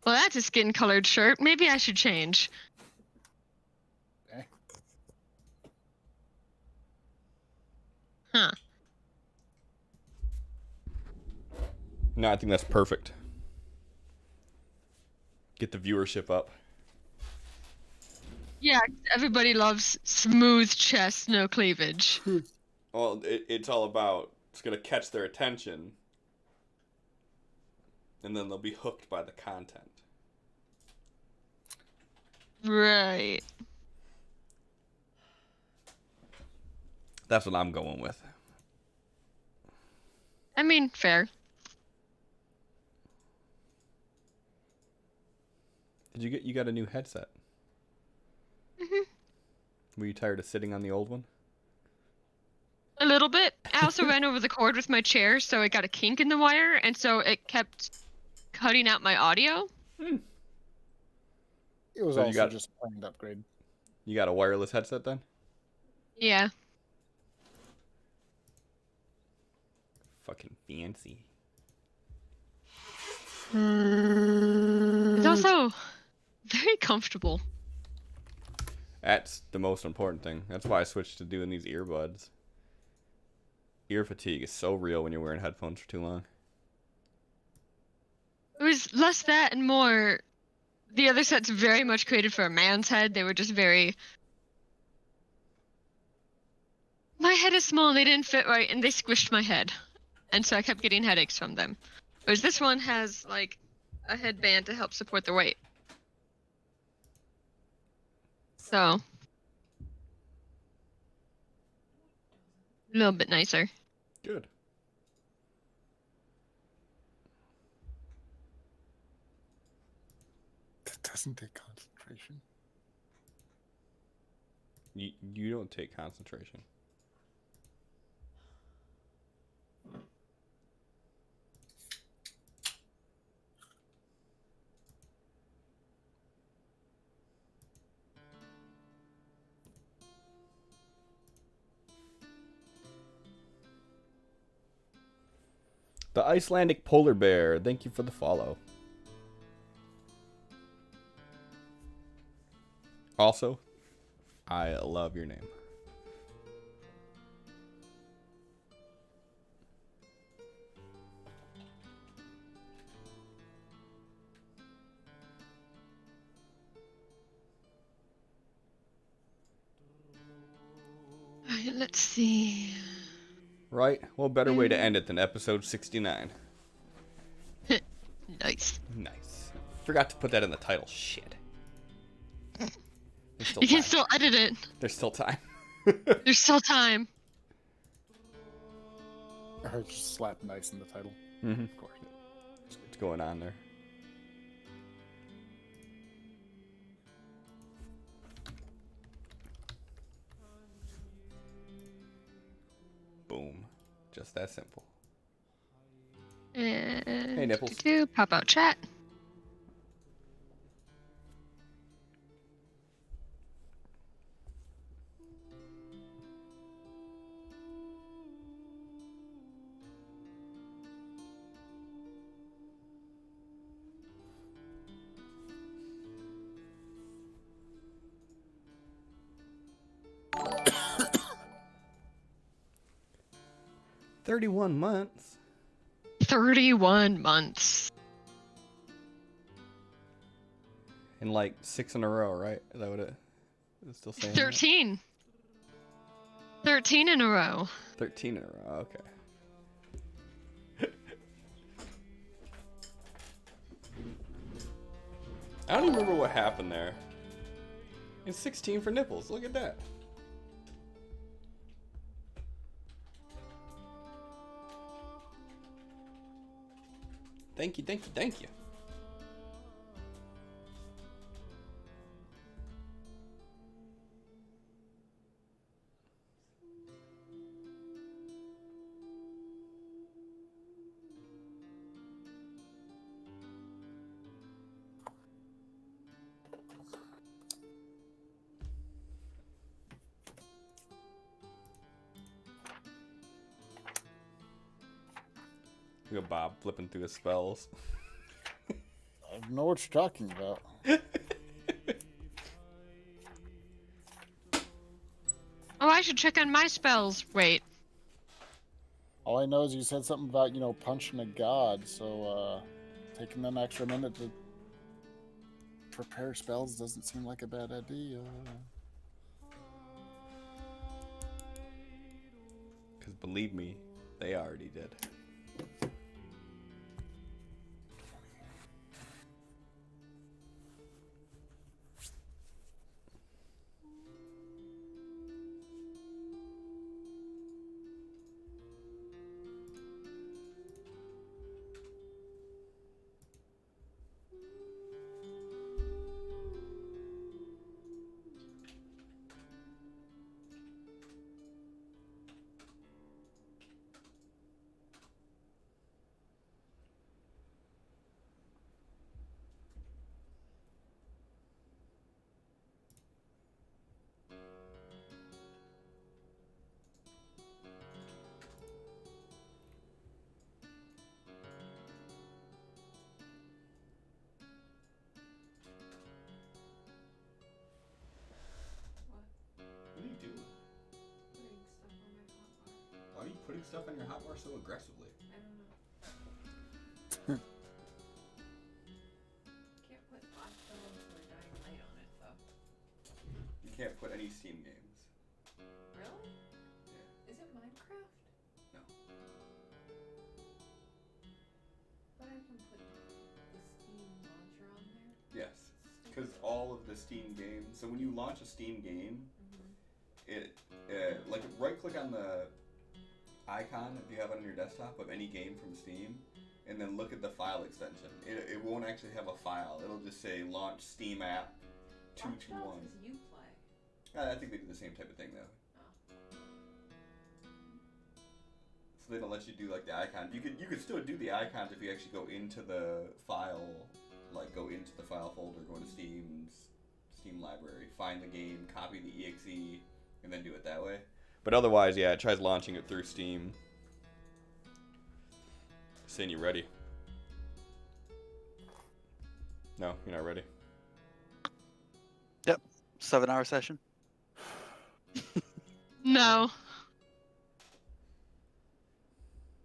Well, that's a skin-colored shirt. Maybe I should change. Okay. Huh. No, I think that's perfect. Get the viewership up. Yeah, everybody loves smooth chest, no cleavage. Well, it's all about, it's going to catch their attention, and then they'll be hooked by the content. Right. That's what I'm going with. I mean, fair. You got a new headset? Mhm. Were you tired of sitting on the old one? A little bit. I also ran over the cord with my chair, so it got a kink in the wire, and so it kept cutting out my audio. It was So also just a planned upgrade. You got a wireless headset then? Yeah. Fucking fancy. It's also very comfortable. That's the most important thing. That's why I switched to doing these earbuds. Ear fatigue is so real when you're wearing headphones for too long. It was less that and more. The other set's very much created for a man's head. They were just very. My head is small and they didn't fit right, and they squished my head. And so I kept getting headaches from them. Whereas this one has, like, a headband to help support the weight. So. A little bit nicer. Good. That doesn't take concentration. You don't take concentration. The Icelandic polar bear, thank you for the follow. Also, I love your name. Alright, let's see. Right? What better way to end it than episode 69? Nice. Nice. Forgot to put that in the title. Shit. You can still edit it. There's still time. There's still time. I heard just slap nice in the title. Mm-hmm. Of course. What's going on there? Boom. Just that simple. And Hey, Nipples. pop out chat. $31 months. 31 months. And like 6 in a row, right? Is that what it is still saying? 13. 13 in a row. 13 in a row, okay. I don't even remember what happened there. It's 16 for Nipples, look at that. Thank you, thank you, thank you. Look at Bob flipping through his spells. don't know what you're talking about. Oh, I should check on my spells. Wait. All I know is you said something about, punching a god, so taking an extra minute to prepare spells doesn't seem like a bad idea. Because believe me, they already did. What are you doing? Why are you putting stuff on your hotbar so aggressively? I don't know. Can't put hot stones or dying light on it though. You can't put any Steam games. Really? Yeah. Is it Minecraft? No. But I can put the Steam launcher on there. Yes. Because all of the Steam games. So when you launch a Steam game, it like right click on the icon if you have it on your desktop of any game from Steam, and then look at the file extension. It won't actually have a file. It'll just say launch Steam app 221. Watch Dogs is Uplay. I think they do the same type of thing though. Oh. So they don't let you do like the icon. You could still do the icons if you actually go into the file, like go into the file folder, go into Steam library, find the game, copy the exe, and then do it that way. But otherwise, yeah, it tries launching it through Steam. Saying you ready. No, you're not ready. Yep. 7-hour session. No.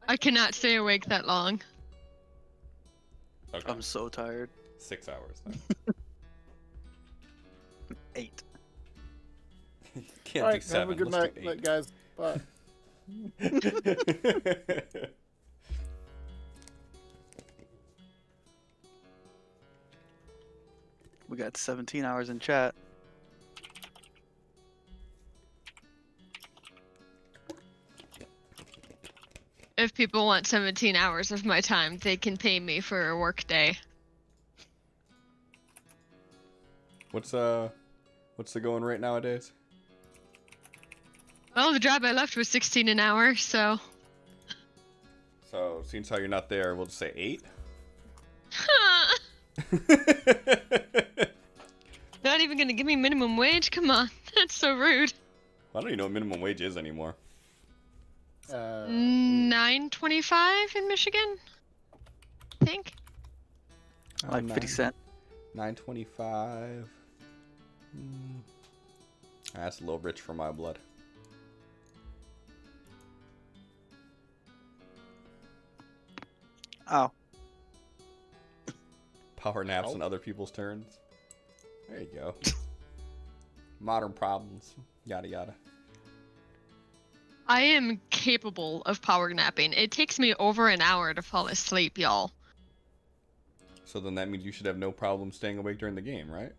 I cannot stay awake that long. Okay. I'm so tired. 6 hours then. 8. Can't All do right, 7. have a good Let's night, do 8. guys. Bye. We got 17 hours in chat. If people want 17 hours of my time, they can pay me for a work day. What's the going rate nowadays? Well, the job I left was 16 an hour, so... So, since how you're not there, we'll just say 8? Not even gonna give me minimum wage? Come on, that's so rude. I don't even know what minimum wage is anymore. $9.25 in Michigan, I think. Like 50 cents. $9.25. That's a little rich for my blood. Oh. Power naps on other people's turns. There you go. Modern problems. Yada yada. I am capable of power napping. It takes me over an hour to fall asleep, y'all. So then that means you should have no problem staying awake during the game, right?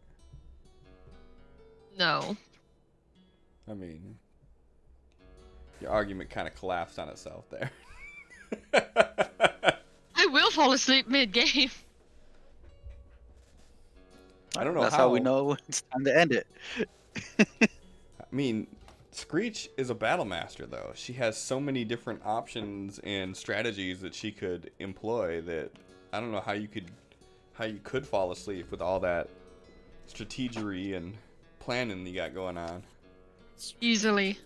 No. I mean, your argument kind of collapsed on itself there. I will fall asleep mid-game. I don't know That's how we know it's time to end it. I mean, Screech is a battle master, though. She has so many different options and strategies that she could employ that I don't know how you could fall asleep with all that strategery and planning you got going on. Easily.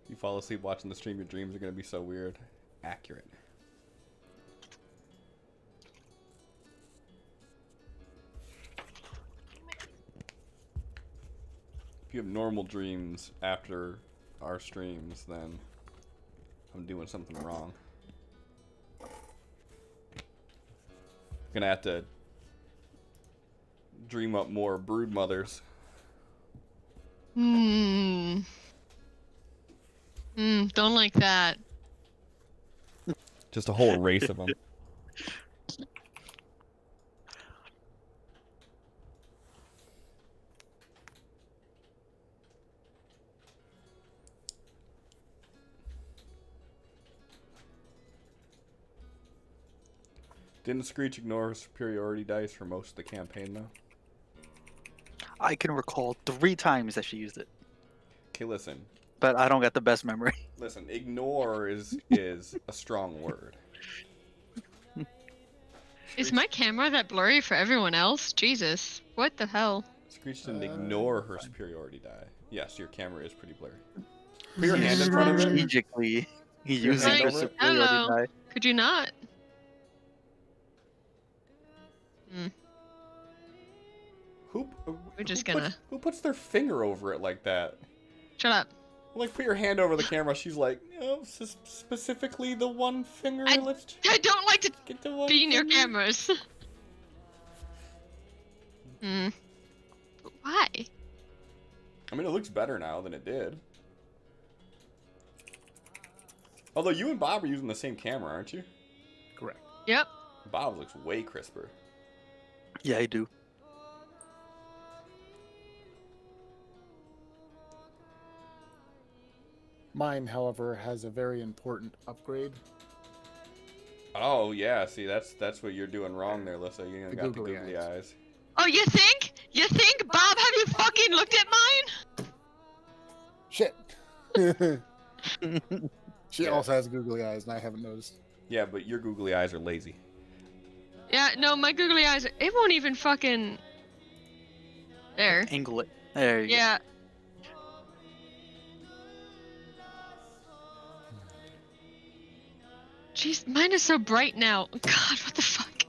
You fall asleep watching the stream, your dreams are gonna be so weird. Accurate. If you have normal dreams after our streams, then I'm doing something wrong. Gonna have to dream up more brood mothers. Don't like that. Just a whole race of them. Didn't Screech ignore her superiority dice for most of the campaign, though? I can recall 3 times that she used it, Okay, listen. but I don't got the best memory. Listen, ignore is a strong word. Is my camera that blurry for everyone else? Jesus. What the hell? Screech didn't ignore her superiority die. Yes, your camera is pretty blurry. Put your hand in front of it. Strategically, he Your uses hand her over it? superiority Hello. die. Could you not? We're just gonna... Who puts their finger over it like that? Shut up. Like, put your hand over the camera. She's like, oh, specifically the one finger. I don't like to get the one be near finger. cameras. Why? I mean, it looks better now than it did. Although you and Bob are using the same camera, aren't you? Correct. Yep. Bob looks way crisper. Yeah, I do. Mine, however, has a very important upgrade. Oh yeah, see that's what you're doing wrong there, Lissa. You The got the googly googly eyes. Oh, you think? You think, Bob? Have you fucking looked at mine? Shit. She Yeah. also has googly eyes, and I haven't noticed. Yeah, but your googly eyes are lazy. Yeah, no, my googly eyes, it won't even fucking... There. Angle it. There you Yeah. Jeez, mine is so bright now. God, what the fuck?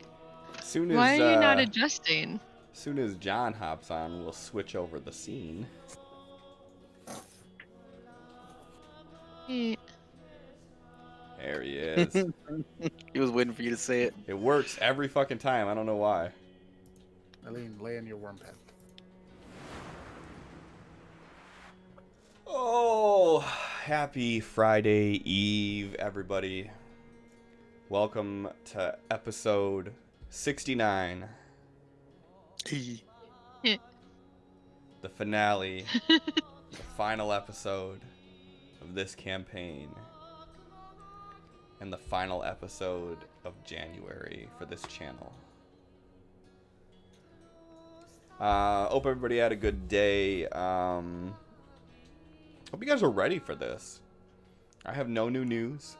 Soon as Why are you not adjusting? soon as John hops on, we'll switch over the scene. Eh. There he is. go. He was waiting for you to say it. It works every fucking time. I don't know why. Eileen, lay in your warm pen. Oh, happy Friday Eve, everybody. Welcome to episode 69, He- the finale, the final episode of this campaign, and the final episode of January for this channel. Hope everybody had a good day. Hope you guys are ready for this. I have no new news.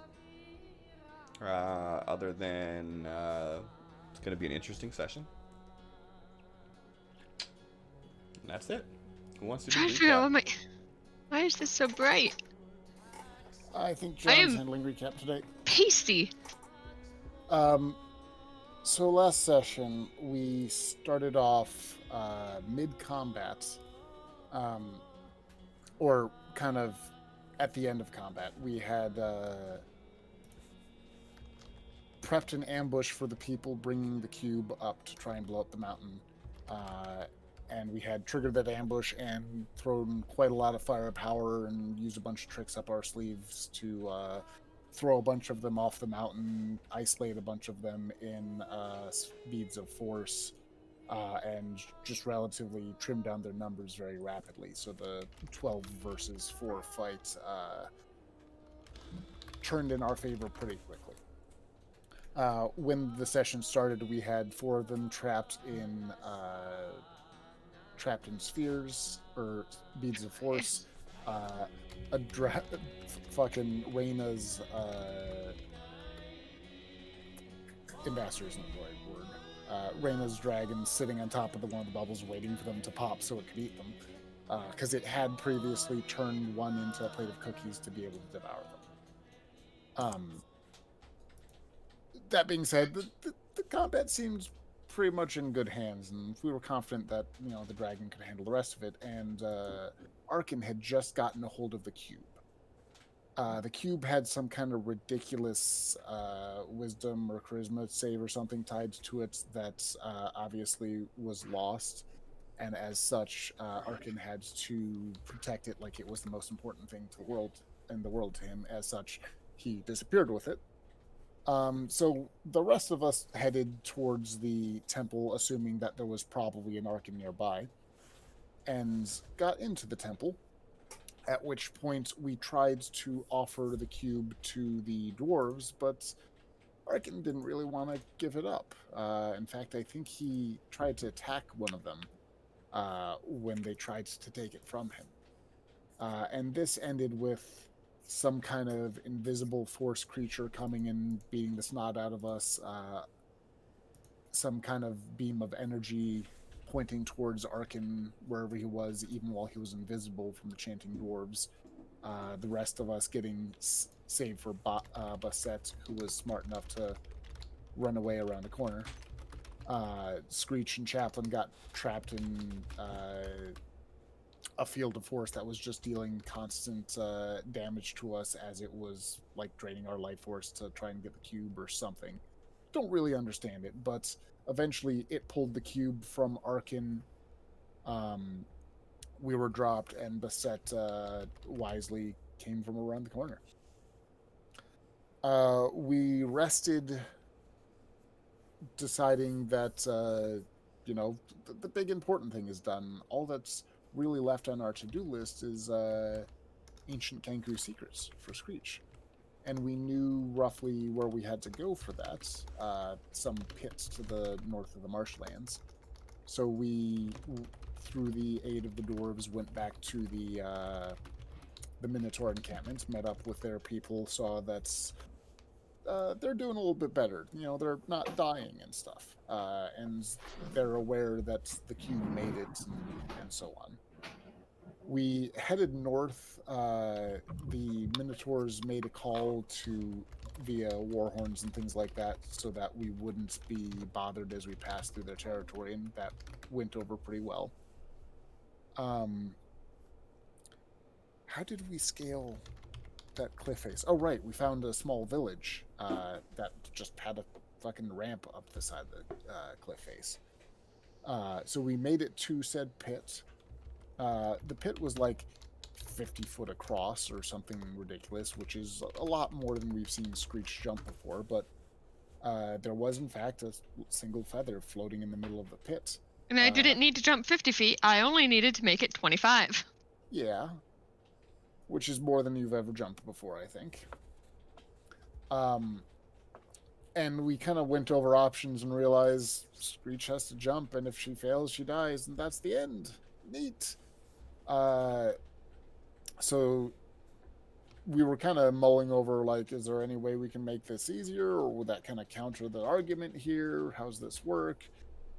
Other than it's going to be an interesting session. And that's it. Who wants to do Trying to figure out recap? what my... Why is this so bright? I think I John's am- handling recap today. Pasty. So last session, we started off mid-combat, or kind of at the end of combat. We had prepped an ambush for the people bringing the cube up to try and blow up the mountain. And we had triggered that ambush and thrown quite a lot of firepower and used a bunch of tricks up our sleeves to throw a bunch of them off the mountain, isolate a bunch of them in speeds of force, and just relatively trim down their numbers very rapidly. So the 12 versus 4 fight turned in our favor pretty quickly. When the session started, we had 4 of them trapped in spheres or beads of force. Fucking Reyna's ambassador isn't the right word. Reyna's dragon sitting on top of one of the bubbles, waiting for them to pop so it could eat them. because it had previously turned one into a plate of cookies to be able to devour them. That being said, the combat seems pretty much in good hands, and we were confident that the dragon could handle the rest of it. And Arkin had just gotten a hold of the cube. The cube had some kind of ridiculous wisdom or charisma save or something tied to it that obviously was lost, and as such, Arkin had to protect it like it was the most important thing to the world to him. As such, he disappeared with it. So the rest of us headed towards the temple, assuming that there was probably an Arkin nearby, and got into the temple. At which point we tried to offer the cube to the dwarves, but Arkin didn't really want to give it up. In fact, I think he tried to attack one of them when they tried to take it from him. And this ended with some kind of invisible force creature coming and beating the snot out of us, some kind of beam of energy pointing towards Arkin wherever he was, even while he was invisible from the chanting dwarves. The rest of us getting saved for Bassett, who was smart enough to run away around the corner. Screech and Chaplin got trapped in a field of force that was just dealing constant damage to us as it was like draining our life force to try and get the cube or something. Don't really understand it, but eventually it pulled the cube from Arkin. We were dropped, and Bassett wisely came from around the corner. We rested, deciding that the big important thing is done. All that's really left on our to-do list is ancient Kenku secrets for Screech. And we knew roughly where we had to go for that, some pits to the north of the marshlands. So we, through the aid of the dwarves, went back to the Minotaur encampment, met up with their people, saw that they're doing a little bit better. They're not dying and stuff. And they're aware that the cube made it and so on. We headed north. The Minotaurs made a call via war horns and things like that so that we wouldn't be bothered as we passed through their territory, and that went over pretty well. How did we scale that cliff face? Oh, right. We found a small village that just had a fucking ramp up the side of the cliff face. So we made it to said pit. The pit was like 50 foot across or something ridiculous, which is a lot more than we've seen Screech jump before, but there was in fact a single feather floating in the middle of the pit. And I didn't need to jump 50 feet. I only needed to make it 25. Yeah. Which is more than you've ever jumped before, I think. And we kind of went over options and realized Screech has to jump, and if she fails, she dies, and that's the end. Neat. So we were kind of mulling over, like, is there any way we can make this easier, or would that kind of counter the argument here? How's this work?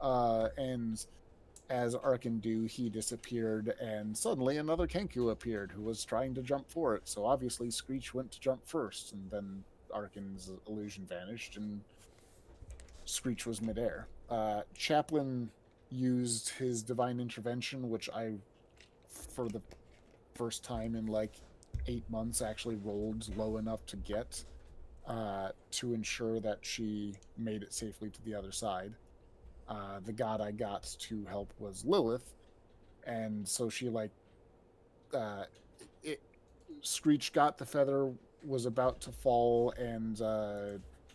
And as Arkin do, he disappeared, and suddenly another Kenku appeared who was trying to jump for it. So obviously Screech went to jump first, and then Arkin's illusion vanished, and Screech was midair. Chaplin used his divine intervention, which I, for the first time in like 8 months, actually rolled low enough to get to ensure that she made it safely to the other side. The god I got to help was Lilith, and so she Screech got the feather, was about to fall, and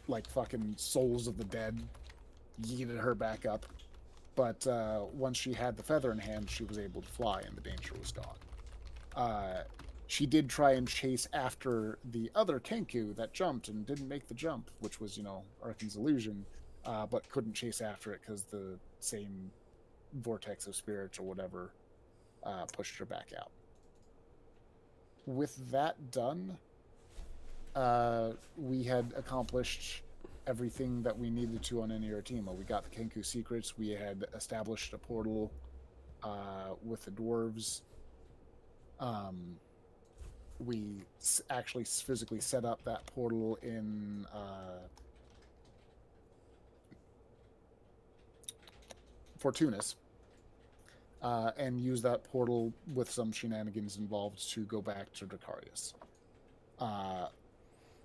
like fucking Souls of the Dead yeeted her back up. But once she had the feather in hand, she was able to fly, and the danger was gone. She did try and chase after the other Kenku that jumped and didn't make the jump, which was, Arkin's illusion, but couldn't chase after it because the same vortex of spirits or whatever pushed her back out. With that done, we had accomplished everything that we needed to on Eniratima. We got the Kenku secrets. We had established a portal with the dwarves. We actually physically set up that portal in Fortunas, and use that portal with some shenanigans involved to go back to Dracarius.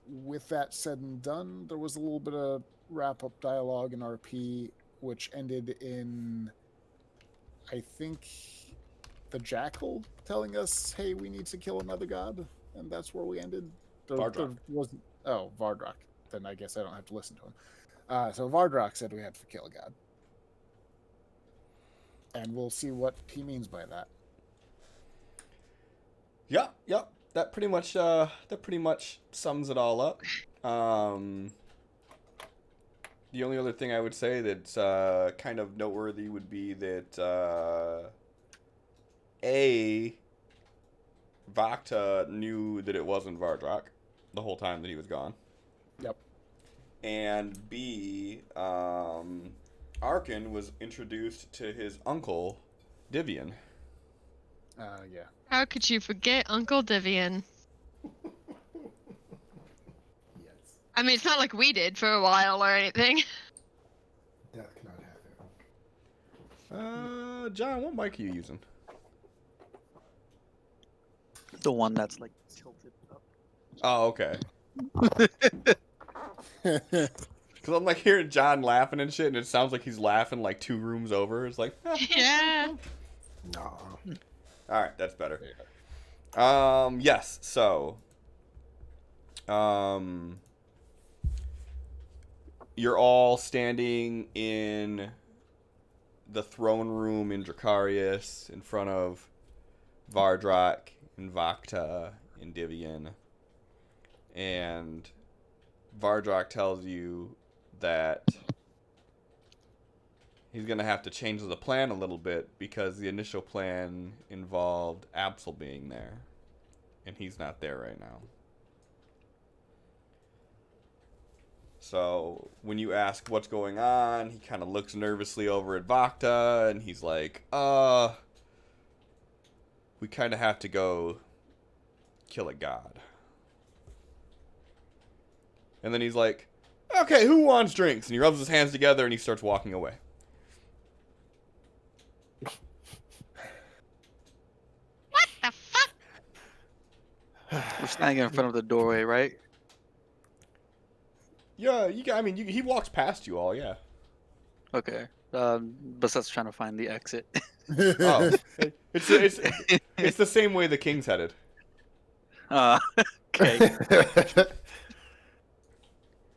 With that said and done, there was a little bit of wrap-up dialogue in RP, which ended in, I think, the Jackal telling us, hey, we need to kill another god, and that's where we ended. Vardrak. Vardrak. Then I guess I don't have to listen to him. So Vardrak said we had to kill a god. And we'll see what he means by that. Yeah. That pretty much sums it all up. The only other thing I would say that's kind of noteworthy would be that Vakta knew that it wasn't Vardrak the whole time that he was gone. Yep. And B, Arkin was introduced to his uncle, Divian. Yeah. How could you forget Uncle Divian? Yes, I mean, it's not like we did for a while or anything. that cannot happen. John, what mic are you using? The one that's like tilted up. Oh, okay. Because I'm like hearing John laughing and shit, and it sounds like he's laughing like 2 rooms over. It's like, Yeah. No. all right, that's better. Yes. So, you're all standing in the throne room in Dracarius in front of Vardrak and Vakta and Divian, and Vardrak tells you that he's going to have to change the plan a little bit because the initial plan involved Absol being there, and he's not there right now. So when you ask what's going on, he kind of looks nervously over at Vakta, and he's like, we kind of have to go kill a god. And then he's like, okay, who wants drinks? And he rubs his hands together and he starts walking away. What the fuck? We're standing in front of the doorway, right? Yeah, he walks past you all, yeah. Okay. Besides trying to find the exit. Oh, it's the same way the king's headed. Okay.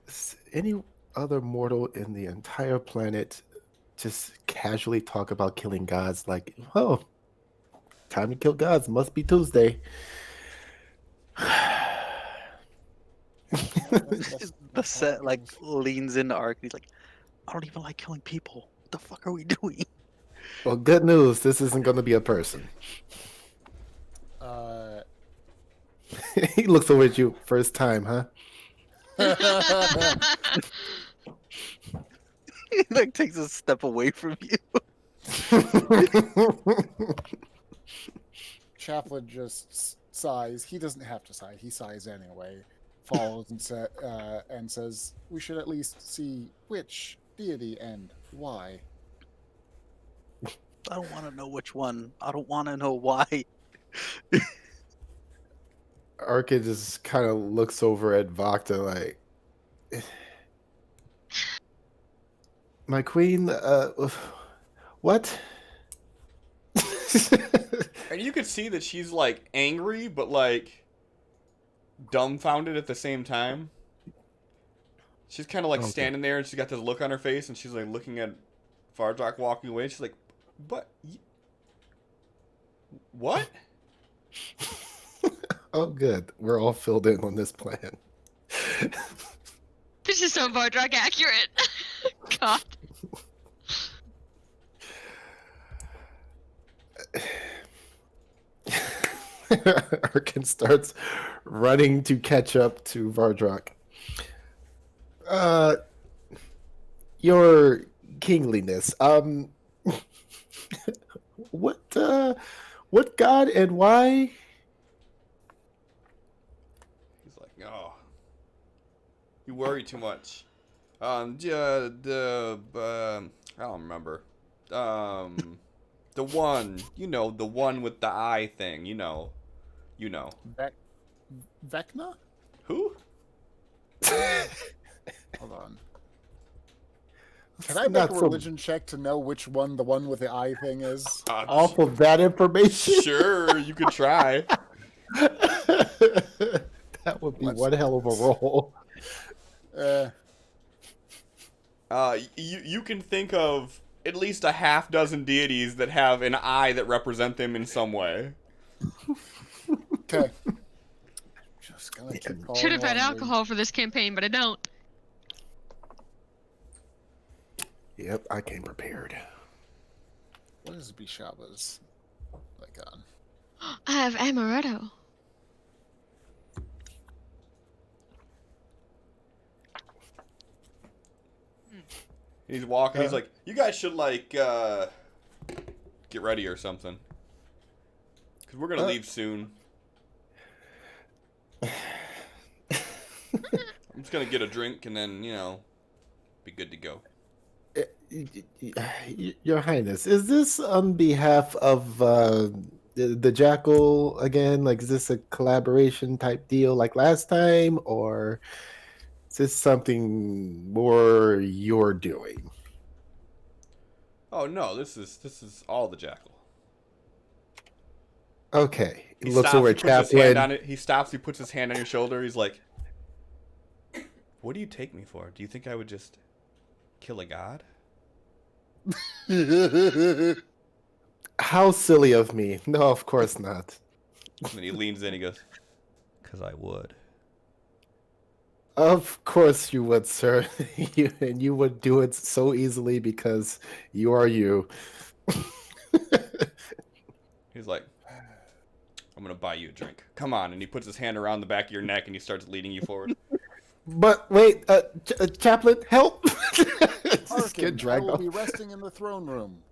Does any other mortal in the entire planet just casually talk about killing gods like, oh, time to kill gods, must be Tuesday. The set like leans into Ark. He's like, I don't even like killing people. What the fuck are we doing? Well, good news, this isn't going to be a person. He looks over at you, first time, huh? He like takes a step away from you. Chaplain just sighs. He doesn't have to sigh. He sighs anyway. Follows and says, "We should at least see which deity and why." I don't want to know which one. I don't want to know why. Arca just kind of looks over at Vakta like, my queen, what? And you could see that she's like angry, but like dumbfounded at the same time. She's kind of like Okay. standing there, and she's got this look on her face, and she's like looking at Vardrak walking away. She's like, "But what?" Oh, good. We're all filled in on this plan. This is so Vardrak accurate. God. Arkin starts running to catch up to Vardrak. Your kingliness. What god and why He's like, oh, you worry too much. I don't remember. The one, the one with the eye thing, you know. Vecna? Who? Hold on. It's Can I make not a so religion check to know which one the one with the eye thing is? off of that information. Sure, you could try. That would be Let's one do hell of a this. roll. You can think of at least a half dozen deities that have an eye that represent them in some way. Okay. Just gonna keep Should following have had along, alcohol for this campaign, but I don't. Yep, I came prepared. What is Bishaba's icon? I have amaretto. He's walking. He's like, "You guys should get ready or something, because we're gonna leave soon." I'm just gonna get a drink and then be good to go. Your Highness, is this on behalf of the Jackal again? Like, is this a collaboration type deal like last time, or is this something more you're doing? Oh no, this is all the Jackal. Okay, He looks stops. over He at puts his hand on Chaplin. it. He stops. He puts his hand on your shoulder. He's like, "What do you take me for? Do you think I would just kill a god?" How silly of me. No, of course not. And then he leans in. He goes, "Cause I would." Of course you would, sir. And you would do it so easily because you are you. He's like, "I'm gonna buy you a drink. Come on!" And he puts his hand around the back of your neck and he starts leading you forward. But wait, Chaplain, help! Just Hearken, get I dragged will off. be resting in the throne room.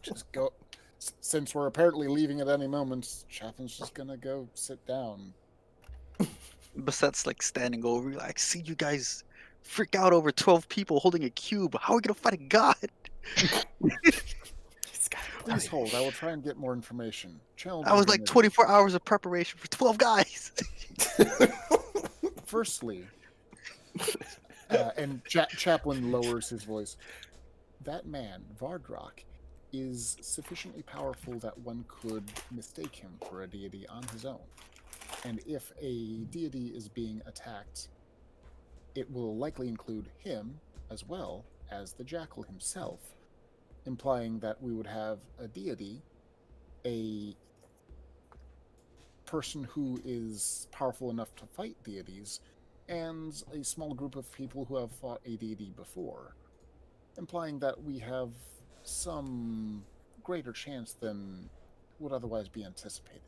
Just go. Since we're apparently leaving at any moment, Chaplin's just gonna go sit down. Basette's like standing over, like, see you guys freak out over 12 people holding a cube. How are we gonna fight a god? Please hold. I will try and get more information. Channel That was like divinity. 24 hours of preparation for 12 guys. Firstly, and Chaplin lowers his voice. That man, Vardrock, is sufficiently powerful that one could mistake him for a deity on his own. And if a deity is being attacked, it will likely include him as well as the Jackal himself, implying that we would have a deity, a person who is powerful enough to fight deities, and a small group of people who have fought a deity before, implying that we have some greater chance than would otherwise be anticipated.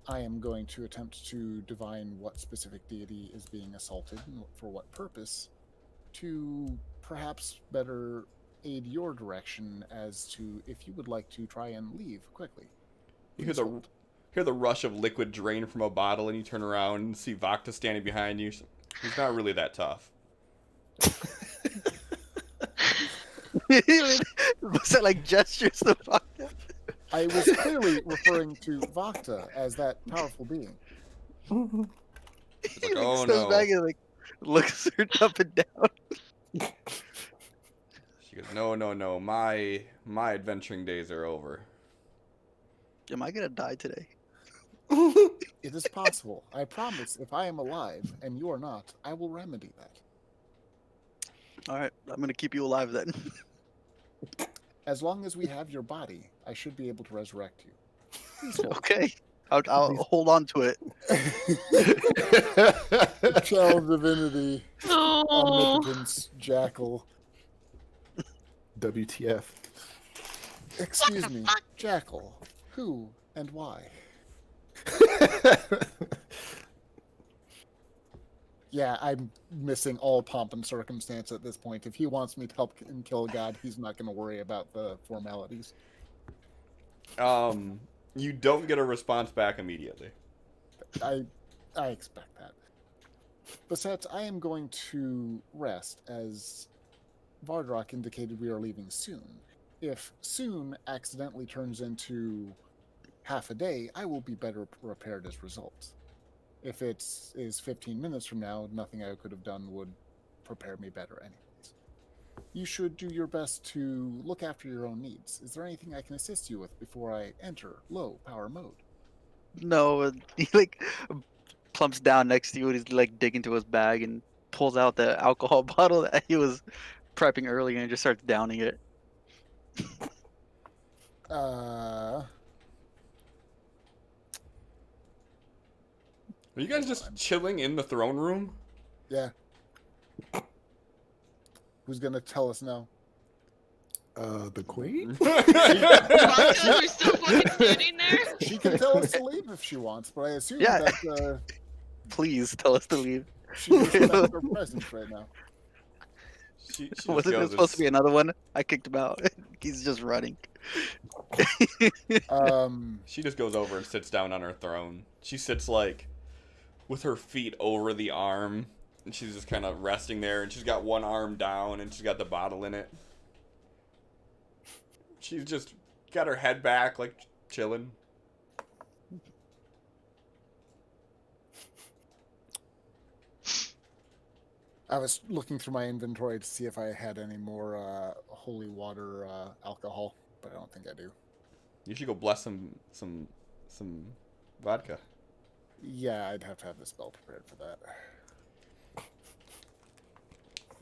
I am going to attempt to divine what specific deity is being assaulted and for what purpose, to perhaps better aid your direction as to if you would like to try and leave quickly. You hear the rush of liquid drain from a bottle, and you turn around and see Vakta standing behind you. He's not really that tough. Basette like gestures to fuck them. I was clearly referring to Vakta as that powerful being. He's like, He "Oh steps no." back and like looks her up and down. She goes, "No. My adventuring days are over." Am I gonna die today? It is possible. I promise, if I am alive and you are not, I will remedy that. All right, I'm gonna keep you alive then. As long as we have your body, I should be able to resurrect you. Please hold. Okay, I'll hold on to it. Child divinity, Oh, omnipotence, Jackal. WTF. Excuse me, Jackal. Who and why? Yeah, I'm missing all pomp and circumstance at this point. If he wants me to help him kill a god, he's not going to worry about the formalities. You don't get a response back immediately. I I expect that. Besides, I am going to rest, as Vardrock indicated we are leaving soon. If soon accidentally turns into half a day, I will be better prepared as results. If it is 15 minutes from now, nothing I could have done would prepare me better anyways. You should do your best to look after your own needs. Is there anything I can assist you with before I enter low power mode? No, he like plumps down next to you and he's like digging into his bag and pulls out the alcohol bottle that he was prepping earlier and just starts downing it. Are you guys just chilling in the throne room? Yeah. Who's gonna tell us now? The queen? Vodka, we're still fucking standing there? She can tell us to leave if she wants, but I assume Yeah. that Please tell us to leave. she respects our presence right now. She just Wasn't there goes supposed to as- be another one? I kicked him out. He's just running. She just goes over and sits down on her throne. She sits like with her feet over the arm, and she's just kind of resting there. And she's got one arm down, and she's got the bottle in it. She's just got her head back, like chilling. I was looking through my inventory to see if I had any more holy water alcohol, but I don't think I do. You should go bless some vodka. Yeah, I'd have to have the spell prepared for that.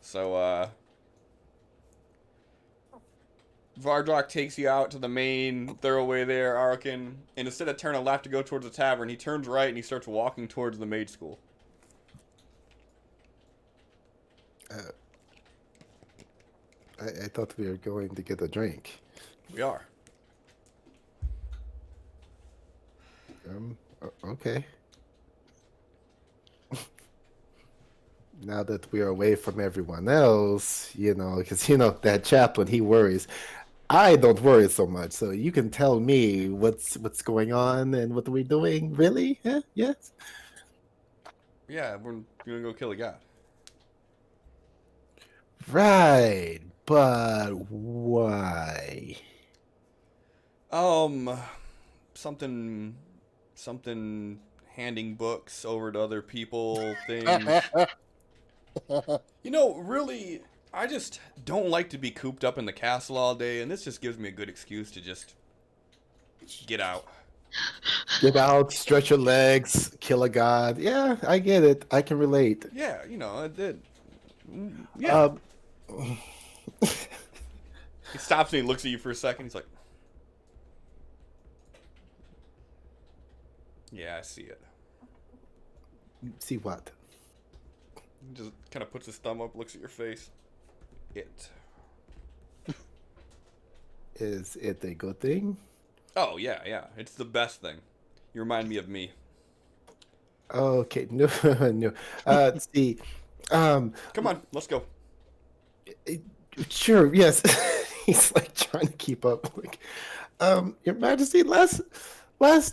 So, Vardrock takes you out to the main thoroughway there, Arkin, and instead of turning left to go towards the tavern, he turns right and he starts walking towards the mage school. I thought we were going to get a drink. We are. Okay. Now that we are away from everyone else, because that chaplain, he worries. I don't worry so much, so you can tell me what's going on and what we're doing. Really? Yeah? Yes. Yeah, we're gonna go kill a god. Right, but why? Something handing books over to other people thing. Really, I just don't like to be cooped up in the castle all day, and this just gives me a good excuse to just get out. Get out, stretch your legs, kill a god. Yeah, I get it. I can relate. Yeah, it did. Yeah. He stops and he looks at you for a second. He's like, "Yeah, I see it." See what? He just kind of puts his thumb up, looks at your face. It. Is it a good thing? Oh yeah. It's the best thing. You remind me of me. Okay, no, no. See, Come on, let's go. sure, yes. He's like trying to keep up. Like, Your Majesty, last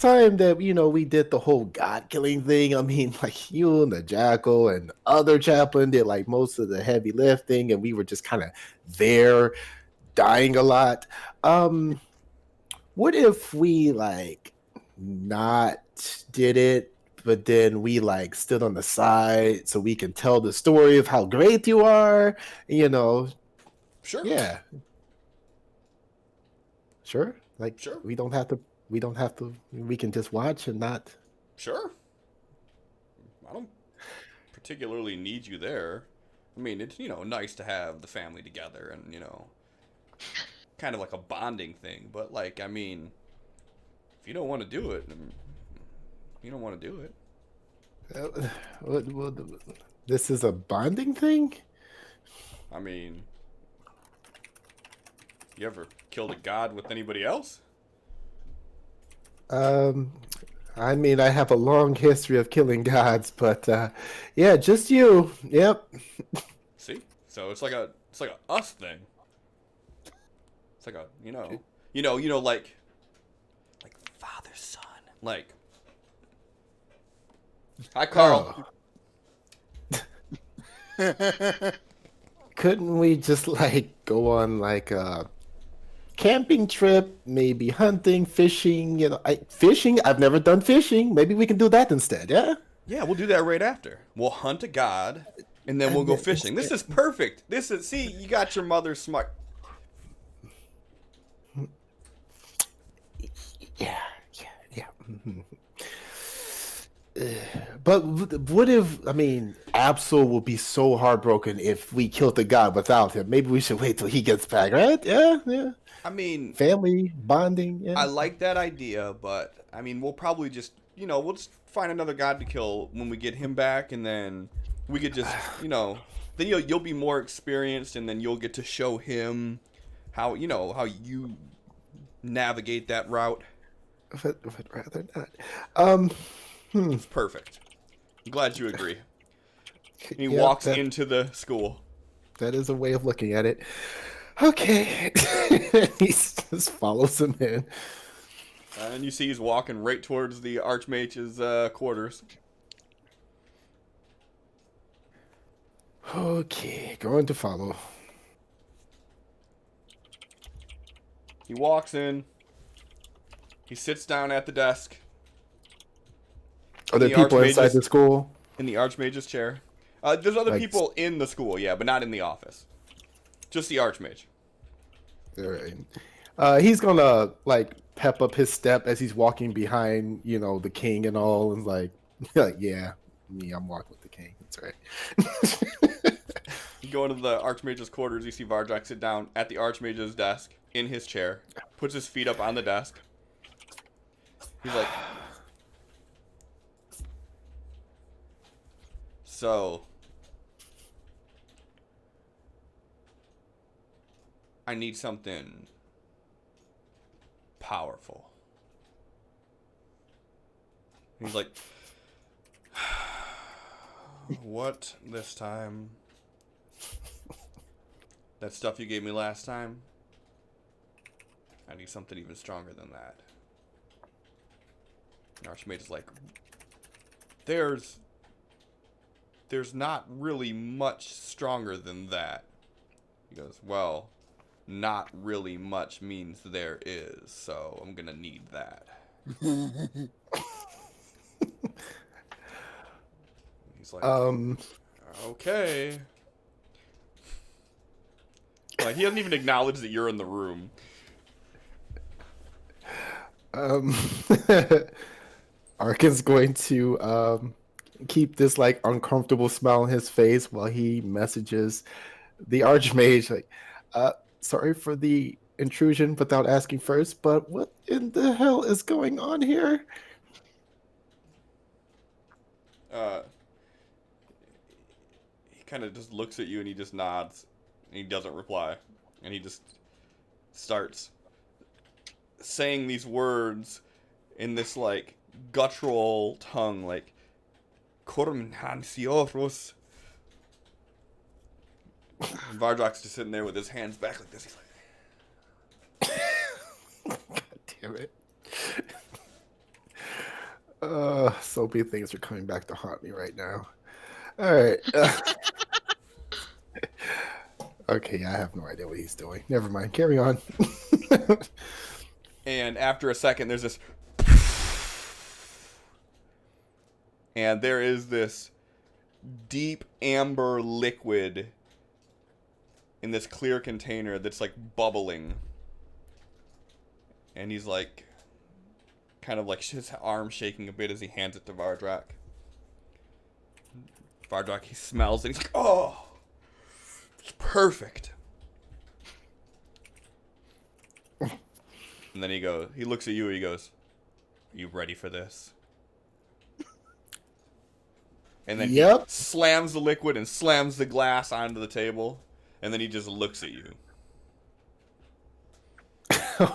time that we did the whole god killing thing, I mean, like you and the jackal and other chaplain did like most of the heavy lifting, and we were just kind of there, dying a lot. What if we like not did it, but then we like stood on the side so we can tell the story of how great you are? Sure. Yeah. Sure. Like Sure. we don't have to. We can just watch and not. Sure. I don't particularly need you there. I mean, it's, nice to have the family together and, kind of like a bonding thing. But, like, I mean, if you don't want to do it, then you don't want to do it. This is a bonding thing. I mean, you ever killed a god with anybody else? I mean, I have a long history of killing gods, but yeah, just you. Yep. See? So it's like a us thing. It's like a, like father son. Like Hi, Carl. Couldn't we just like go on like a camping trip, maybe hunting, fishing? You know, fishing. I've never done fishing. Maybe we can do that instead. Yeah. Yeah, we'll do that right after. We'll hunt a god, and then we'll And go then fishing. This is perfect. See, you got your mother smart. Yeah, yeah. But what if, I mean, Absol will be so heartbroken if we killed the god without him. Maybe we should wait till he gets back, right? Yeah, yeah. I mean, Family bonding. Yeah. I like that idea, but I mean, we'll probably just, we'll just find another god to kill when we get him back, and then we could just, then you'll be more experienced, and then you'll get to show him how you navigate that route. But rather not. It's perfect. I'm glad you agree. And he Yep, walks into the school. That is a way of looking at it. Okay. He just follows him in. And you see he's walking right towards the Archmage's quarters. Okay, going to follow. He walks in. He sits down at the desk. Are there people inside the school? In the Archmage's chair. There's other Like- people in the school, yeah, but not in the office. Just the Archmage. All right. He's gonna like pep up his step as he's walking behind, the king and all, and like yeah, I'm walking with the king. That's right. You go into the Archmage's quarters, you see Vardrak sit down at the Archmage's desk, in his chair, puts his feet up on the desk. He's like, so, I need something powerful. He's like, what this time? That stuff you gave me last time? I need something even stronger than that. And Archmage is like, there's not really much stronger than that. He goes, well, not really much means there is, so I'm gonna need that. He's like, okay. Like, he doesn't even acknowledge that you're in the room. Arkin's going to keep this like uncomfortable smile on his face while he messages the Archmage like, sorry for the intrusion without asking first, but what in the hell is going on here? He kind of just looks at you and he just nods. And he doesn't reply. And he just starts saying these words in this, like, guttural tongue, like, Kormhansioros. And Vardrak's just sitting there with his hands back like this. He's like, God damn it. So many things are coming back to haunt me right now. All right. Okay, yeah, I have no idea what he's doing. Never mind. Carry on. and after a second, there's this. And there is this deep amber liquid in this clear container that's like bubbling. And he's like, kind of like his arm shaking a bit as he hands it to Vardrak. Vardrak, he smells and he's like, oh, it's perfect. And then he looks at you and he goes, are you ready for this? And then he slams the liquid and slams the glass onto the table. And then he just looks at you.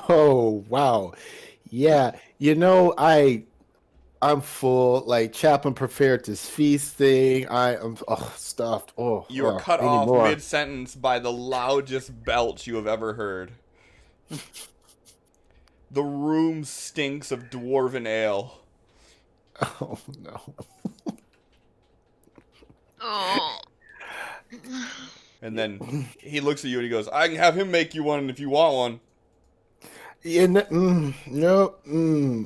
Oh, wow. Yeah, I'm full. Like Chaplin prepared this feast thing. I am stuffed. You were cut off mid-sentence by the loudest belch you have ever heard. The room stinks of dwarven ale. Oh no. Oh. And then he looks at you and he goes, I can have him make you one if you want one. Yeah, no,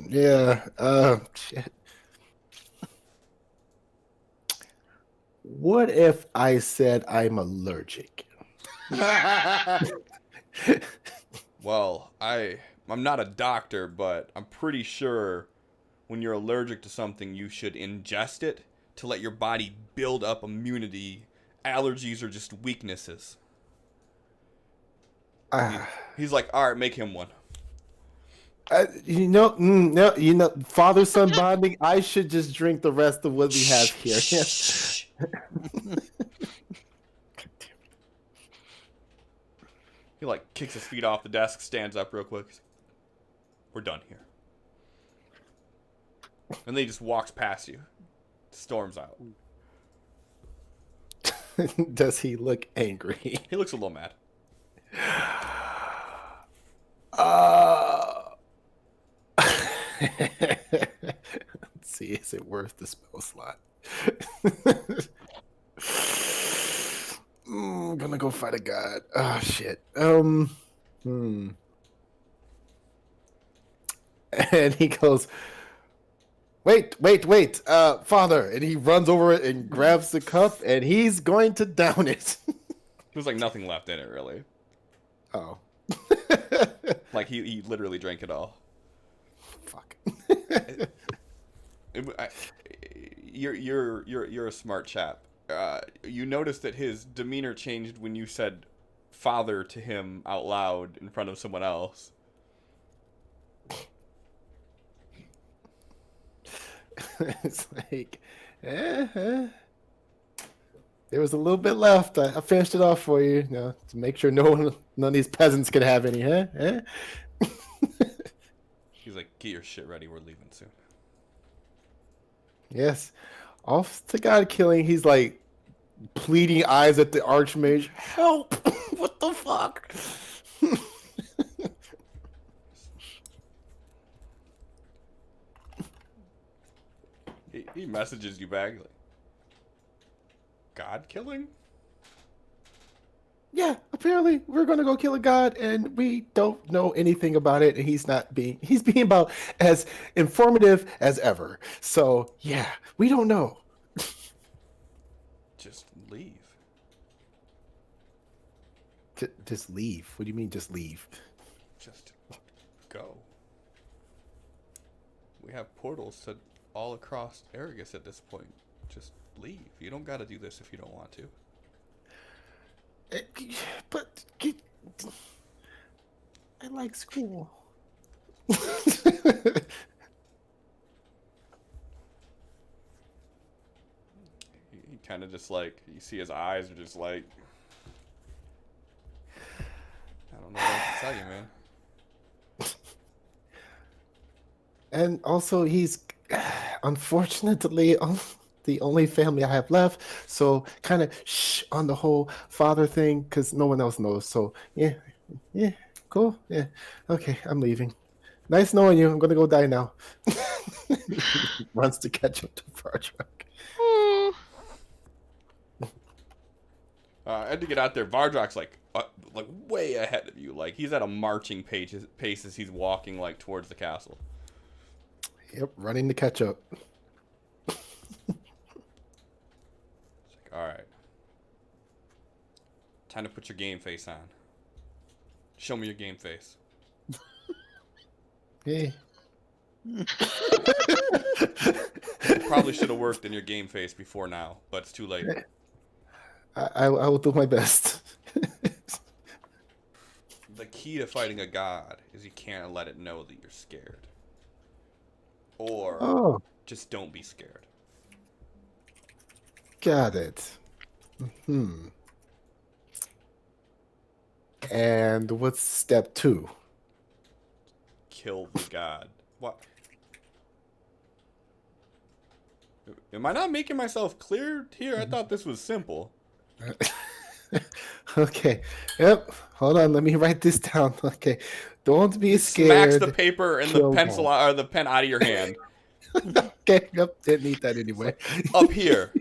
yeah. Shit. What if I said I'm allergic? Well, I'm not a doctor, but I'm pretty sure when you're allergic to something, you should ingest it to let your body build up immunity. Allergies are just weaknesses. He's like, all right, make him one. No, father-son bonding. I should just drink the rest of what we have here. Shh. He like kicks his feet off the desk, stands up real quick. We're done here. And then he just walks past you. Storms out. Does he look angry? He looks a little mad. Let's see, is it worth the spell slot? I'm gonna go fight a god. Oh shit. And he goes, wait, father. And he runs over it and grabs the cup and he's going to down it. There's like nothing left in it, really. Oh. Like he literally drank it all. Fuck. You're a smart chap. You noticed that his demeanor changed when you said father to him out loud in front of someone else. It's like, there was a little bit left. I finished it off for you, to make sure none of these peasants could have any, huh? He's like, get your shit ready. We're leaving soon. Yes. Off to God killing. He's like pleading eyes at the archmage. Help! What the fuck? He messages you back like, God killing? Yeah, apparently we're gonna go kill a god, and we don't know anything about it. And he's being about as informative as ever. So yeah, we don't know. Just leave. Just leave. What do you mean, just leave? Just go. We have portals to all across Aragus at this point. Just leave. You don't gotta do this if you don't want to. But I like school. He kind of just like, you see his eyes are just like, I don't know what else to tell you, man. And also, he's unfortunately the only family I have left. So kind of shh on the whole father thing because no one else knows. So yeah, cool. Yeah, okay, I'm leaving. Nice knowing you. I'm gonna go die now. Runs to catch up to Vardrak. And to get out there, Vardrak's like way ahead of you. Like he's at a marching pace as he's walking like towards the castle. Yep, running to catch up. It's like, all right, time to put your game face on. Show me your game face. Hey. Probably should have worked in your game face before now, but it's too late. I will do my best. The key to fighting a god is you can't let it know that you're scared. Or just don't be scared. Got it. And what's step 2? Kill the god. What? Am I not making myself clear here? I thought this was simple. Okay. Yep. Hold on. Let me write this down. Okay. Don't be scared. Smacks the paper and the Kill pencil one. or the pen out of your hand. Okay. Yep. Didn't need that anyway. Up here.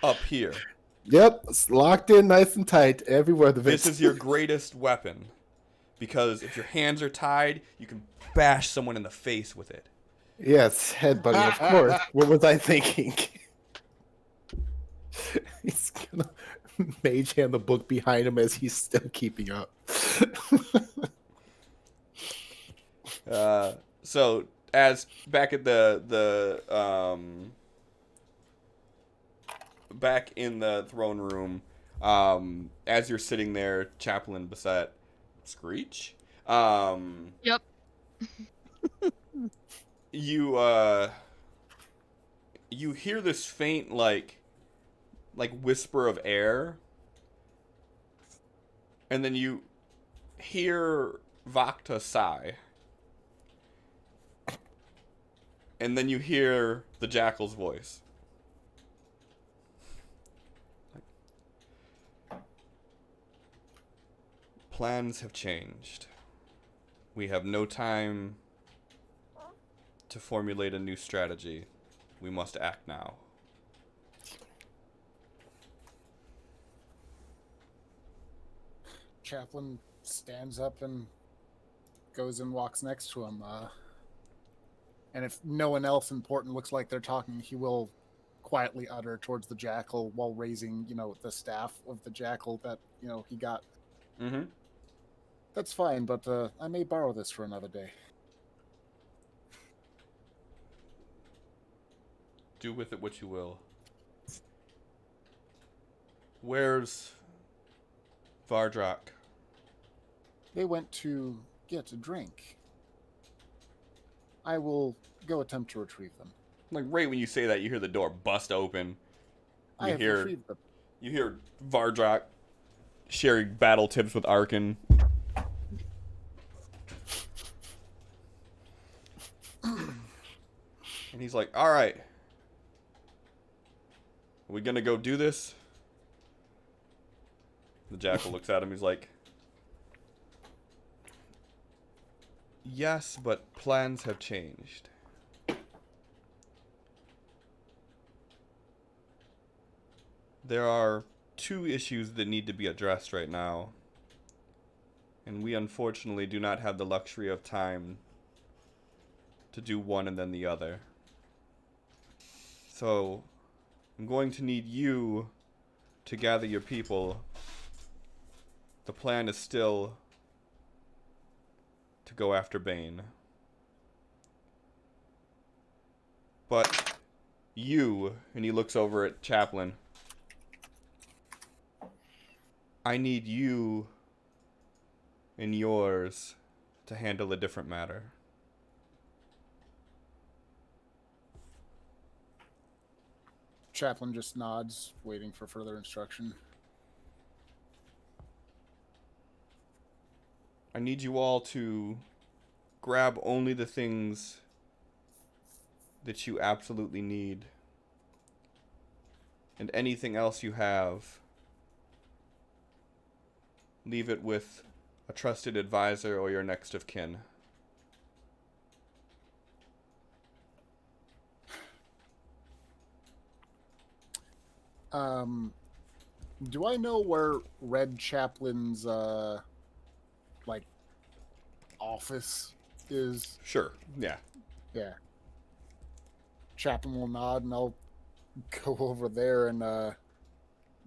Up here. Yep, it's locked in nice and tight. Every word of it. This is your greatest weapon. Because if your hands are tied, you can bash someone in the face with it. Yes, headbutting, of course. What was I thinking? He's gonna mage hand the book behind him as he's still keeping up. So as back at back in the throne room, as you're sitting there, Chaplain Bassett, Screech, Yep. you you hear this faint like whisper of air, and then you hear Vakta sigh, and then you hear the Jackal's voice. Plans have changed. We have no time to formulate a new strategy. We must act now. Chaplain stands up and goes and walks next to him. And if no one else important looks like they're talking, he will quietly utter towards the jackal while raising, the staff of the jackal that, he got. Mm-hmm. That's fine, but I may borrow this for another day. Do with it what you will. Where's Vardrak? They went to get a drink. I will go attempt to retrieve them. Like right when you say that, you hear the door bust open. I have retrieved them. You hear Vardrak sharing battle tips with Arkin. And he's like, all right. Are we gonna go do this? The Jackal looks at him. He's like, yes, but plans have changed. There are two issues that need to be addressed right now. And we unfortunately do not have the luxury of time to do one and then the other. So, I'm going to need you to gather your people. The plan is still to go after Bane. But you, and he looks over at Chaplain, I need you and yours to handle a different matter. Chaplain just nods, waiting for further instruction. I need you all to grab only the things that you absolutely need. And anything else you have, leave it with a trusted advisor or your next of kin. Do I know where Red Chaplin's office is? Sure, yeah. Yeah. Chaplain will nod, and I'll go over there and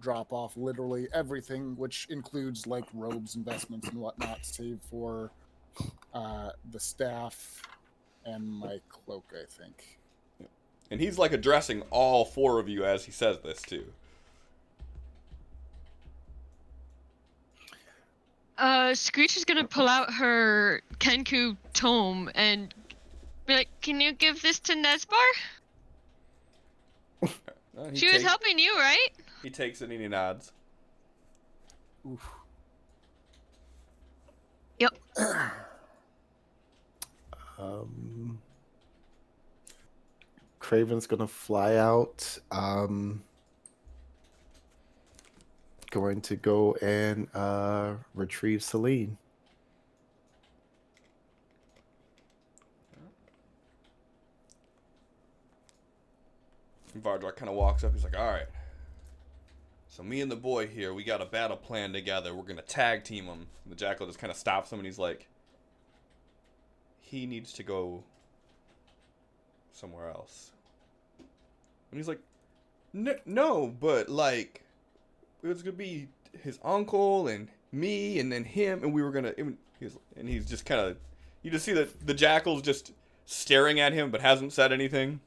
drop off literally everything, which includes robes, investments, and whatnot, save for the staff and my cloak, I think. And he's addressing all four of you as he says this too. Screech is gonna pull out her Kenku tome and be like, "Can you give this to Nesbar? She was helping you, right?" He takes it and he nods. Oof. Yep. Craven's gonna fly out. Going to go and retrieve Celine. And Vardrak kind of walks up. He's like, all right. So me and the boy here, we got a battle plan together. We're gonna tag team him. And the jackal just kind of stops him, and he's like, he needs to go somewhere else. And he's like, no, but like, it was gonna be his uncle and me, and then him, and we were gonna. And he's just kind of, you just see that the jackal's just staring at him, but hasn't said anything.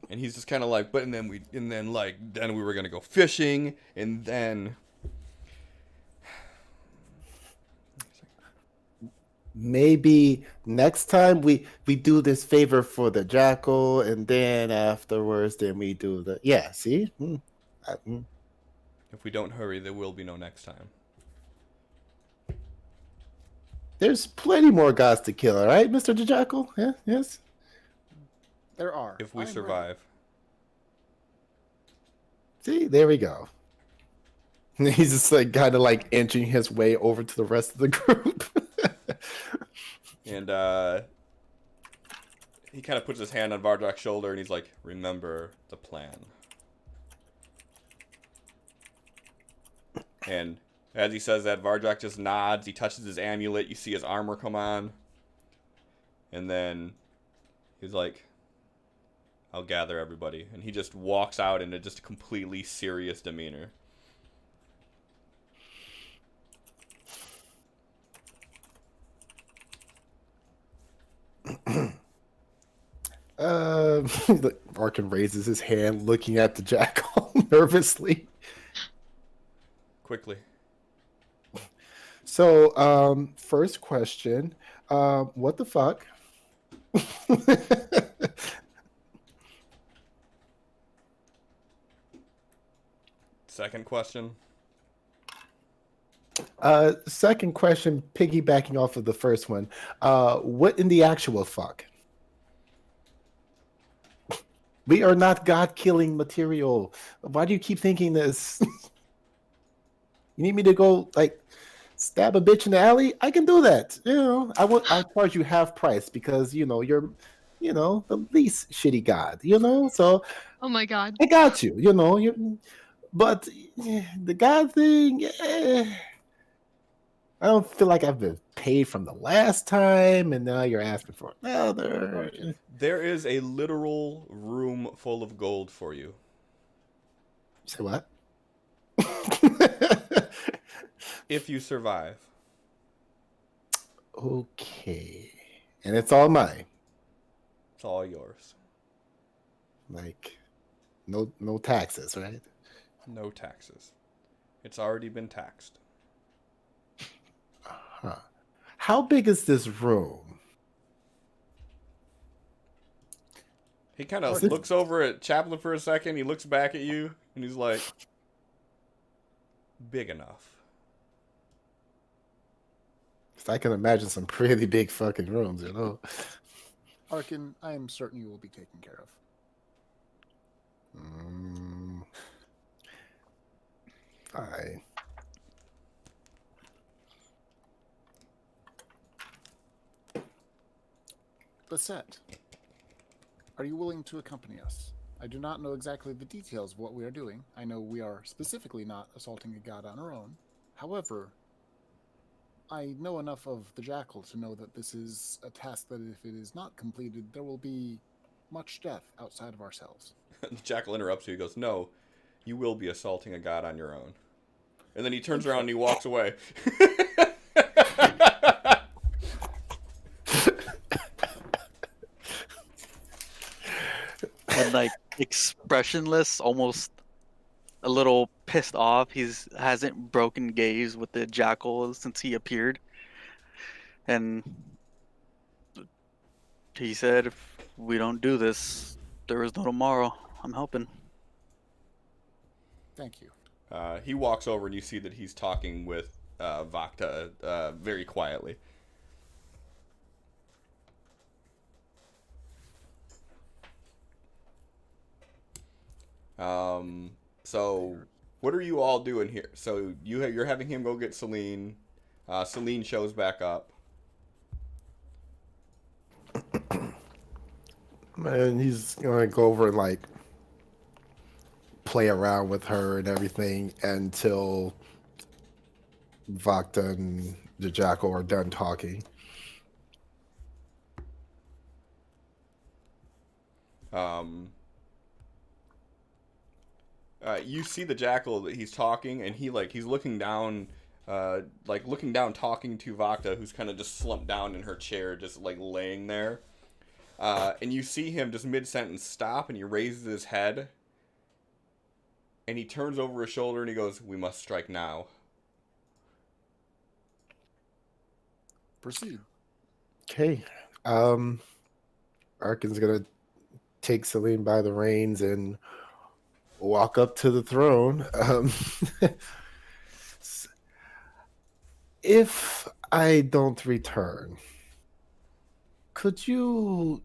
And he's just kind of like, then we were gonna go fishing, and then Maybe next time we do this favor for the jackal, and then afterwards, then we do the See, if we don't hurry, there will be no next time. there's plenty more gods to kill. All right, Mister the Jackal. Yeah, yes. There are. If we I'm ready. survive. See, there we go. He's just like kind of like inching his way over to the rest of the group. And he kind of puts his hand on Vardrak's shoulder, and he's like, remember the plan. And as he says that, Vardrak just nods. He touches his amulet. You see his armor come on. And then he's like, I'll gather everybody. And he just walks out into just a completely serious demeanor. Arkin raises his hand, looking at the jackal nervously. Quickly. So, first question, what the fuck? Second question. Second question, piggybacking off of the first one, what in the actual fuck? We are not God-killing material. Why do you keep thinking this? You need me to go, like, stab a bitch in the alley? I can do that. I'll charge you half price because, you're, the least shitty god, So Oh my god. I got you, but the god thing, I don't feel like I've been paid from the last time, and now you're asking for another. There is a literal room full of gold for you. Say what? If you survive. Okay. And it's all mine. It's all yours. Like, no taxes, right? No taxes. It's already been taxed. Huh. How big is this room? He kind of looks over at Chaplin for a second. He looks back at you, and he's like, big enough. I can imagine some pretty big fucking rooms, Arkin, I am certain you will be taken care of. Fine. Basset, are you willing to accompany us? I do not know exactly the details of what we are doing. I know we are specifically not assaulting a god on our own. However, I know enough of the jackal to know that this is a task that if it is not completed, there will be much death outside of ourselves. The jackal interrupts you. He goes, no, you will be assaulting a god on your own. And then he turns around and he walks away. And like expressionless, almost a little pissed off. Hasn't broken gaze with the jackal since he appeared. And he said, if we don't do this, there is no tomorrow. I'm helping. Thank you. He walks over and you see that he's talking with Vakta very quietly. So what are you all doing here? So you're having him go get Celine. Celine shows back up. Man, he's gonna go over and like play around with her and everything until Vakta and the Jackal are done talking. You see the Jackal that he's talking, and he's looking down, looking down, talking to Vakta, who's kind of just slumped down in her chair, just like laying there. And you see him just mid sentence stop, and he raises his head, and he turns over his shoulder, and he goes, "We must strike now." Proceed. Okay. Arkin's gonna take Celine by the reins and walk up to the throne. If I don't return, could you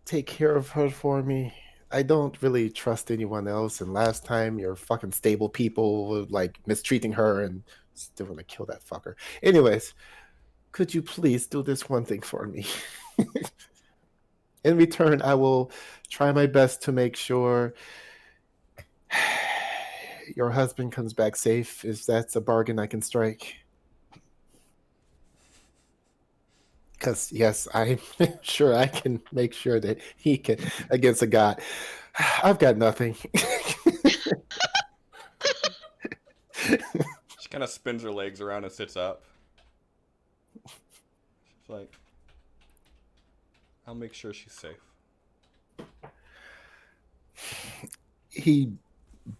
take care of her for me? I don't really trust anyone else, and last time your fucking stable people were like mistreating her and still gonna kill that fucker. Anyways, could you please do this one thing for me? In return, I will try my best to make sure your husband comes back safe, if that's a bargain I can strike. Because, yes, I'm sure I can make sure that he can, against a god. I've got nothing. She kind of spins her legs around and sits up. She's like, "I'll make sure she's safe." He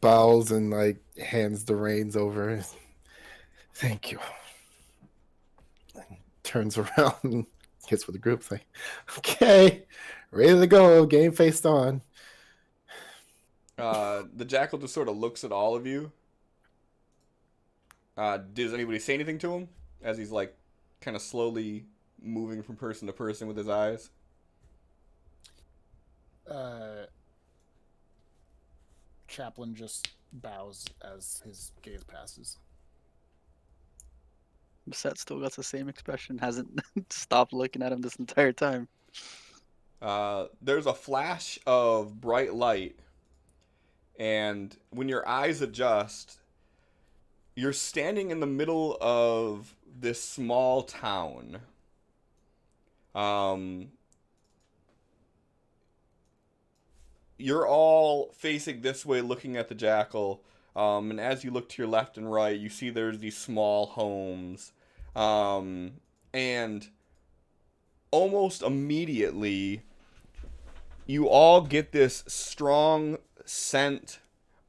bows and, like, hands the reins over. Thank you. Turns around and gets with the group. It's like, okay, ready to go. Game faced on. The Jackal just sort of looks at all of you. Does anybody say anything to him as he's like kind of slowly moving from person to person with his eyes? Chaplain just bows as his gaze passes. Set still got the same expression, hasn't stopped looking at him this entire time. There's a flash of bright light, and when your eyes adjust, you're standing in the middle of this small town. You're all facing this way, looking at the Jackal. And as you look to your left and right, you see there's these small homes. And almost immediately, you all get this strong scent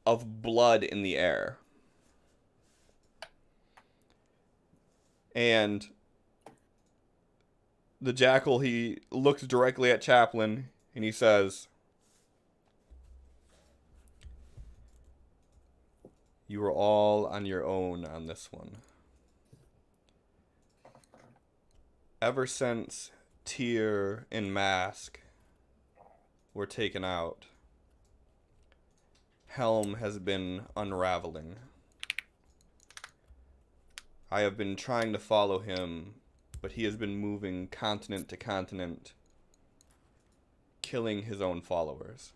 of blood in the air. And the Jackal, he looks directly at Chaplin, and he says, "You are all on your own on this one. Ever since Tyr and Mask were taken out, Helm has been unraveling. I have been trying to follow him, but he has been moving continent to continent, killing his own followers."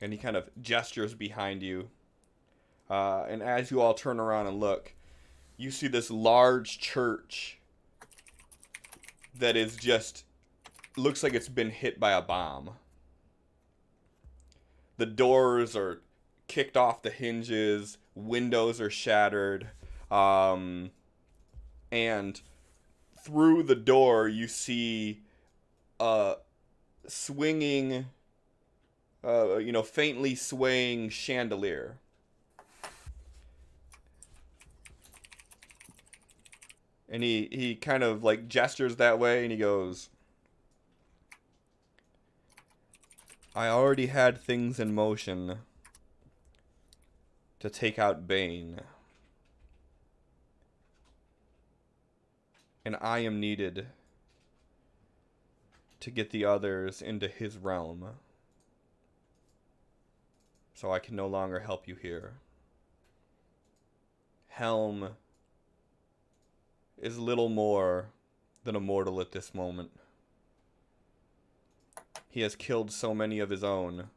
And he kind of gestures behind you. And as you all turn around and look, you see this large church that is just, looks like it's been hit by a bomb. The doors are kicked off the hinges, windows are shattered, and through the door you see a swinging, faintly swaying chandelier. And he kind of like gestures that way, and he goes, "I already had things in motion to take out Bane. And I am needed to get the others into his realm. So I can no longer help you here. Helm is little more than a mortal at this moment. He has killed so many of his own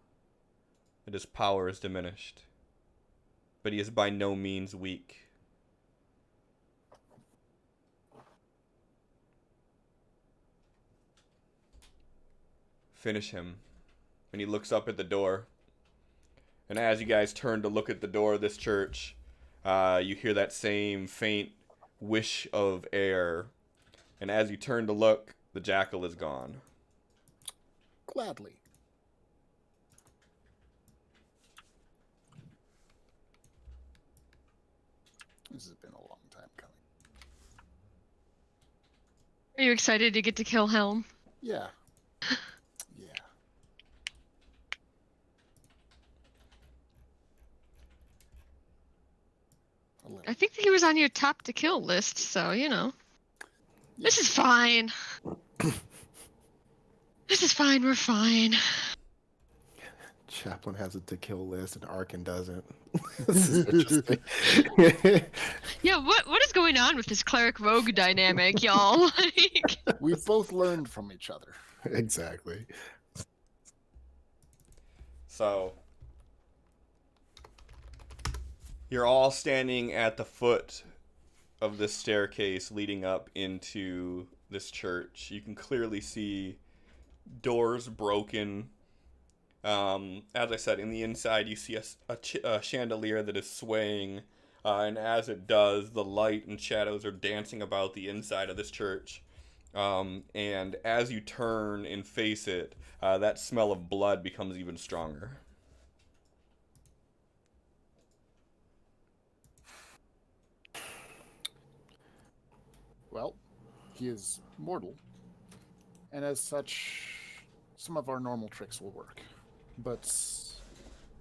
that his power is diminished. But he is by no means weak. Finish him. And he looks up at the door. And as you guys turn to look at the door of this church, you hear that same faint wish of air. And as you turn to look, the jackal is gone. Gladly. This has been a long time coming. Are you excited to get to kill Helm? Yeah. Yeah. A little. I think he was on your top to kill list, so you know. This is fine. This is fine. We're fine. Chaplain has a to kill list and Arkin doesn't. This is interesting. Yeah, what is going on with this cleric rogue dynamic, y'all? Like, We've both learned from each other. Exactly. So, you're all standing at the foot of this staircase leading up into this church. You can clearly see doors broken. As I said, in the inside you see a chandelier that is swaying, and as it does, the light and shadows are dancing about the inside of this church. And as you turn and face it, that smell of blood becomes even stronger. Well, he is mortal, and as such, some of our normal tricks will work. But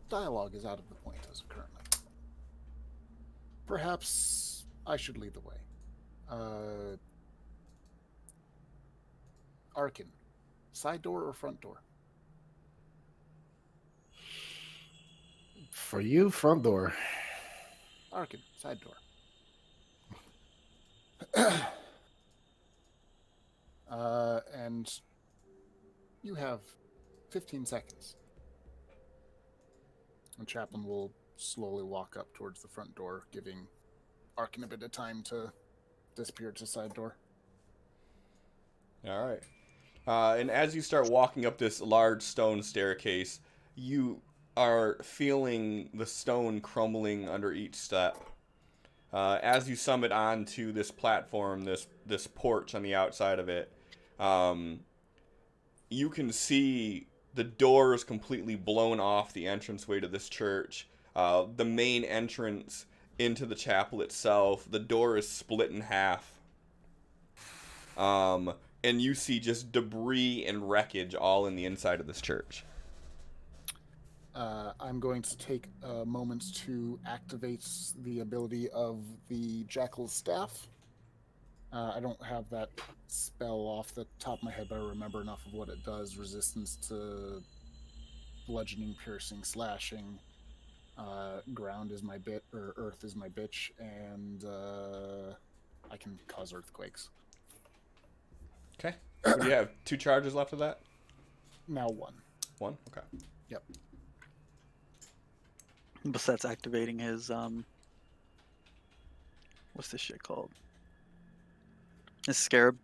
dialogue is out of the point as of currently. Perhaps I should lead the way. Arkin, side door or front door? For you, front door. Arkin, side door. And you have 15 seconds. And Chaplain will slowly walk up towards the front door, giving Arkin a bit of time to disappear to side door. All right. And as you start walking up this large stone staircase, you are feeling the stone crumbling under each step. As you summit onto this platform, this porch on the outside of it, you can see the doors completely blown off the entranceway to this church. The main entrance into the chapel itself, the door is split in half. And you see just debris and wreckage all in the inside of this church. I'm going to take a moment to activate the ability of the Jackal's Staff. I don't have that spell off the top of my head, but I remember enough of what it does. Resistance to bludgeoning, piercing, slashing. Ground is my bit, or earth is my bitch, and I can cause earthquakes. Okay. So you have 2 charges left of that? Now 1. 1? Okay. Yep. Besides activating his what's this shit called? His scarab.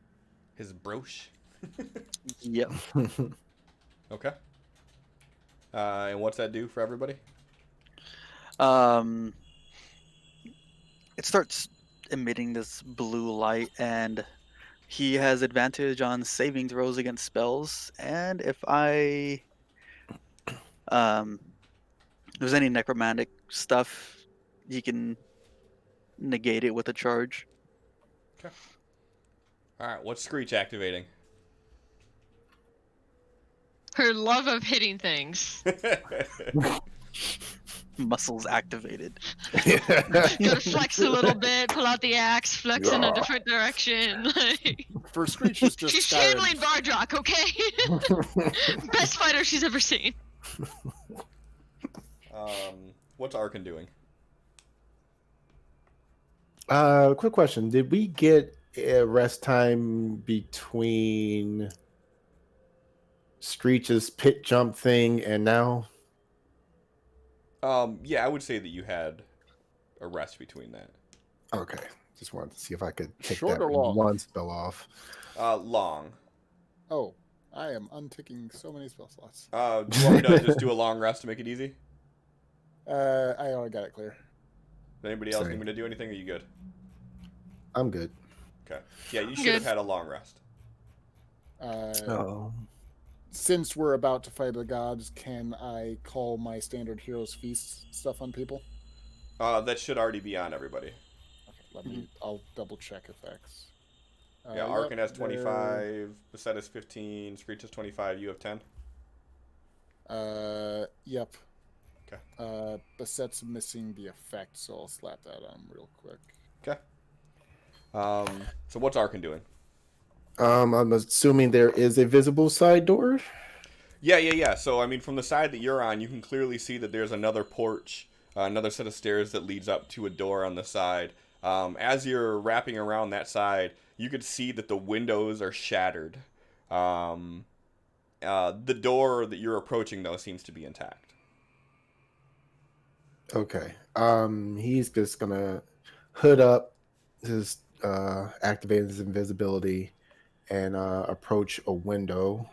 His brooch? Yep. Okay. And what's that do for everybody? It starts emitting this blue light, and he has advantage on saving throws against spells. And if there's any necromantic stuff, he can negate it with a charge. Okay. All right. What's Screech activating? her love of hitting things. Muscles activated. Gotta flex a little bit, pull out the axe, flex in a different direction. Like, For Screech is just she's Skyrim. channeling Bardrock, okay? Best fighter she's ever seen. What's Arkin doing? Quick question. Did we get a rest time between Screech's pit jump thing, and now? Yeah, I would say that you had a rest between that. Okay. Just wanted to see if I could take Short that or long? one spell off. Long. Oh, I am unticking so many spell slots. Do you want me to just do a long rest to make it easy? I already got it clear. Does anybody else need Same. me to do anything? Or are you good? I'm good. Okay. Yeah, you I'm should have good. had a long rest. Oh. Since we're about to fight the gods, can I call my standard Heroes Feast stuff on people? That should already be on everybody. Okay, let me. I'll double check effects. Yeah, Yep, Arkin has they're- 25, Beset has 15, Screech has 25, you have 10. Yep. Okay. Beset's missing the effect, so I'll slap that on real quick. Okay. So what's Arkin doing? I'm assuming there is a visible side door. Yeah. So, I mean, from the side that you're on, you can clearly see that there's another porch, another set of stairs that leads up to a door on the side. As you're wrapping around that side, you could see that the windows are shattered. The door that you're approaching, though, seems to be intact. Okay. He's just gonna hood up, just activate his invisibility, and approach a window.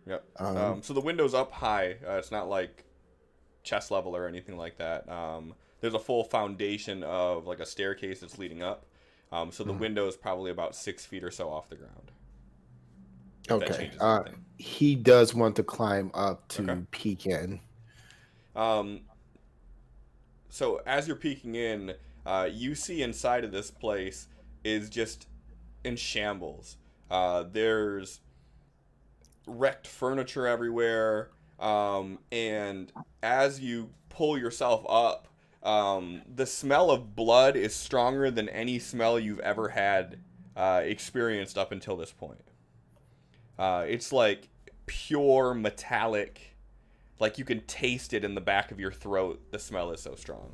Yep. Um, So the window's up high. It's not like chest level or anything like that. There's a full foundation of like a staircase that's leading up. So the window is probably about 6 feet or so off the ground. If that okay. changes anything. He does want to climb up to Okay. peek in. So as you're peeking in, you see inside of this place is just in shambles. There's wrecked furniture everywhere, and as you pull yourself up, the smell of blood is stronger than any smell you've ever had experienced up until this point. It's like pure metallic, like you can taste it in the back of your throat. The smell is so strong.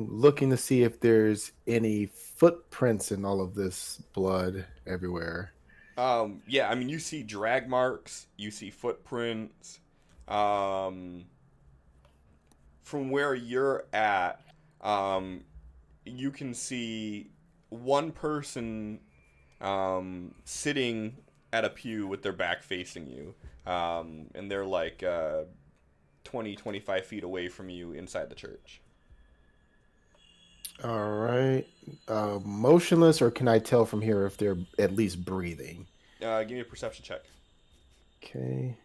Looking to see if there's any footprints in all of this blood everywhere. Yeah, I mean, you see drag marks, you see footprints. From where you're at, you can see one person sitting at a pew with their back facing you. And they're like 20, 25 feet away from you inside the church. All right. Motionless, or can I tell from here if they're at least breathing? Give me a perception check. Okay.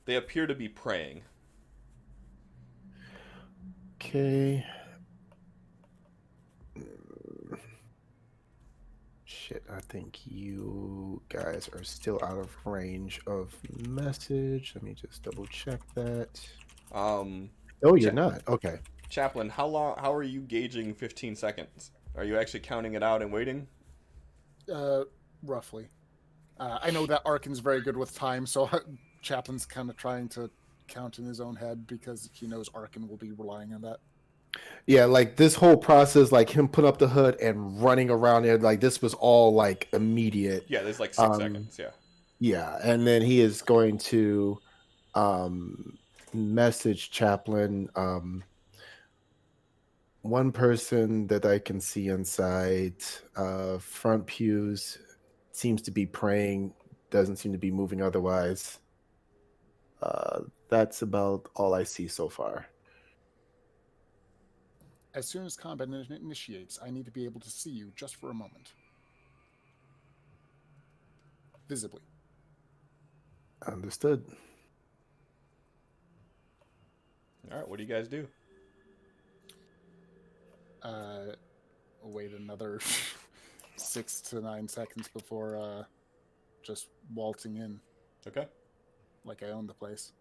They appear to be praying. Okay. Shit, I think you guys are still out of range of message. Let me just double check that. Um, Oh, you're not. Okay. Chaplain, how are you gauging 15 seconds? Are you actually counting it out and waiting? Roughly. I know that Arkin's very good with time, so Chaplin's kind of trying to count in his own head because he knows Arkin will be relying on that. Yeah, like this whole process, like him putting up the hood and running around there, like this was all like immediate. Yeah, there's like 6 seconds, yeah. Yeah, and then he is going to message Chaplin. One person that I can see inside front pews seems to be praying, doesn't seem to be moving otherwise. That's about all I see so far. As soon as combat initiates, I need to be able to see you just for a moment. Visibly. Understood. All right, what do you guys do? Wait another 6 to 9 seconds before just waltzing in Okay. like I own the place.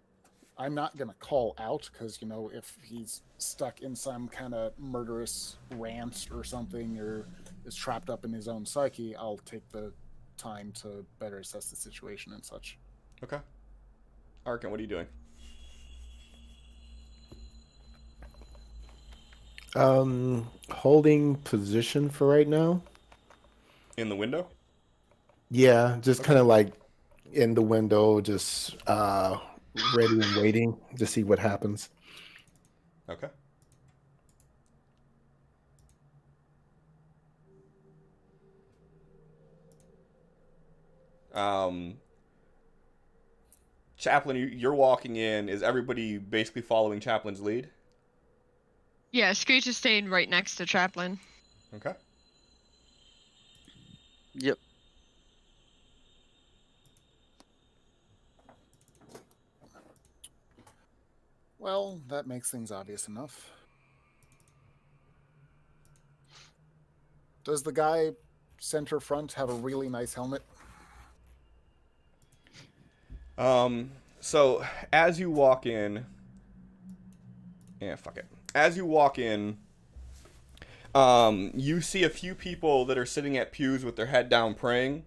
I'm not going to call out because, you know, if he's stuck in some kind of murderous rant or something or is trapped up in his own psyche, I'll take the time to better assess the situation and such. Okay. Arkin, what are you doing? Holding position for right now. In the window? Yeah, just Okay. kind of like in the window, just ready and waiting to see what happens. Okay. Um, Chaplain, you're walking in. Is everybody basically following Chaplin's lead? Yeah, Screech is staying right next to Chaplin. Okay. Yep. Well, that makes things obvious enough. Does the guy center front have a really nice helmet? So as you walk in, yeah, fuck it. As you walk in, you see a few people that are sitting at pews with their head down praying.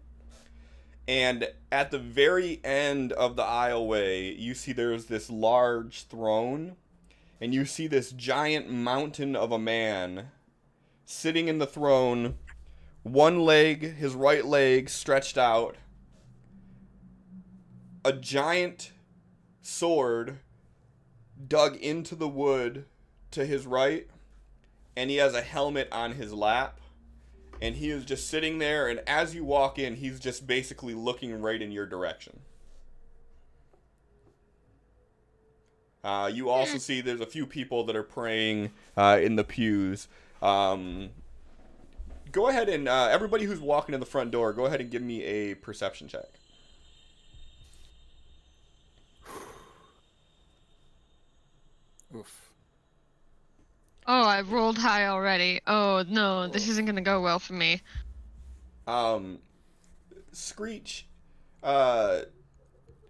And at the very end of the aisleway, you see there's this large throne, and you see this giant mountain of a man sitting in the throne, one leg, his right leg, stretched out, a giant sword dug into the wood to his right, and he has a helmet on his lap. And he is just sitting there, and as you walk in, he's just basically looking right in your direction. You also see there's a few people that are praying in the pews. Go ahead and, everybody who's walking in the front door, go ahead and give me a perception check. Oof. Oh, I rolled high already. Oh no, this isn't gonna go well for me. Screech,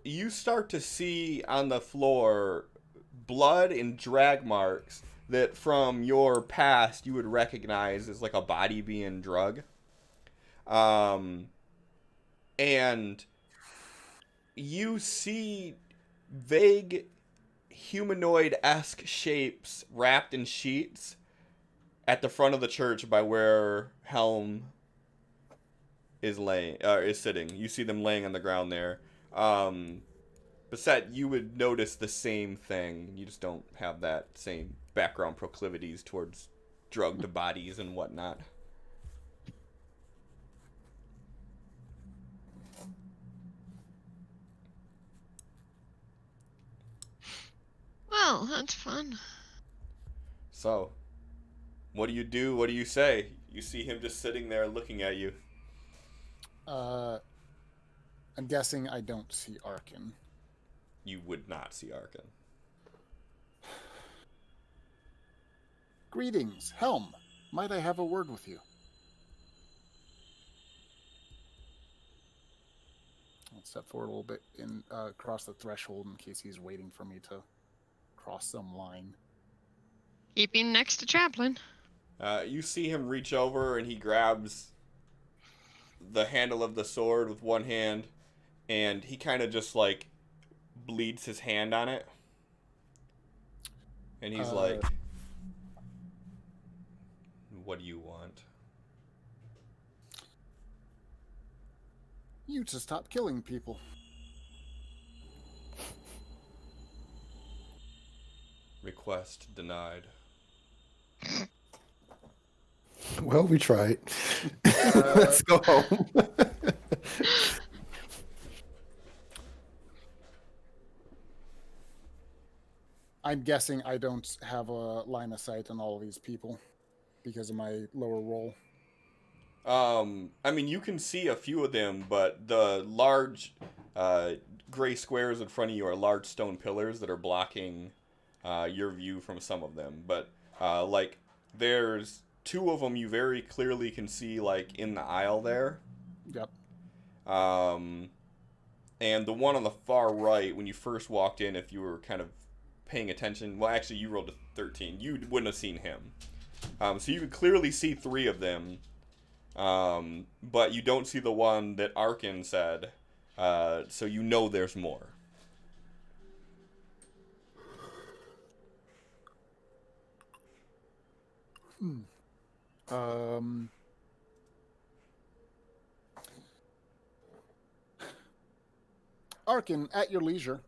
you start to see on the floor blood and drag marks that from your past you would recognize as like a body being drug. And you see vague humanoid-esque shapes wrapped in sheets at the front of the church by where Helm is sitting. You see them laying on the ground there. Beset, you would notice the same thing. You just don't have that same background proclivities towards drugged bodies and whatnot. Well, that's fun. So, what do you do? What do you say? You see him just sitting there looking at you. I'm guessing I don't see Arkin. You would not see Arkin. Greetings, Helm. Might I have a word with you? I'll step forward a little bit and cross the threshold in case he's waiting for me to cross some line. Keeping next to Chaplin. You see him reach over and he grabs the handle of the sword with one hand, and he kind of just like bleeds his hand on it. And he's like, what do you want? You to stop killing people. Request denied. Well, we tried. Let's go home. I'm guessing I don't have a line of sight on all of these people because of my lower roll. I mean, you can see a few of them, but the large gray squares in front of you are large stone pillars that are blocking your view from some of them. But like, there's two of them you very clearly can see like in the aisle there. Yep. And the one on the far right, when you first walked in, if you were kind of paying attention, well, actually, you rolled a 13. You wouldn't have seen him. So you could clearly see three of them. But you don't see the one that Arkin said, so you know there's more. Um, Arkin, at your leisure.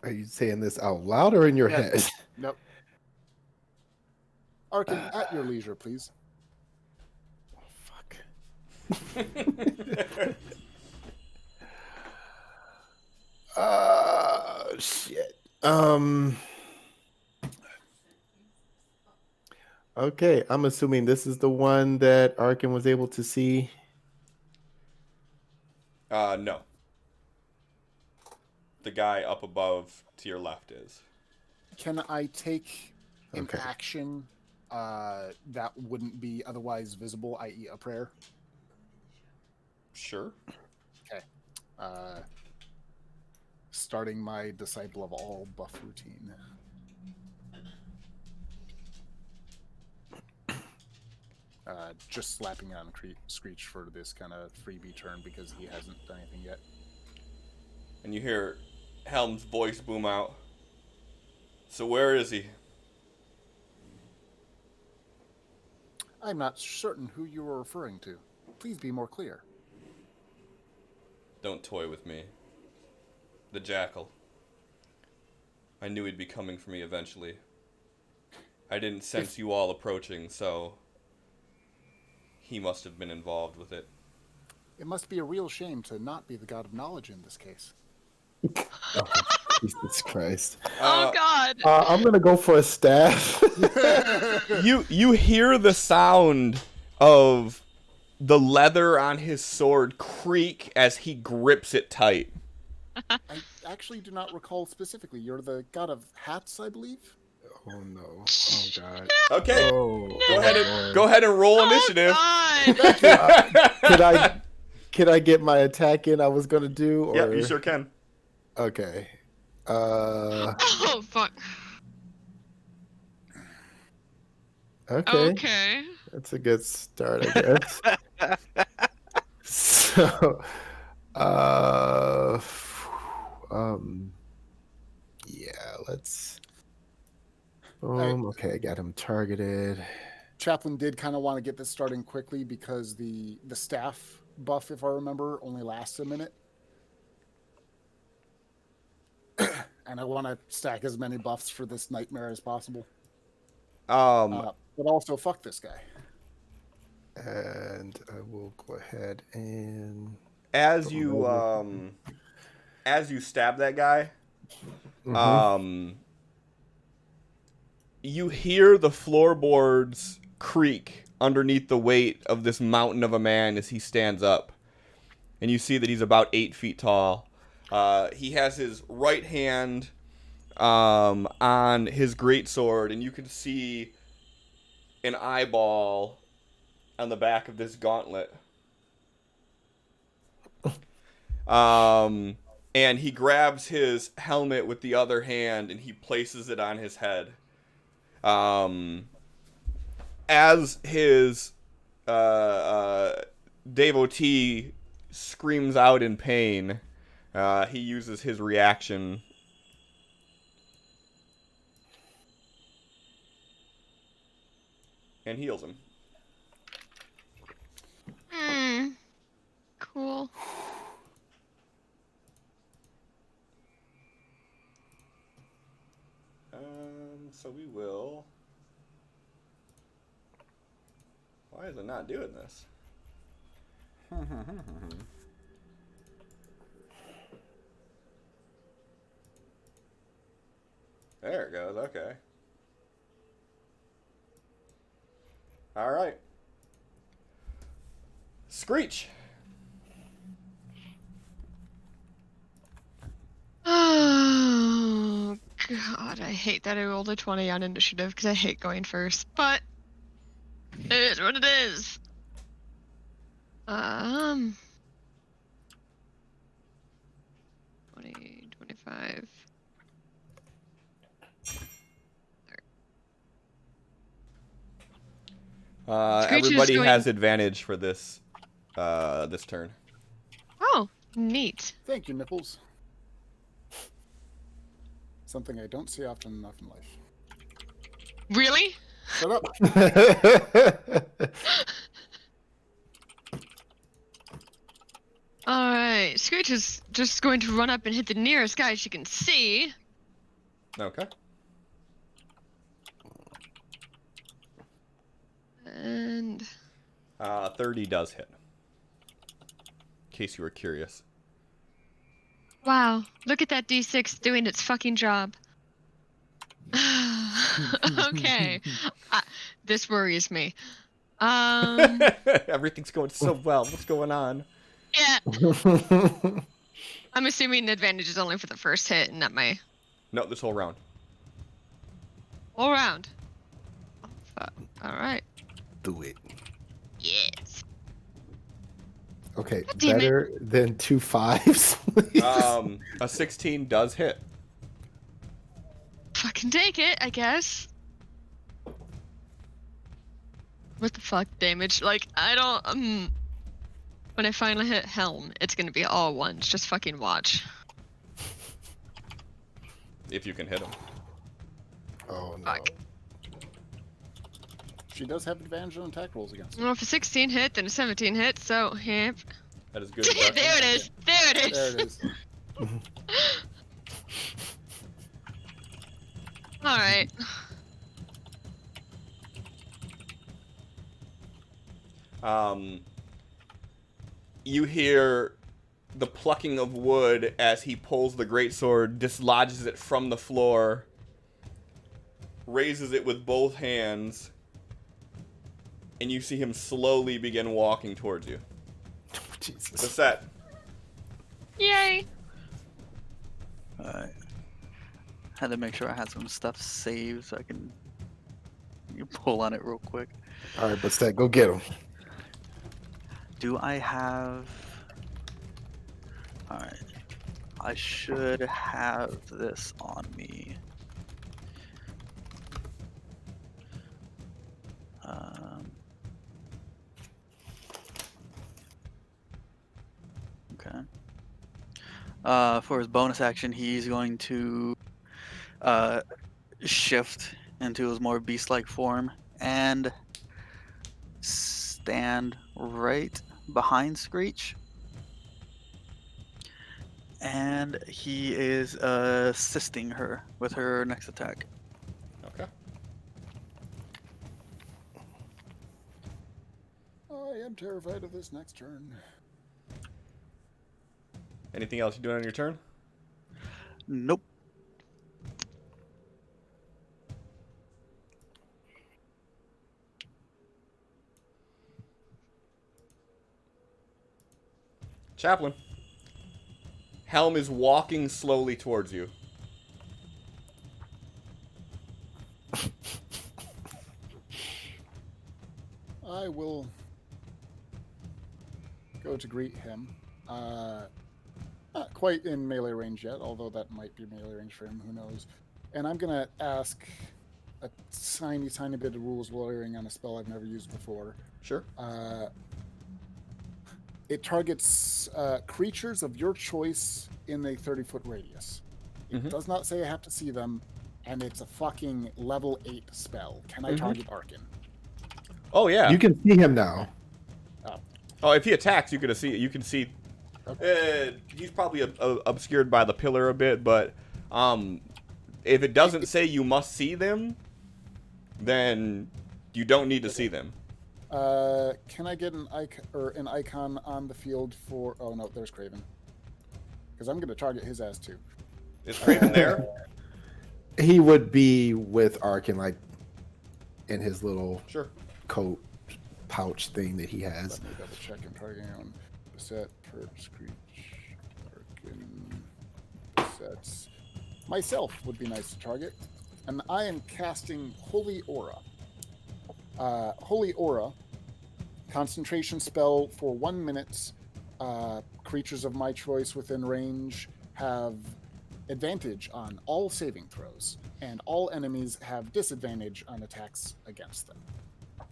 Are you saying this out loud or in your Yeah. head? Nope. Arkin, at your leisure, please. Fuck. Shit. Okay, I'm assuming this is the one that Arkin was able to see. No. The guy up above to your left is. Can I take an Okay. action that wouldn't be otherwise visible, i.e., a prayer? Sure. Okay. Starting my Disciple of All buff routine. Just slapping on Screech for this kind of freebie turn because he hasn't done anything yet. And you hear Helm's voice boom out. So where is he? I'm not certain who you are referring to. Please be more clear. Don't toy with me. The Jackal. I knew he'd be coming for me eventually. I didn't sense you all approaching, so he must have been involved with it. It must be a real shame to not be the god of knowledge in this case. Oh, Jesus Christ. Oh God. I'm gonna go for a staff. You hear the sound of the leather on his sword creak as he grips it tight. I actually do not recall specifically. You're the god of hats, I believe? Oh no. Oh God. Okay. Oh, Go ahead and roll Oh, initiative. God. Can I get my attack in? I was gonna do. Or... Yeah, you sure can. Okay. Oh fuck. Okay. Okay. That's a good start, I guess. So, yeah, let's. Okay, I got him targeted. Chaplain did kind of want to get this starting quickly because the staff buff, if I remember, only lasts a minute. And I want to stack as many buffs for this nightmare as possible. But also, fuck this guy. And I will go ahead and as you stab that guy, you hear the floorboards creak underneath the weight of this mountain of a man as he stands up. And you see that he's about 8 feet tall. He has his right hand on his greatsword, and you can see an eyeball on the back of this gauntlet. And he grabs his helmet with the other hand and he places it on his head. As his devotee screams out in pain, he uses his reaction and heals him. Cool. So we will. Why is it not doing this? There it goes. Okay. All right. Screech. Oh God, I hate that I rolled a 20 on initiative because I hate going first, but it is what it is. 20, 25. Everybody has advantage for this this turn. Oh, neat. Thank you, Nipples. Something I don't see often enough in life. Really? Shut up. Alright, Screech is just going to run up and hit the nearest guy she can see. Okay. And 30 does hit. In case you were curious. wow, look at that D6 doing its fucking job. Okay, this worries me. Everything's going so well. What's going on? Yeah, I'm assuming the advantage is only for the first hit and not my No, this whole round. whole round. Oh, fuck. All right. Do it. Yes. Okay, God damn it. better than 2 5s. please. A 16 does hit. Fucking take it, I guess. What the fuck damage? Like, I don't, when I finally hit Helm, it's gonna be all ones. Just fucking watch. If you can hit him. Oh no. Fuck. She does have advantage on attack rolls against him. Well, if a 16 hit, then a 17 hit, so, yep. That is good. There it is! There it is! There it is. Alright. You hear the plucking of wood as he pulls the greatsword, dislodges it from the floor, raises it with both hands, and you see him slowly begin walking towards you. Jesus. The set. Yay! Alright. Had to make sure I had some stuff saved so I can pull on it real quick. All right, but Stat, go get him. Do I have... Alright. I should have this on me. Okay. For his bonus action, he's going to shift into his more beast-like form and stand right behind Screech. And he is assisting her with her next attack. Okay. I am terrified of this next turn. Anything else you doing on your turn? Nope. Chaplain. Helm is walking slowly towards you. I will go to greet him. Not quite in melee range yet, although that might be melee range for him, who knows. And I'm going to ask a tiny, tiny bit of rules lawyering on a spell I've never used before. Sure. It targets creatures of your choice in a 30-foot radius. It does not say I have to see them, and it's a fucking level 8 spell. Can I target Arkin? Oh yeah. You can see him now. Oh, if he attacks, you can see. You can see. He's probably obscured by the pillar a bit, but if it doesn't say you must see them, then you don't need to see them. Can I get an icon on the field for? Oh no, there's Craven. Because I'm going to target his ass too. Is Craven there? He would be with Arkin, like in his little Sure. coat pouch thing that he has. Let me double check. I'm targeting on Beset, Perch, Screech, Arkin, Besets. Myself would be nice to target. And I am casting Holy Aura. Holy Aura, concentration spell for 1 minute. Creatures of my choice within range have advantage on all saving throws, and all enemies have disadvantage on attacks against them.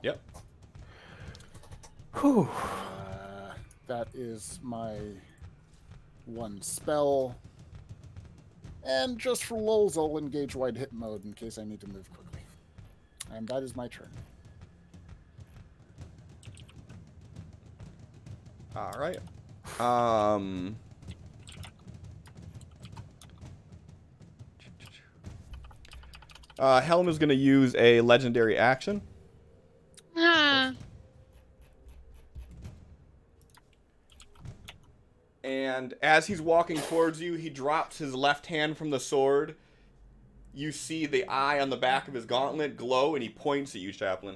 Yep. Whew. That is my one spell. And just for lulz, I'll engage wide hit mode in case I need to move quickly. And that is my turn. All right. Helm is going to use a legendary action. Ah. And as he's walking towards you, he drops his left hand from the sword. You see the eye on the back of his gauntlet glow, and he points at you, Chaplain.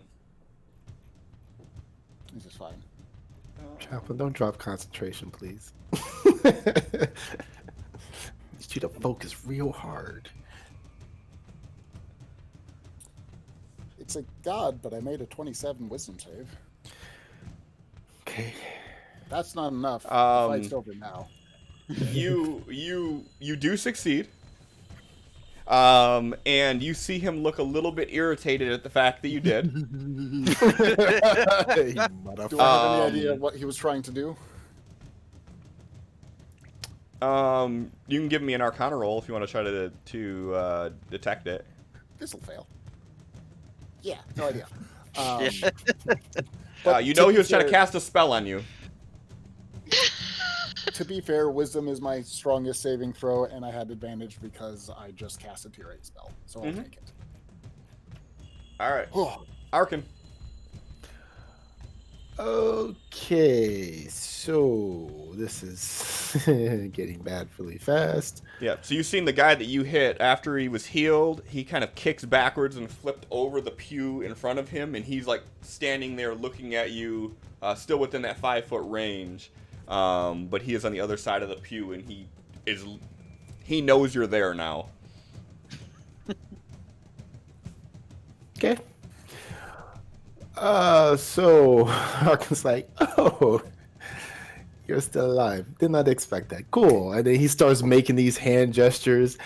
This is fine. Chaplain, don't drop concentration, please. Need you to focus real hard. It's a god, but I made a 27 wisdom save. Okay. That's not enough. The fight's over now. You do succeed. And you see him look a little bit irritated at the fact that you did. You Do motherfucker. I have any idea what he was trying to do? You can give me an Arcana roll if you want to try to detect it. This'll fail. Yeah, no idea. You know he was trying to cast a spell on you. To be fair, wisdom is my strongest saving throw, and I had advantage because I just cast a tier 8 spell, so I'll take it. All right, Oh, Arkin. Okay, so this is getting bad really fast. Yeah, so you've seen the guy that you hit after he was healed. He kind of kicks backwards and flipped over the pew in front of him, and he's like standing there looking at you, still within that 5-foot range. But he is on the other side of the pew, and he knows you're there now. Okay. So Harkin's like, oh, you're still alive. Did not expect that. Cool. And then he starts making these hand gestures,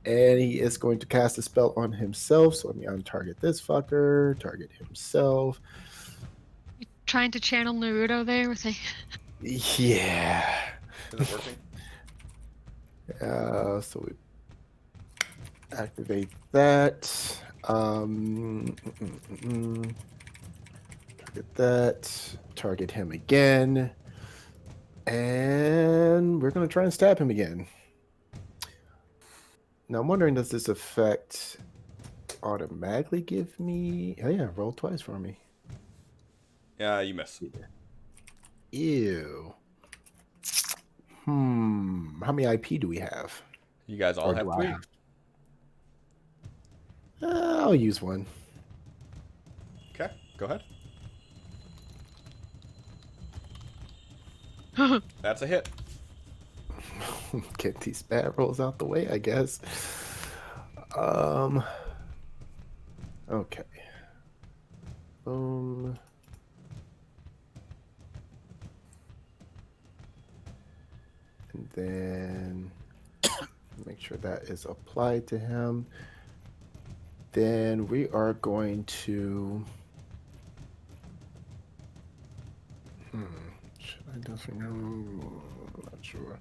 and he is going to cast a spell on himself. So let me untarget this fucker, target himself. Trying to channel Naruto there with a. Yeah. Is it working? So we activate that. Target that. Target him again. And we're going to try and stab him again. Now, I'm wondering, does this effect automatically give me... Oh, yeah, roll twice for me. Yeah, you miss. Ew. How many IP do we have? You guys all Or have do I 3. have? I'll use one. Okay, go ahead. That's a hit. Get these bad rolls out the way, I guess. Okay. Boom. And then make sure that is applied to him. Then we are going to... Should I do something? I'm not sure.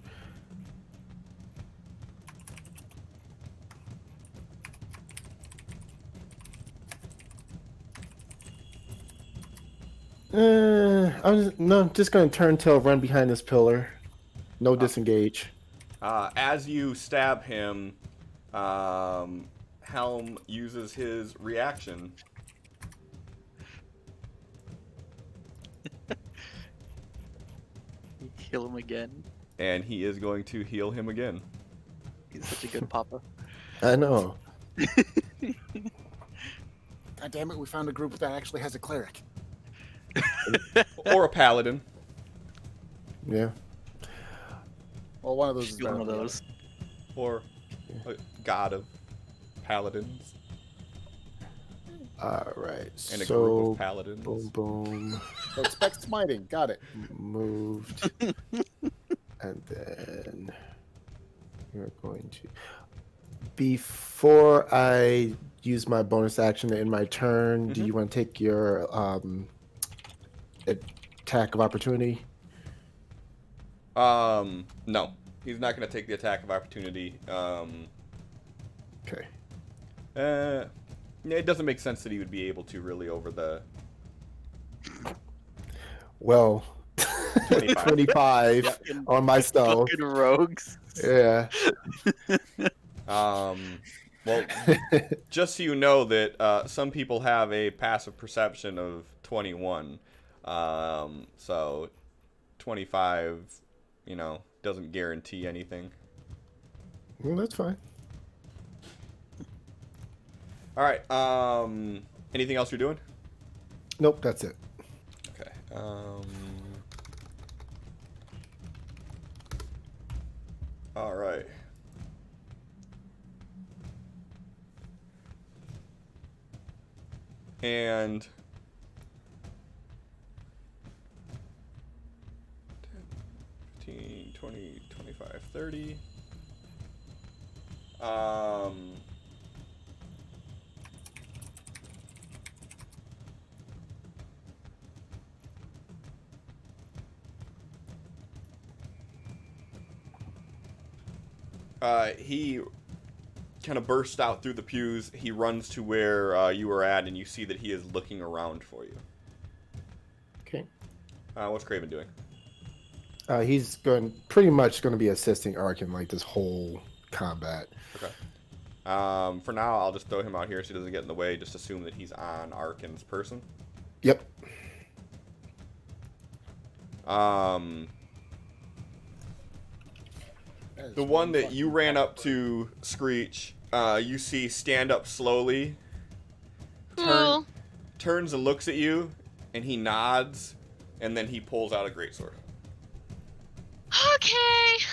I'm just going to turn tail, run behind this pillar. No disengage. As you stab him, Helm uses his reaction. Heal him again. And he is going to heal him again. He's such a good papa. I know. God damn it, we found a group that actually has a cleric. Or a paladin. Yeah. Well, one of those is Steal one better of than the those. Or a god of paladins. All right. And a group So, of paladins. boom, boom. other. So expect smiting. Got it. Moved. And then we're going to... Before I use my bonus action in my turn, do you want to take your attack of opportunity? No. He's not going to take the attack of opportunity. Okay. It doesn't make sense that he would be able to really over the Well, 25. 25 Fucking- on my stealth. Fucking rogues. Yeah. Well, just so you know that some people have a passive perception of 21. So 25, doesn't guarantee anything. Well, that's fine. All right. Anything else you're doing? Nope, that's it. Okay. All right. And 10, 15, 20, 25, 30. He kind of bursts out through the pews. He runs to where you were at, and you see that he is looking around for you. Okay. What's Craven doing? He's pretty much going to be assisting Ark in like this whole combat. Okay. For now, I'll just throw him out here so he doesn't get in the way. Just assume that he's on Arkin's person. Yep. The one that you ran up to, Screech, you see stand up slowly, Cool. turns and looks at you, and he nods, and then he pulls out a greatsword. Okay.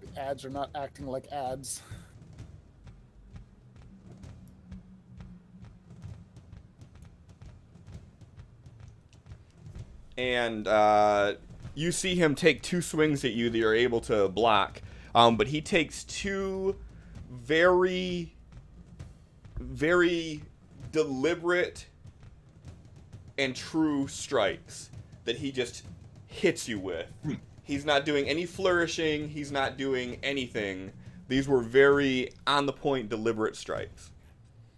The ads are not acting like ads. And you see him take 2 swings at you that you're able to block, but he takes 2 very, very deliberate and true strikes that he just hits you with. He's not doing any flourishing. He's not doing anything. These were very on-the-point, deliberate strikes.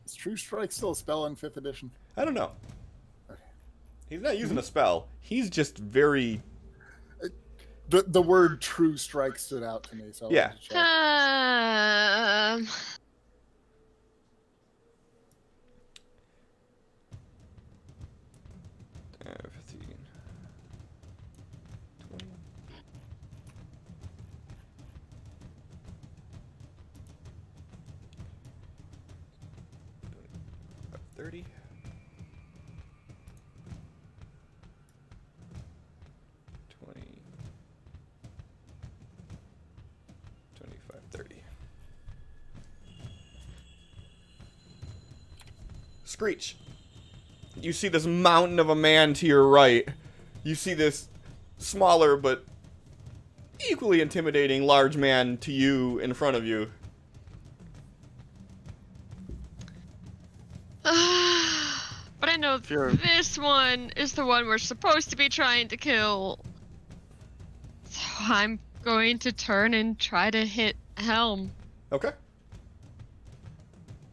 Is True Strike still a spell in 5th edition? I don't know. Okay. He's not using a spell. He's just very... The word True Strike stood out to me, so I Yeah. wanted to check. 15, 20. 30. 20. 25, 30. Screech. You see this mountain of a man to your right. You see this smaller but equally intimidating large man to you in front of you. But I know Sure. this one is the one we're supposed to be trying to kill. So I'm going to turn and try to hit Helm. Okay.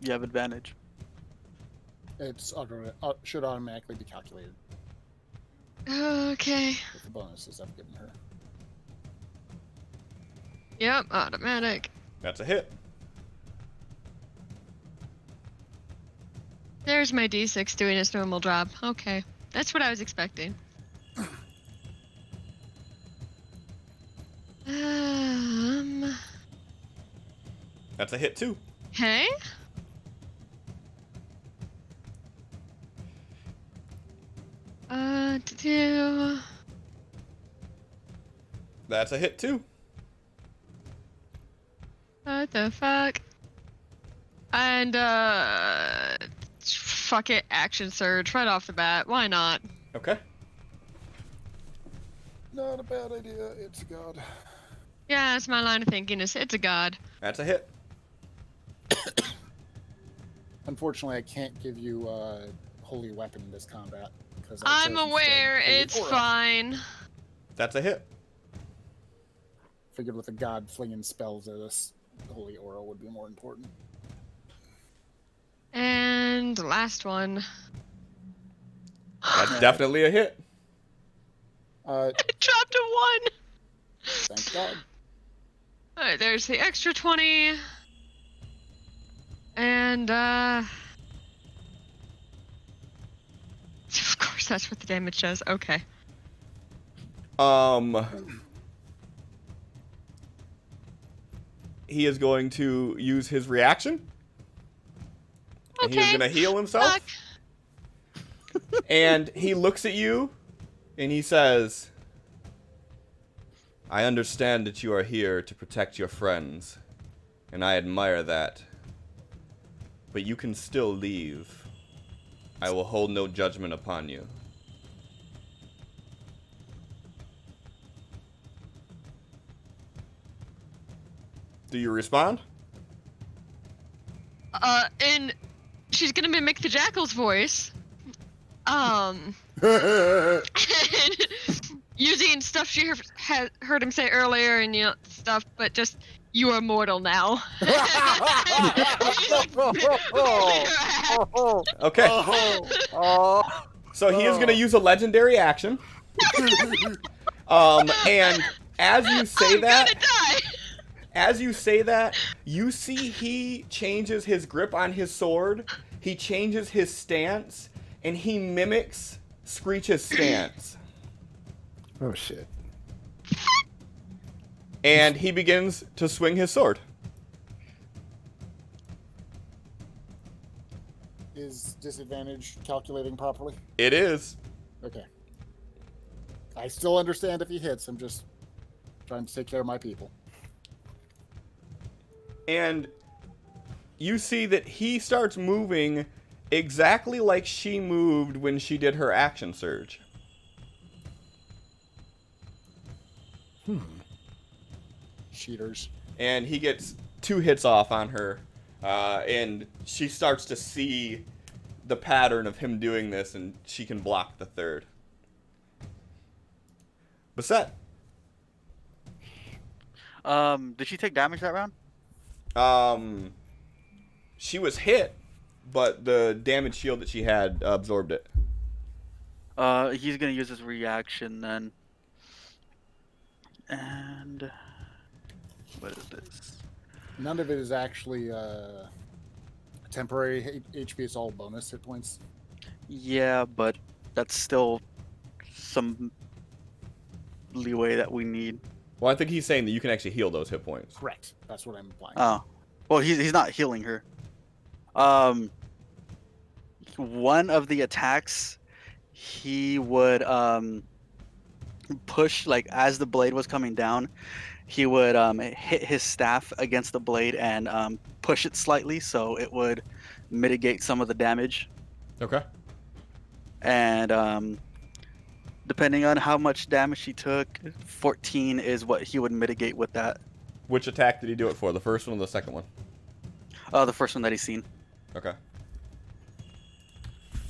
You have advantage. It's should automatically be calculated Okay. with the bonuses I've given her. Yep, automatic. That's a hit. There's my D6 doing its normal job. Okay. That's what I was expecting. That's a hit too. Okay. To That's a hit too. what the fuck? And fuck it, action surge right off the bat. Why not? Okay. Not a bad idea. It's a god. Yeah, that's my line of thinking. It's a god. That's a hit. Unfortunately, I can't give you holy weapon in this combat because I'm aware. It's fine. That's a hit. Figured with a god flinging spells at us, holy aura would be more important. And the last one. That's definitely a hit. Uh, I dropped a 1. thank God. Alright, there's the extra 20. And, of course, that's what the damage does. Okay. He is going to use his reaction. And he is Okay. going to heal himself. Fuck. And he looks at you and he says, I understand that you are here to protect your friends, and I admire that. But you can still leave. I will hold no judgment upon you. Do you respond? And she's gonna mimic the Jackal's voice. And using stuff she had heard him say earlier and stuff, but just you are mortal now. Okay. So he is gonna use a legendary action. And as you say I'm that, gonna die. as you say that, you see he changes his grip on his sword, he changes his stance, and he mimics Screech's stance. Oh shit. And he begins to swing his sword. Is disadvantage calculating properly? It is. Okay. I still understand if he hits. I'm just trying to take care of my people. And you see that he starts moving exactly like she moved when she did her action surge. Cheaters. And he gets 2 hits off on her. And she starts to see the pattern of him doing this, and she can block the 3rd. Basset. Did she take damage that round? She was hit, but the damage shield that she had absorbed it. He's gonna use his reaction then. And what is this? None of it is actually temporary HP. It's all bonus hit points. Yeah, but that's still some leeway that we need. Well, I think he's saying that you can actually heal those hit points. Correct. That's what I'm implying. Oh, well, he's not healing her. One of the attacks, he would push, like, as the blade was coming down, he would hit his staff against the blade and push it slightly so it would mitigate some of the damage. Okay. And depending on how much damage he took, 14 is what he would mitigate with that. Which attack did he do it for? The first one or the second one? The first one that he's seen. Okay.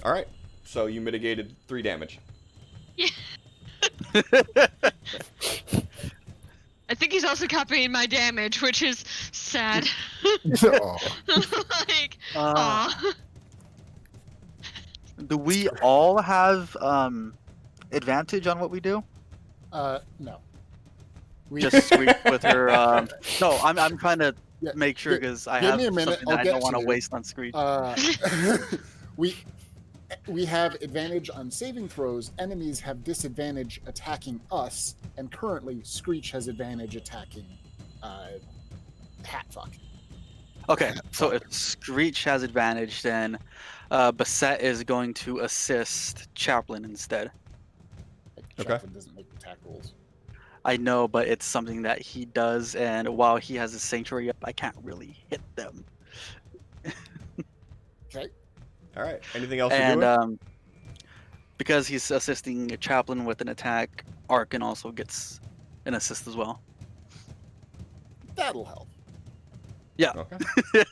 All right. So you mitigated 3 damage. Yeah. I think he's also copying my damage, which is sad. Oh. Like, aw. Do we all have advantage on what we do? No. We Just Screech with her. No, I'm trying to Yeah, make sure because I give have me a minute, something I'll that I get don't want to to you. waste on Screech. we have advantage on saving throws. Enemies have disadvantage attacking us, and currently Screech has advantage attacking Hatfuck. Okay, so if Screech has advantage, then Basset is going to assist Chaplain instead. Okay. Chaplain doesn't make attack rolls. I know, but it's something that he does, and while he has his sanctuary up, I can't really hit them. Okay. All right. Anything else you're And doing? because he's assisting a Chaplain with an attack, Arkin also gets an assist as well. That'll help. Yeah, Okay.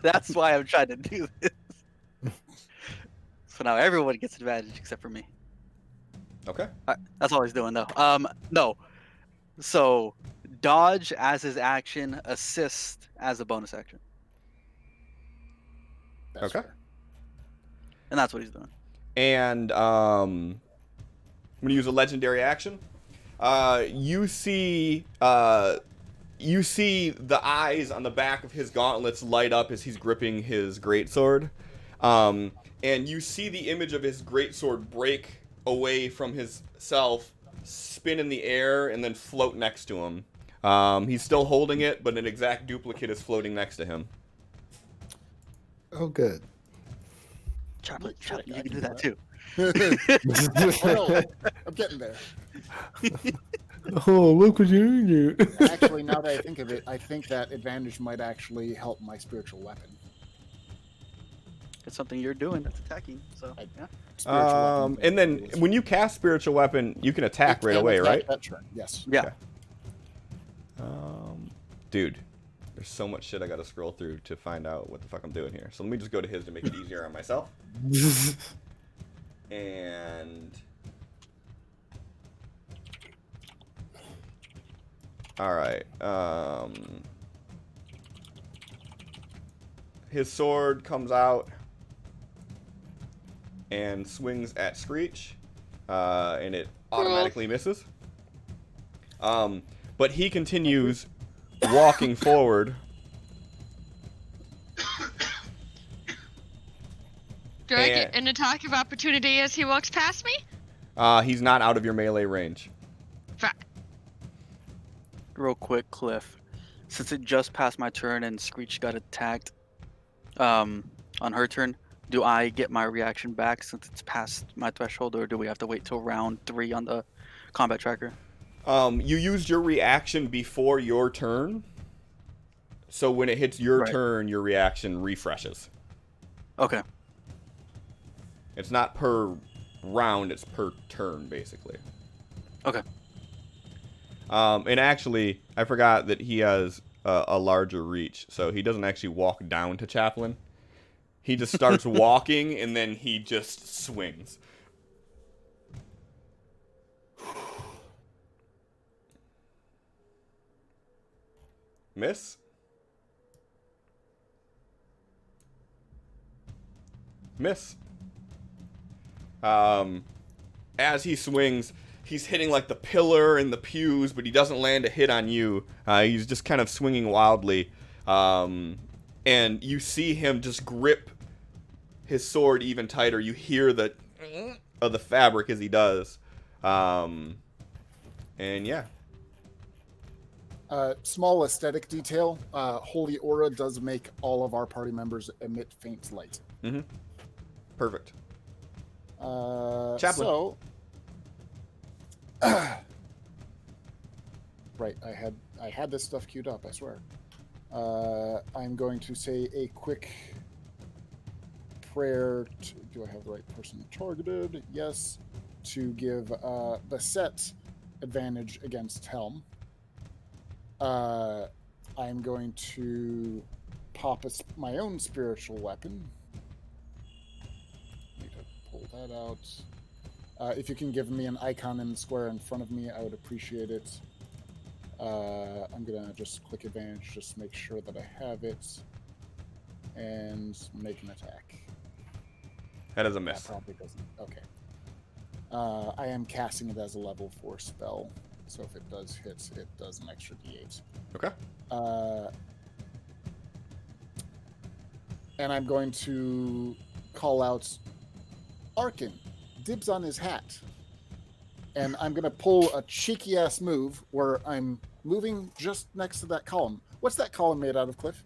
that's why I'm trying to do this. So now everyone gets advantage except for me. Okay. That's all he's doing though. No. So dodge as his action, assist as a bonus action, That's Okay. fair. and that's what he's doing. And I'm gonna use a legendary action. You see the eyes on the back of his gauntlets light up as he's gripping his greatsword, and you see the image of his greatsword break away from his self, spin in the air, and then float next to him. He's still holding it, but an exact duplicate is floating next to him. Oh, good. Chaplain, Sure, Chaplain, I you can can do do that too. Well, I'm getting there. Oh, look what you do. Actually, now that I think of it, I think that advantage might actually help my spiritual weapon. It's something you're doing that's attacking. So yeah. Spiritual weapon. And then when you cast spiritual weapon, you can attack right away, right? That turn, yes. Yeah. Okay. Dude, there's so much shit I gotta scroll through to find out what the fuck I'm doing here. So let me just go to his to make it easier on myself. And all right. His sword comes out and swings at Screech, and it automatically misses. But he continues walking forward. Do I get an attack of opportunity as he walks past me? He's not out of your melee range. Fuck. Real quick, Cliff. Since it just passed my turn and Screech got attacked, on her turn, do I get my reaction back since it's past my threshold, or do we have to wait till round 3 on the combat tracker? You used your reaction before your turn, so when it hits your Right. turn, your reaction refreshes. Okay. It's not per round; it's per turn, basically. Okay. And actually, I forgot that he has a larger reach, so he doesn't actually walk down to Chaplain. He just starts walking, and then he just swings. Miss? Miss. As he swings, he's hitting like the pillar and the pews, but he doesn't land a hit on you. He's just kind of swinging wildly. And you see him just grip his sword even tighter. You hear the of the fabric as he does. And yeah. Small aesthetic detail. Holy Aura does make all of our party members emit faint light. Mm-hmm. Perfect. Chaplain. So, right, I had this stuff queued up, I swear. I'm going to say a quick prayer. Do I have the right person targeted? Yes. To give Beset advantage against Helm. I'm going to pop my own spiritual weapon. Need to pull that out. If you can give me an icon in the square in front of me, I would appreciate it. I'm gonna just click advantage, just make sure that I have it, and make an attack. That is a miss. That probably doesn't. Okay. I am casting it as a level 4 spell, so if it does hit, it does an extra d8. Okay. And I'm going to call out Arkin. Dibs on his hat. And I'm going to pull a cheeky-ass move where I'm moving just next to that column. What's that column made out of, Cliff?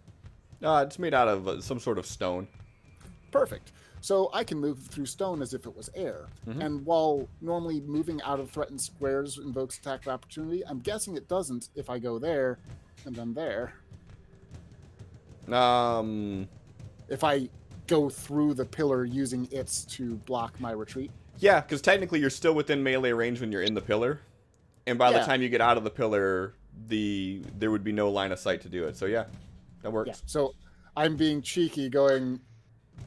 It's made out of some sort of stone. Perfect. So I can move through stone as if it was air. Mm-hmm. And while normally moving out of threatened squares invokes attack of opportunity, I'm guessing it doesn't if I go there and then there. If I go through the pillar using its to block my retreat. Yeah, because technically you're still within melee range when you're in the pillar, and by the time you get out of the pillar, there would be no line of sight to do it. So yeah, that works. Yeah. So I'm being cheeky, going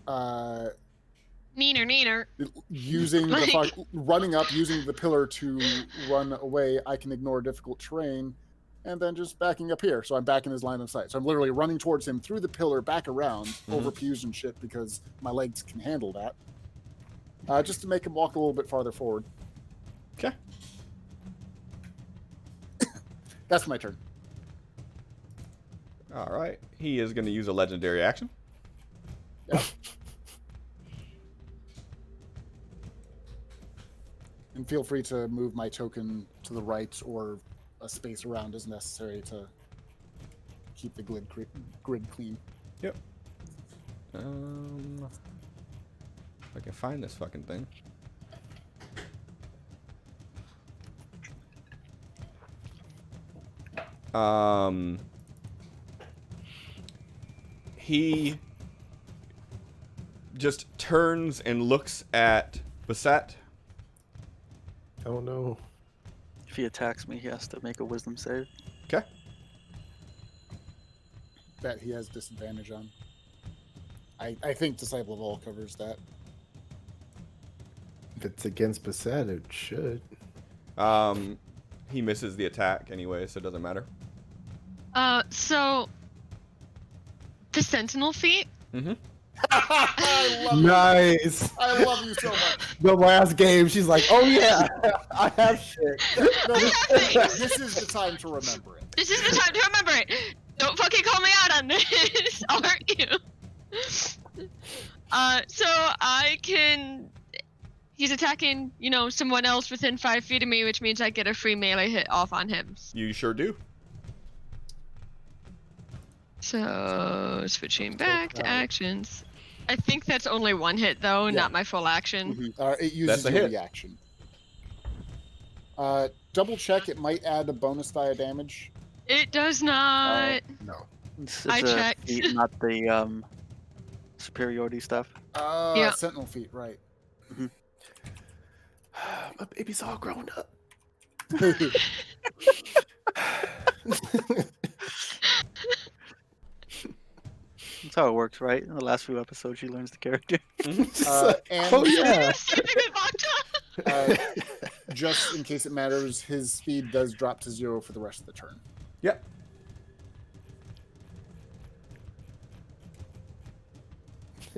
Neener. using running up, using the pillar to run away. I can ignore difficult terrain, and then just backing up here. So I'm back in his line of sight. So I'm literally running towards him through the pillar, back around, over pews and shit, because my legs can handle that. Just to make him walk a little bit farther forward. Okay. That's my turn. All right. He is going to use a legendary action. Yep. And feel free to move my token to the right or a space around as necessary to keep the grid clean. Yep. If I can find this fucking thing. He just turns and looks at Basset. Oh no. If he attacks me, he has to make a wisdom save. Okay. That he has disadvantage on. I think Disciple of All covers that. If it's against Beset, it should. He misses the attack anyway, so it doesn't matter. So the Sentinel feat. Mm-hmm. I love Nice. you. I love you so much. The last game, she's like, "Oh yeah, I have shit." No, I have things. this is the time to remember it. This is the time to remember it. Don't fucking call me out on this, aren't you? So I can. He's attacking, someone else within 5 feet of me, which means I get a free melee hit off on him. You sure do. So switching back to actions. I think that's only 1 hit though, Yeah. not my full action. It uses That's a your hit. reaction. Double check. It might add a bonus die of damage. It does not. No. It's I a checked. feat, not the superiority stuff. Yeah. Sentinel feet, right. My baby's all grown up. That's how it works, right? In the last few episodes, she learns the character. And Oh yeah. Sleeping with Vodka? just in case it matters, his speed does drop to 0 for the rest of the turn. Yep.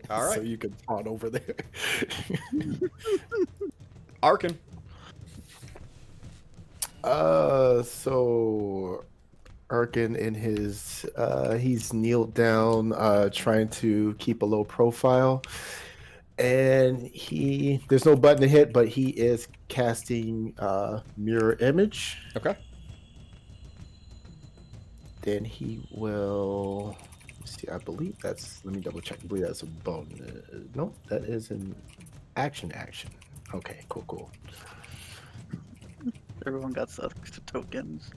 All right. So you can taunt over there. Arkin. So Arkin in his he's kneeled down, trying to keep a low profile, and there's no button to hit, but he is casting mirror image. Okay. Then he will. Let's see, I believe that's. Let me double check. I believe that's a bonus. No, that is an action. Okay, cool. Everyone got extra tokens.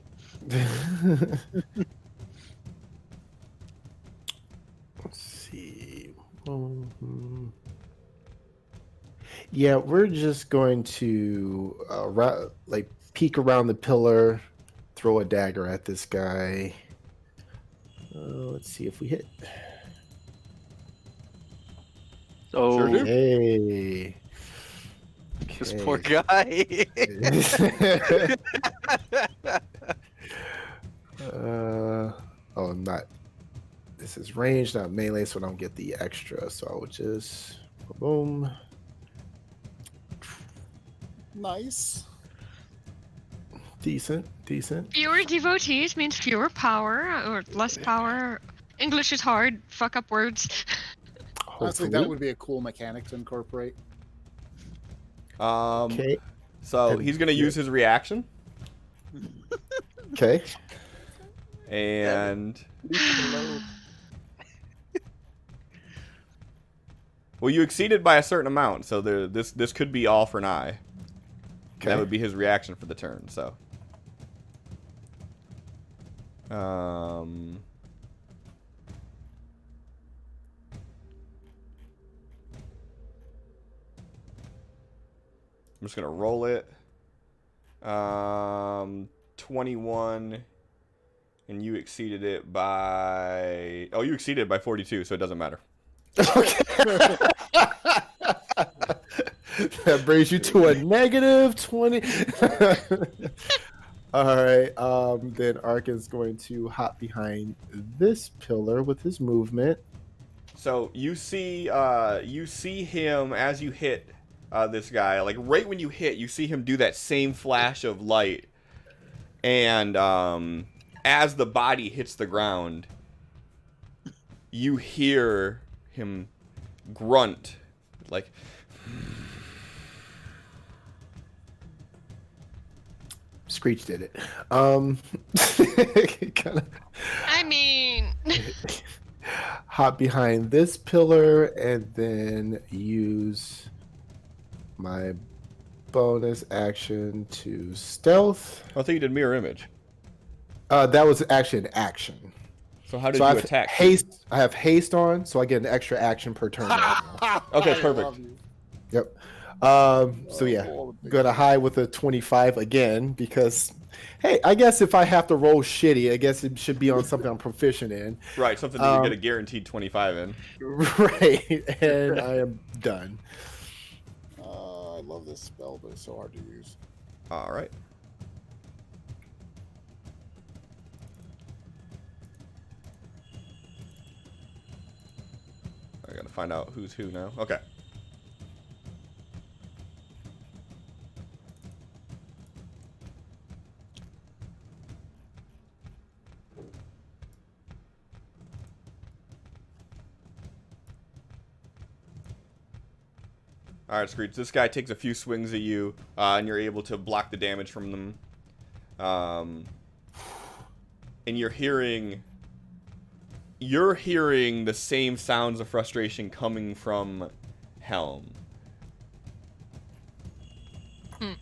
Let's see. Yeah, we're just going to peek around the pillar, throw a dagger at this guy. Let's see if we hit. Oh, Sure do. Hey. this poor guy. Not. This is range, not melee, so I don't get the extra. So I would just boom. Nice. Decent. Fewer devotees means fewer power or less power. English is hard. Fuck up words. Honestly, that would be a cool mechanic to incorporate. Okay. So he's gonna use his reaction, Okay. and well, you exceeded by a certain amount, so this could be all for an eye. Okay. That would be his reaction for the turn. So, I'm just gonna roll it. 21, and you exceeded it by. Oh, you exceeded it by 42, so it doesn't matter. That brings you to a negative 20. All right. Then Arkin's going to hop behind this pillar with his movement. So you see him as you hit this guy. Like right when you hit, you see him do that same flash of light, and as the body hits the ground, you hear him grunt, like. Screech did it. Kinda I mean, hop behind this pillar and then use my bonus action to stealth. I thought you did mirror image. That was actually an action. So how did So you I have attack? haste. I have haste on, so I get an extra action per turn. Right now. Okay, I perfect. love you. Yep. So yeah, all the gonna high with a 25 again because, hey, I guess if I have to roll shitty, I guess it should be on something I'm proficient in. Right, something that you get a guaranteed 25 in. Right, and I am done. I love this spell, but it's so hard to use. All right. I gotta find out who's who now. Okay. All right, Screech. This guy takes a few swings at you, and you're able to block the damage from them. And you're hearing the same sounds of frustration coming from Helm. Go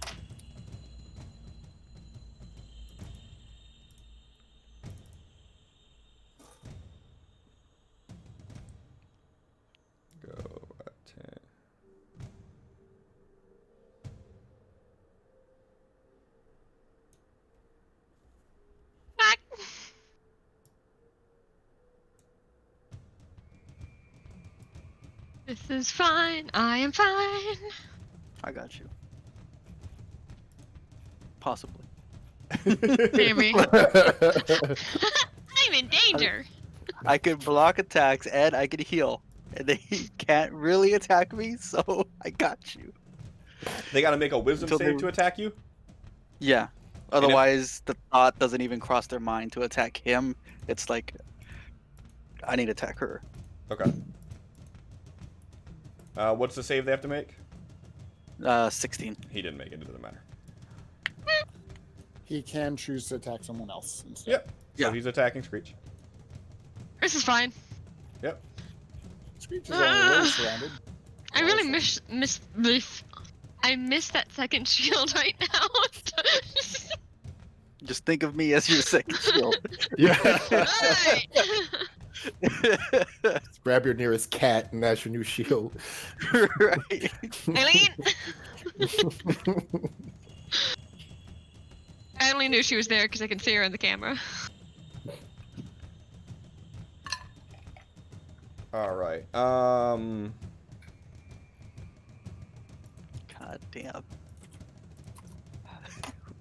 at 10. this is fine. I am fine. I got you. Possibly. Maybe. I'm in danger. I can block attacks and I can heal. And they can't really attack me, so I got you. They gotta make a wisdom Until save they- to attack you? Yeah. Otherwise, the thought doesn't even cross their mind to attack him. It's like, I need to attack her. Okay. What's the save they have to make? 16. He didn't make it. It doesn't matter. He can choose to attack someone else instead. Yep. So Yeah. he's attacking Screech. This is fine. Yep. Screech is already surrounded. I really miss I miss that second shield right now. Just think of me as your second shield. Yeah. Alright. Grab your nearest cat, and that's your new shield. Right. Eileen? I only knew she was there because I can see her on the camera. All right. God damn.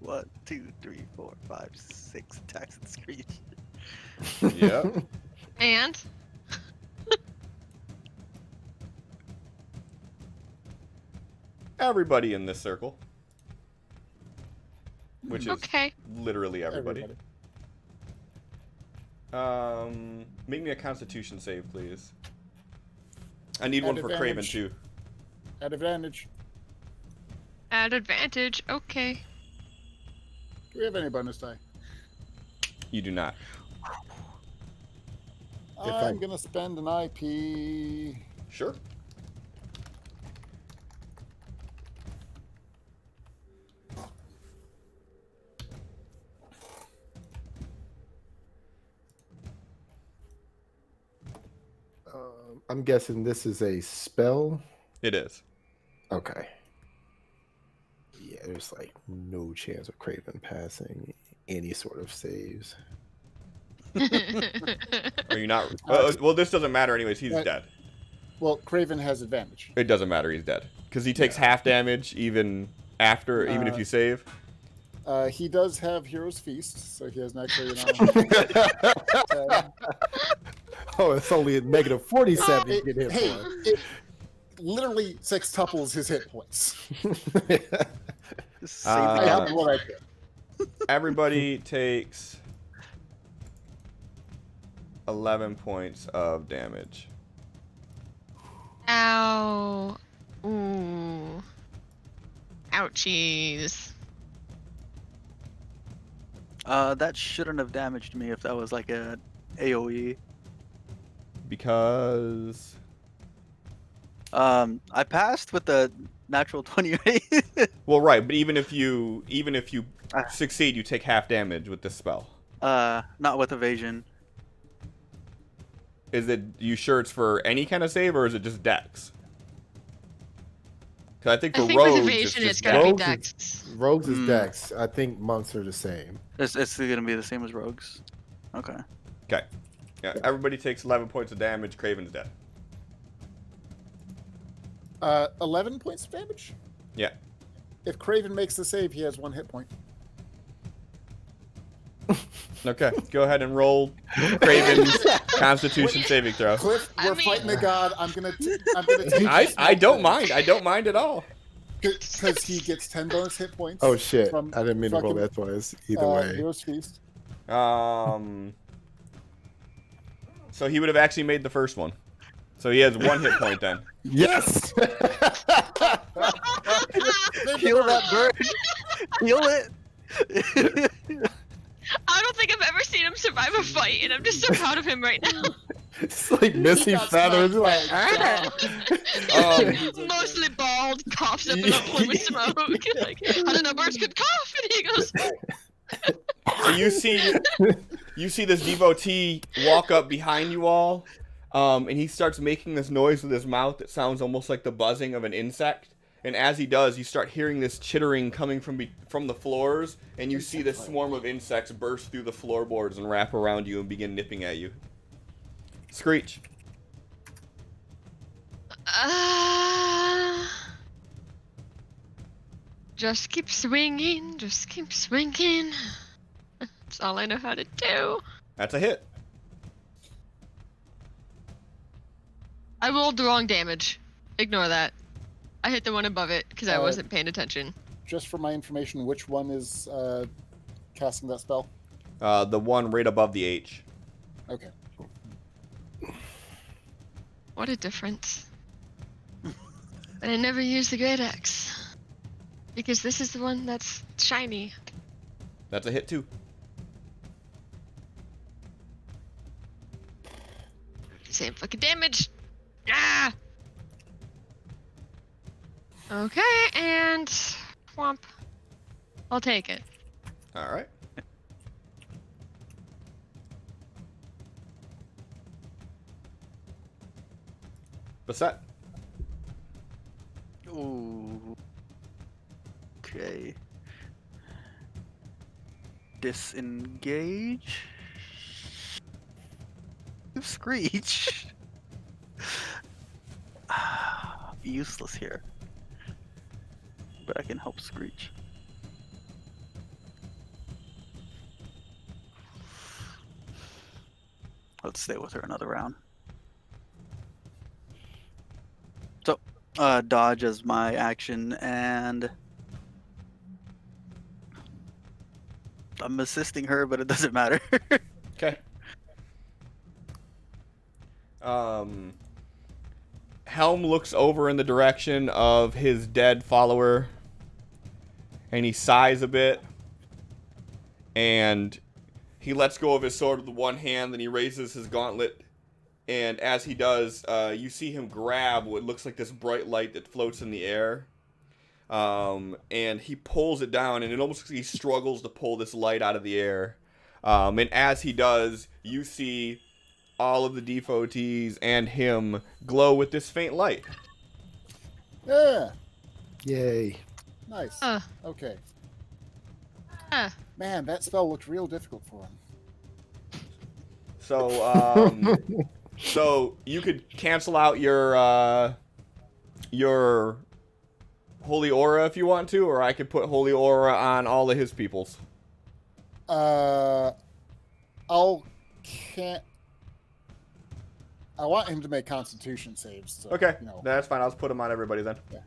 1, 2, 3, 4, 5, 6 attacks and Screech. Yep. And Everybody in this circle. Which is okay. literally everybody. Make me a Constitution save, please. I need one At for Craven advantage. too. At advantage. At advantage. Okay. Do we have any bonus die? You do not. I'm gonna spend an IP. Sure. I'm guessing this is a spell. It is. Okay. Yeah, there's like no chance of Craven passing any sort of saves. Are you not? Well, this doesn't matter anyways. He's dead. Well, Craven has advantage. It doesn't matter. He's dead because he takes half damage even after, even if you save. He does have Hero's Feast, so he has an extra, Oh, it's only a negative 47 you get hit hey, for. it literally sextuples his hit points. Save I the have damage. what I can. Everybody takes 11 points of damage. Ow. Ooh. Ouchies. That shouldn't have damaged me if that was like a AoE. Because I passed with the natural 20, right? well, right, but even if you Ah. succeed, you take half damage with this spell. Not with evasion. Is it you sure it's for any kind of save or is it just Dex? Because I think for I think with rogues evasion it's it's just gotta be Dex. Dex. Rogues is Hmm. Dex. I think monks are the same. It's gonna be the same as rogues. Okay. Okay. Yeah, everybody takes 11 points of damage. Craven's dead. 11 points of damage? Yeah. If Craven makes the save, he has 1 hit point. Okay, go ahead and roll Craven's Constitution saving throw. Cliff, I we're mean- fighting a god. I'm gonna take I don't mind. I don't mind at all. because he gets 10 bonus hit points. Oh shit! From I didn't mean to roll fucking, that twice. Either way. Hero's Feast. So he would have actually made the first one. So he has 1 hit point then. Yes. Heal that bird. Heal it. I don't think I've ever seen him survive a fight, and I'm just so proud of him right now. It's like missing got feathers. Like, Mostly bald, coughs up in a plume of smoke. Like, I don't know, birds could cough, and he goes, So you see this devotee walk up behind you all, and he starts making this noise with his mouth that sounds almost like the buzzing of an insect. And as he does, you start hearing this chittering coming from the floors, and you see this swarm of insects burst through the floorboards and wrap around you and begin nipping at you. Screech. just keep swinging, just keep swinging. That's all I know how to do. That's a hit. I rolled the wrong damage. Ignore that. I hit the one above it because I wasn't paying attention. Just for my information, which one is casting that spell? The one right above the H. Okay. What a difference. But I never use the Great Axe. Because this is the one that's shiny. That's a hit too. Same fucking damage. Ah! Okay, and whomp. I'll take it. All right. Beset. Ooh. Okay. Disengage. Screech. Useless here. But I can help Screech. Let's stay with her another round. So, dodge as my action, and I'm assisting her, but it doesn't matter. Okay. Helm looks over in the direction of his dead follower, and he sighs a bit, and he lets go of his sword with one hand, then he raises his gauntlet, and as he does, you see him grab what looks like this bright light that floats in the air, and he pulls it down, and it almost looks like he struggles to pull this light out of the air, and as he does, you see all of the devotees and him glow with this faint light. Yeah. yay. Nice. Okay. Man, that spell looked real difficult for him. So, so you could cancel out your Holy Aura if you want to, or I could put Holy Aura on all of his peoples. I want him to make Constitution saves. So, Okay, you know. that's fine. I'll just put him on everybody then. Yeah.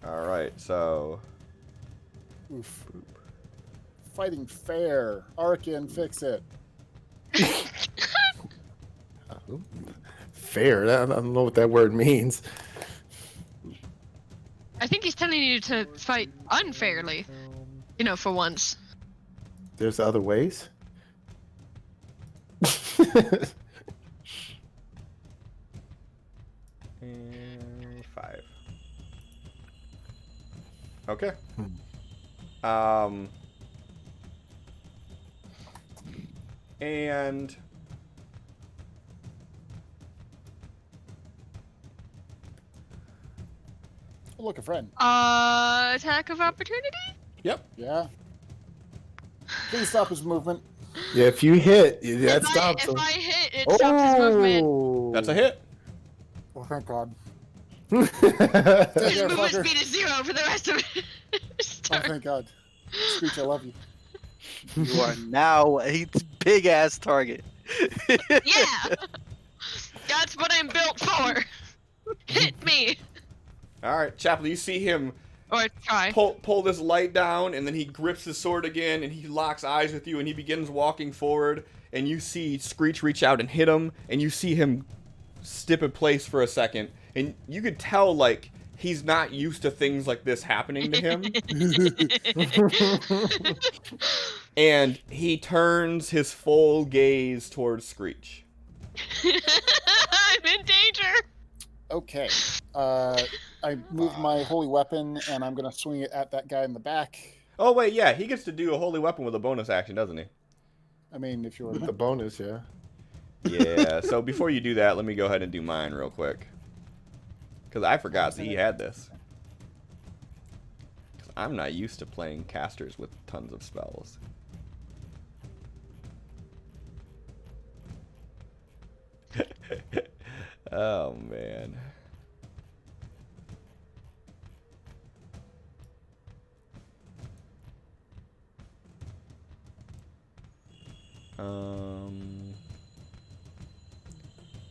All right, so. Oof. Fighting fair. Arkin, fix it. Fair. I don't know what that word means. I think he's telling you to fight unfairly. You know, for once. There's other ways. And 5. Okay. And Oh, look, a friend. Attack of opportunity? yep. Yeah. Please stop his movement. Yeah, if you hit, that If stops him. I hit, it stops his movement. Oh. That's a hit. Oh, thank God. His there, movement fucker. speed is 0 for the rest of his Oh, turn. thank God. Screech, I love you. You are now a big ass target. Yeah! That's what I'm built for! Hit me! All right, Chaplain, you see him Or try. pull this light down, and then he grips his sword again, and he locks eyes with you, and he begins walking forward, and you see Screech reach out and hit him, and you see him stip in place for a second, and you could tell, like, he's not used to things like this happening to him. And he turns his full gaze towards Screech. I'm in danger! Okay. I moved my holy weapon, and I'm going to swing it at that guy in the back. Oh, wait, yeah, he gets to do a holy weapon with a bonus action, doesn't he? I mean, if you were... With the bonus, yeah. Yeah, so before you do that, let me go ahead and do mine real quick. Because I forgot that he had this. 'Cause I'm not used to playing casters with tons of spells. Oh, man.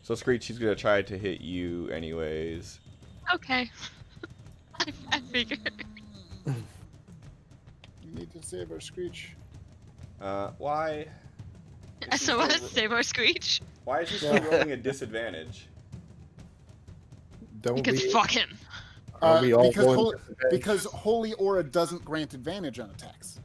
So Screech, he's gonna try to hit you anyways. Okay. I figured. You need to save our Screech. Why? is he SOS, still- save our Screech. Why is he still rolling a disadvantage? Don't Because we? fuck him. Are we all because, going? because Holy Aura doesn't grant advantage on attacks.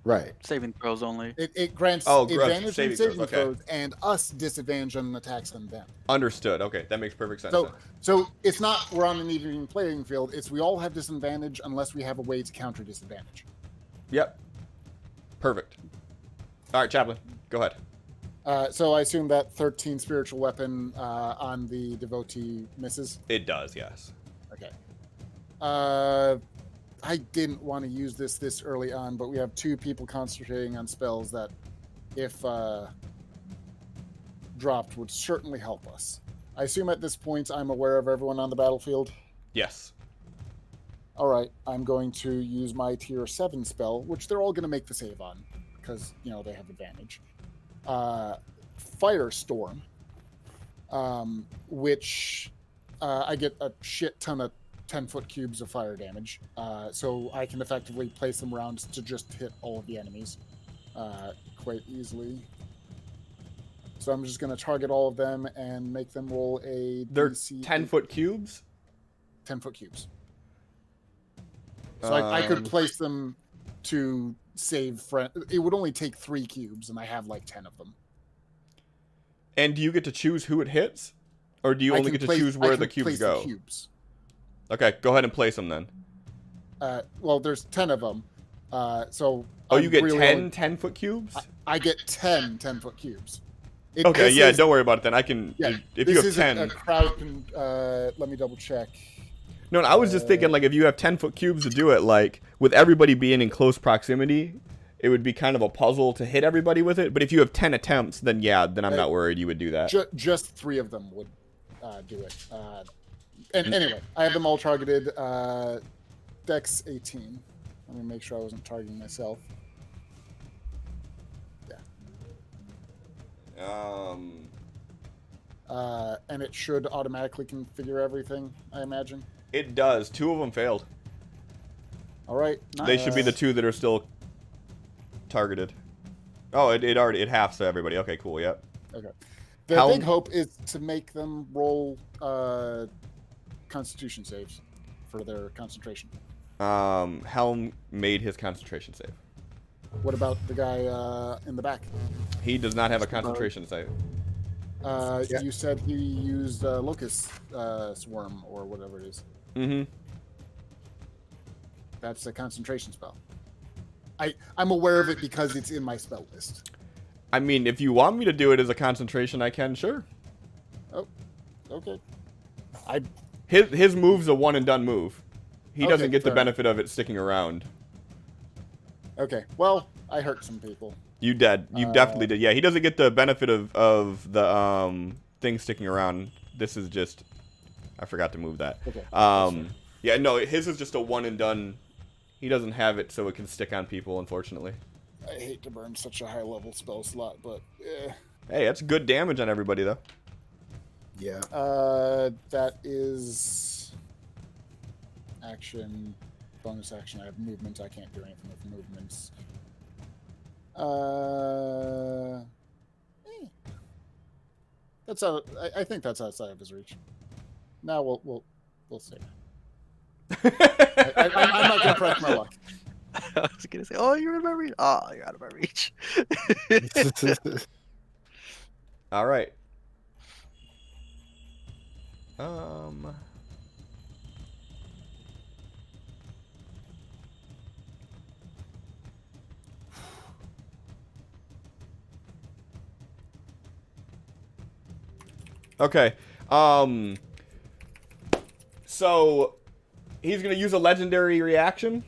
Right. Saving throws only. It grants Oh, advantage saving on throws, saving okay. throws, and us disadvantage on attacks on them. Understood. Okay, that makes perfect sense. So, then. so it's not we're on an even playing field. It's we all have disadvantage unless we have a way to counter disadvantage. Yep. Perfect. All right, Chaplain, go ahead. So I assume that 13 spiritual weapon on the devotee misses. It does, yes. Okay. I didn't want to use this early on, but we have 2 people concentrating on spells that, if dropped, would certainly help us. I assume at this point I'm aware of everyone on the battlefield. Yes. All right, I'm going to use my tier 7 spell, which they're all going to make the save on, because, you know, they have advantage. Firestorm, which I get a shit ton of 10-foot cubes of fire damage, so I can effectively place them around to just hit all of the enemies quite easily. So I'm just going to target all of them and make them roll a They're DC 10-foot cubes? 10-foot cubes. So I could Um, place them to save friend. It would only take 3 cubes, and I have like 10 of them. And do you get to choose who it hits? Or do you I only can get to place- choose I where can the cubes place go? The cubes. Okay, go ahead and place them then. Well, there's 10 of them. So Oh, I'm you get really 10 only- 10-foot cubes? I get 10 10-foot cubes. Okay, this yeah, is- don't worry about it then. I can... Yeah, if this you have is 10... a crowd. Let me double check. No, I was just thinking, like, if you have 10-foot cubes to do it, like, with everybody being in close proximity, it would be kind of a puzzle to hit everybody with it. But if you have 10 attempts, then yeah, then I'm not worried you would do that. Just 3 of them would do it. And anyway, I have them all targeted. Dex 18. Let me make sure I wasn't targeting myself. And it should automatically configure everything, I imagine. It does. 2 of them failed. All right. They should be the 2 that are still targeted. Oh, it halves to everybody. Okay, cool. Yep. Okay. The big hope is to make them roll Constitution saves for their concentration. Helm made his concentration save. What about the guy in the back? He does not have a concentration save. Yeah. You said he used Locust Swarm or whatever it is. Mm-hmm. That's a concentration spell. I'm aware of it because it's in my spell list. I mean, if you want me to do it as a concentration, I can, sure. Oh, okay. His move's a one and done move. He doesn't get the fair benefit of it sticking around. Okay, well, I hurt some people. You did. You definitely did. Yeah, he doesn't get the benefit of the thing sticking around. This is just... I forgot to move that. Okay. Yeah, no, his is just a one and done. He doesn't have it so it can stick on people, unfortunately. I hate to burn such a high-level spell slot, but... Hey, that's good damage on everybody, though. Yeah. That is... Action... Bonus action. I have movement. I can't do anything with movements. That's out. I think that's outside of his reach. Now we'll see. I'm not gonna press my luck. I was gonna say, oh, you're in my reach. Oh, you're out of my reach. All right. Okay. So he's gonna use a legendary reaction,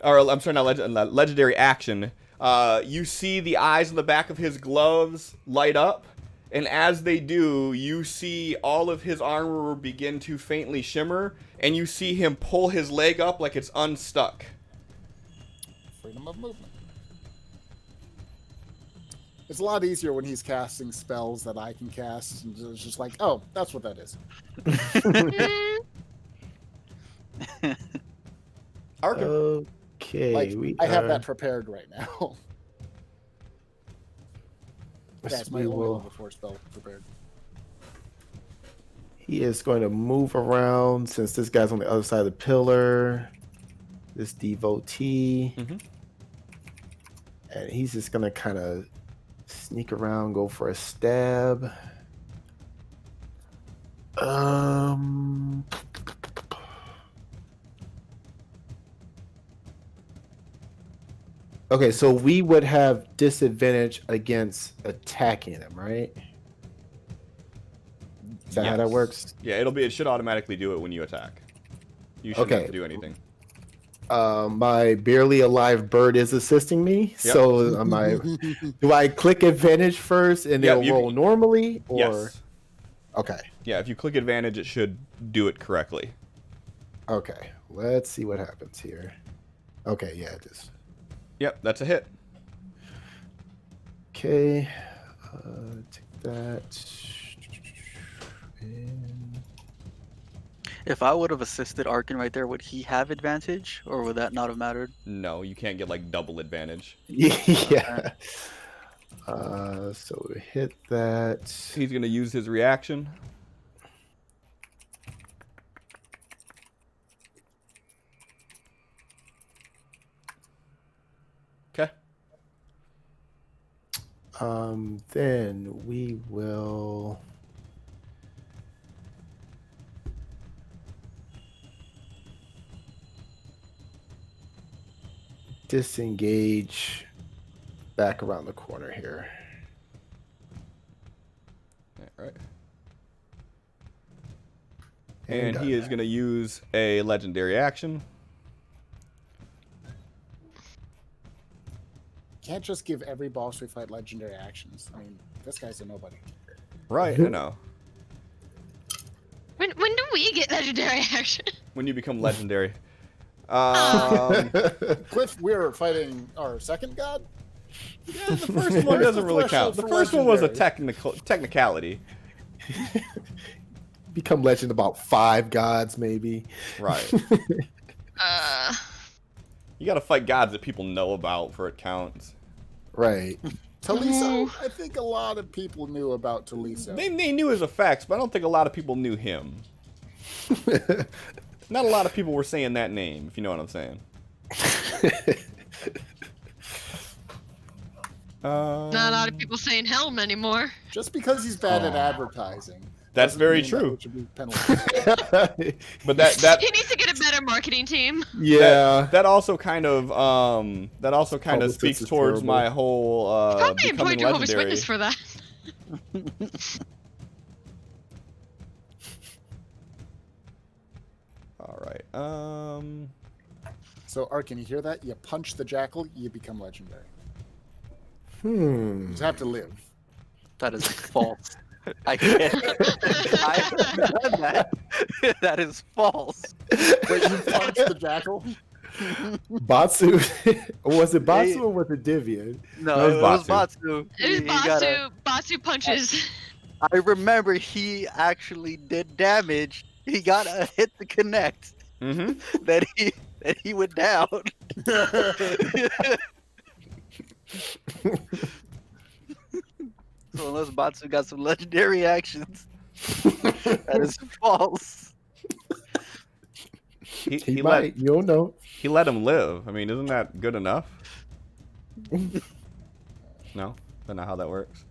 or I'm sorry, not legendary action. You see the eyes on the back of his gloves light up, and as they do, you see all of his armor begin to faintly shimmer, and you see him pull his leg up like it's unstuck. Freedom of movement. It's a lot easier when he's casting spells that I can cast, and it's just like, oh, that's what that is. Arkham. Okay, Like, I have that prepared right now. That's my only level 4 spell prepared. He is going to move around since this guy's on the other side of the pillar. This devotee. And he's just going to kind of sneak around, go for a stab. Okay, so we would have disadvantage against attacking him, right? Is that how that works? Yeah, it should automatically do it when you attack. You shouldn't have to do anything. My barely alive bird is assisting me. Yep. So do I click advantage first and Yep, it'll roll normally? Or Yes. Okay. Yeah, if you click advantage, it should do it correctly. Okay. Let's see what happens here. Okay, yeah, it is. Yep, that's a hit. Okay. Take that. And... If I would have assisted Arkin right there, would he have advantage, or would that not have mattered? No, you can't get like double advantage. Yeah. So hit that. He's gonna use his reaction. Okay. Then we will. Disengage back around the corner here. All right. And he is going to use a legendary action. Can't just give every boss we fight legendary actions. I mean, this guy's a nobody. Right, I know. When do get legendary action. When you become legendary. Cliff, we're fighting our second god. Yeah, the first one doesn't really count. The first one was a technicality. Become legend about 5 gods, maybe. Right. You gotta fight gods that people know about for it counts. Right. Taliso, I think a lot of people knew about Taliso. They knew his effects, but I don't think a lot of people knew him. Not a lot of people were saying that name, if you know what I'm saying. Not a lot of people saying Helm anymore. Just because he's bad at advertising. That's doesn't very mean that true. it should be penalized. But that He needs to get a better marketing team. Yeah. that also kind of Publicist speaks is towards terrible. my whole Probably becoming employed Jehovah's legendary. Witness for that. All right. So, Arkin, you hear that? You punch the jackal, you become legendary. Hmm. You just have to live. That is false. I can't. I haven't done that. That is false. Wait, you punch the jackal? Batsu. Was it Batsu or was it Divian? No, it was Batsu. It was He got a- Batsu punches. I remember he actually did damage. He got a hit to connect. Mm-hmm. That he went down. So unless Batsu got some legendary actions, that is false. He might. You don't know. He let him live. I mean, isn't that good enough? No, that's not how that works.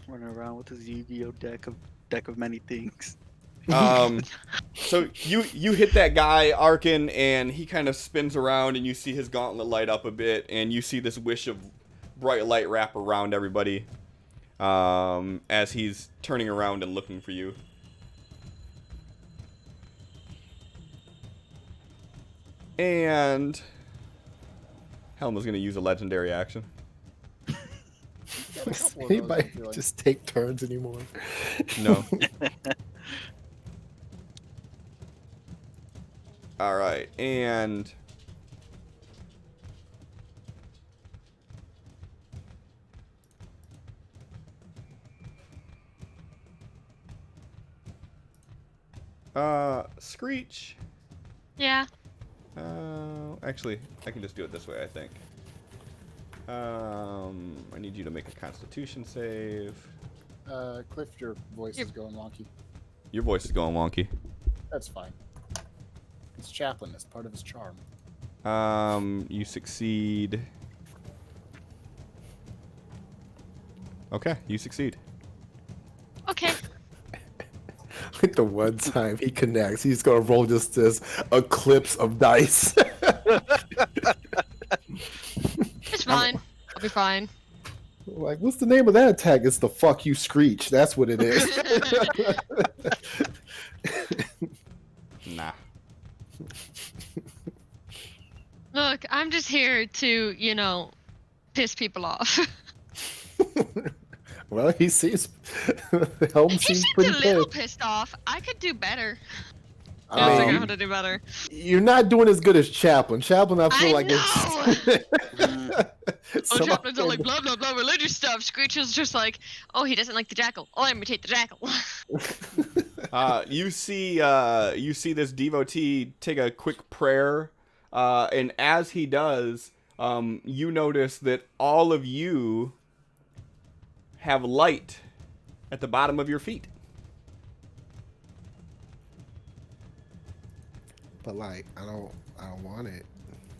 Running around with his Yu-Gi-Oh deck of many things. So you hit that guy Arkin, and he kind of spins around, and you see his gauntlet light up a bit, and you see this wish of bright light wrap around everybody as he's turning around and looking for you. And Helma's gonna use a legendary action. Got a couple of He those, I might feel like. just take turns anymore. No. All right, and Screech. Yeah. Actually, I can just do it this way, I think. I need you to make a Constitution save. Cliff, your voice is going wonky. Your voice is going wonky. That's fine. It's Chaplain. It's part of his charm. You succeed. Okay, you succeed. Okay. Like the one time he connects, he's gonna roll just this eclipse of dice. It's fine. I'll be fine. Like, what's the name of that attack? It's the fuck you screech. That's what it is. Nah. Look, I'm just here to, piss people off. Well, he seems Helm He seems seems pretty a little good. pissed off. I could do better. I I was figuring out mean, how to do better. you're not doing as good as Chaplain. Chaplain, I feel like it's. Oh, Some- Chaplin's all like blah blah blah religious stuff. Screech is just like, oh, he doesn't like the jackal. Oh, I imitate the jackal. You see this devotee take a quick prayer, and as he does, you notice that all of you have light at the bottom of your feet. But like, I don't want it.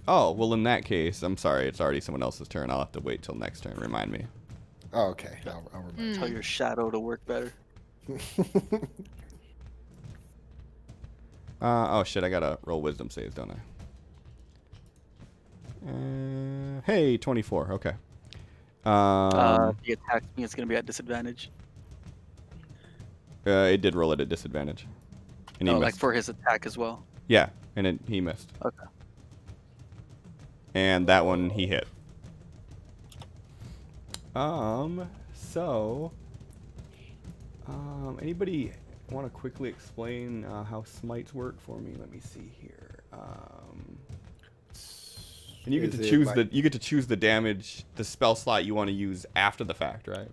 Oh, well, in that case, I'm sorry. It's already someone else's turn. I'll have to wait till next turn. Remind me. Oh, okay, I'll remember. Tell your shadow to work better. Oh, shit. I gotta roll wisdom saves, don't I? Hey, 24. Okay. If he attacks me, it's gonna be at disadvantage. It did roll at a disadvantage. And he Oh, like missed. for his attack as well. Yeah, and he missed. Okay. And that one he hit. So, anybody want to quickly explain how smites work for me? Let me see here. And you get to choose the damage, the spell slot you want to use after the fact, right?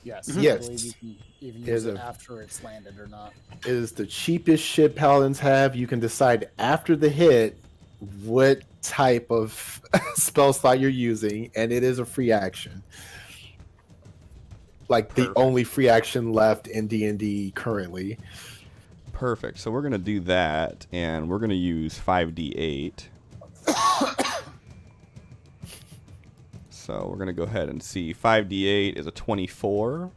Yes. Yes. I believe you can even use it after it's landed or not. It is the cheapest shit paladins have. You can decide after the hit what type of spell slot you're using, and it is a free action. Like the Perfect. only free action left in D&D currently. Perfect. So we're gonna do that, and we're gonna use 5d8. So we're gonna go ahead and see. 5d8 is a 24.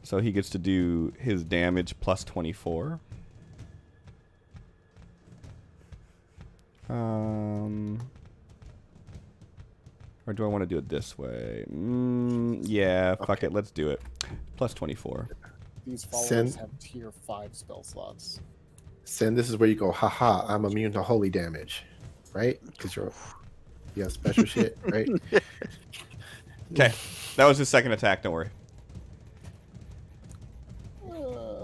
So he gets to do his damage plus 24. Or do I want to do it this way? Yeah, fuck it. Let's do it. Plus 24. These followers have tier 5 spell slots. Sin, this is where you go, haha, I'm immune to holy damage. Right? Because you have special shit, right? Okay. That was his second attack. Don't worry.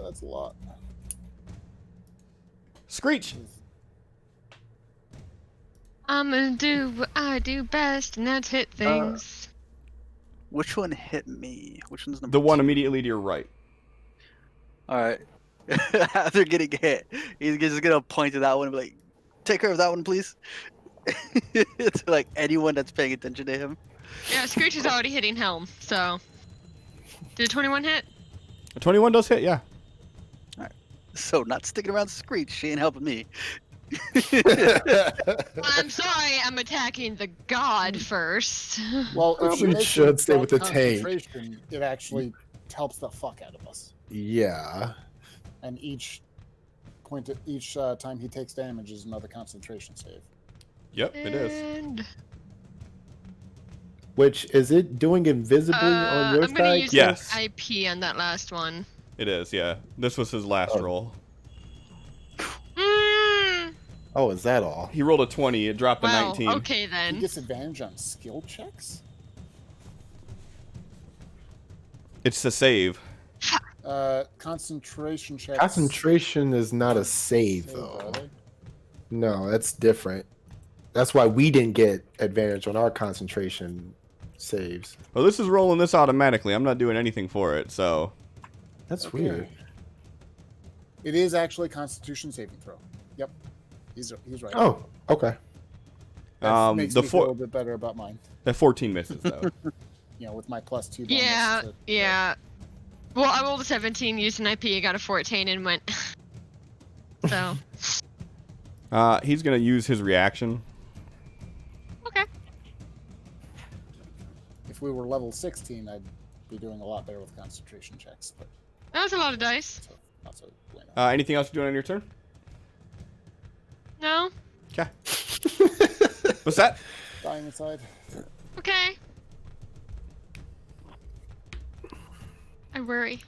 That's a lot. Screech! I'm gonna do what I do best, and that's hit things. Which one hit me? Which one's number The one 2? immediately to your right. All right. After getting hit, he's just gonna point to that one and be like, "Take care of that one, please." It's like anyone that's paying attention to him. Yeah, Screech is already hitting Helm, so. Did a 21 hit? A 21 does hit, yeah. So not sticking around Screech. She ain't helping me. I'm sorry, I'm attacking the god first. Well, if We makes should it stay with the tank. concentration, it actually helps the fuck out of us. Yeah. And each time he takes damage is another concentration save. Yep, it is. And Which, is it doing invisibly on your I'm gonna side? use Yes. an IP on that last one. It is, yeah. This was his last Oh. roll. Oh, is that all? He rolled a 20. It dropped a Wow, 19. okay He then. gets advantage on skill checks? It's a save. Concentration checks. Concentration is not a save, Are though. they? No, that's different. That's why we didn't get advantage on our concentration saves. Well, this is rolling this automatically. I'm not doing anything for it, so... That's Okay. weird. It is actually Constitution saving throw. Yep, he's right. Oh, okay. That makes the me feel a little bit better about mine. That 14 misses, though. You know, with my +2 bonus. Yeah, to- yeah. Well, I rolled a 17, used an IP, got a 14, and went. So. He's going to use his reaction. Okay. If we were level 16, I'd be doing a lot better with concentration checks, but That was a lot of dice. so, not so bueno. Anything else you're doing on your turn? No? Okay. What's that? Dying inside. Okay. I worry.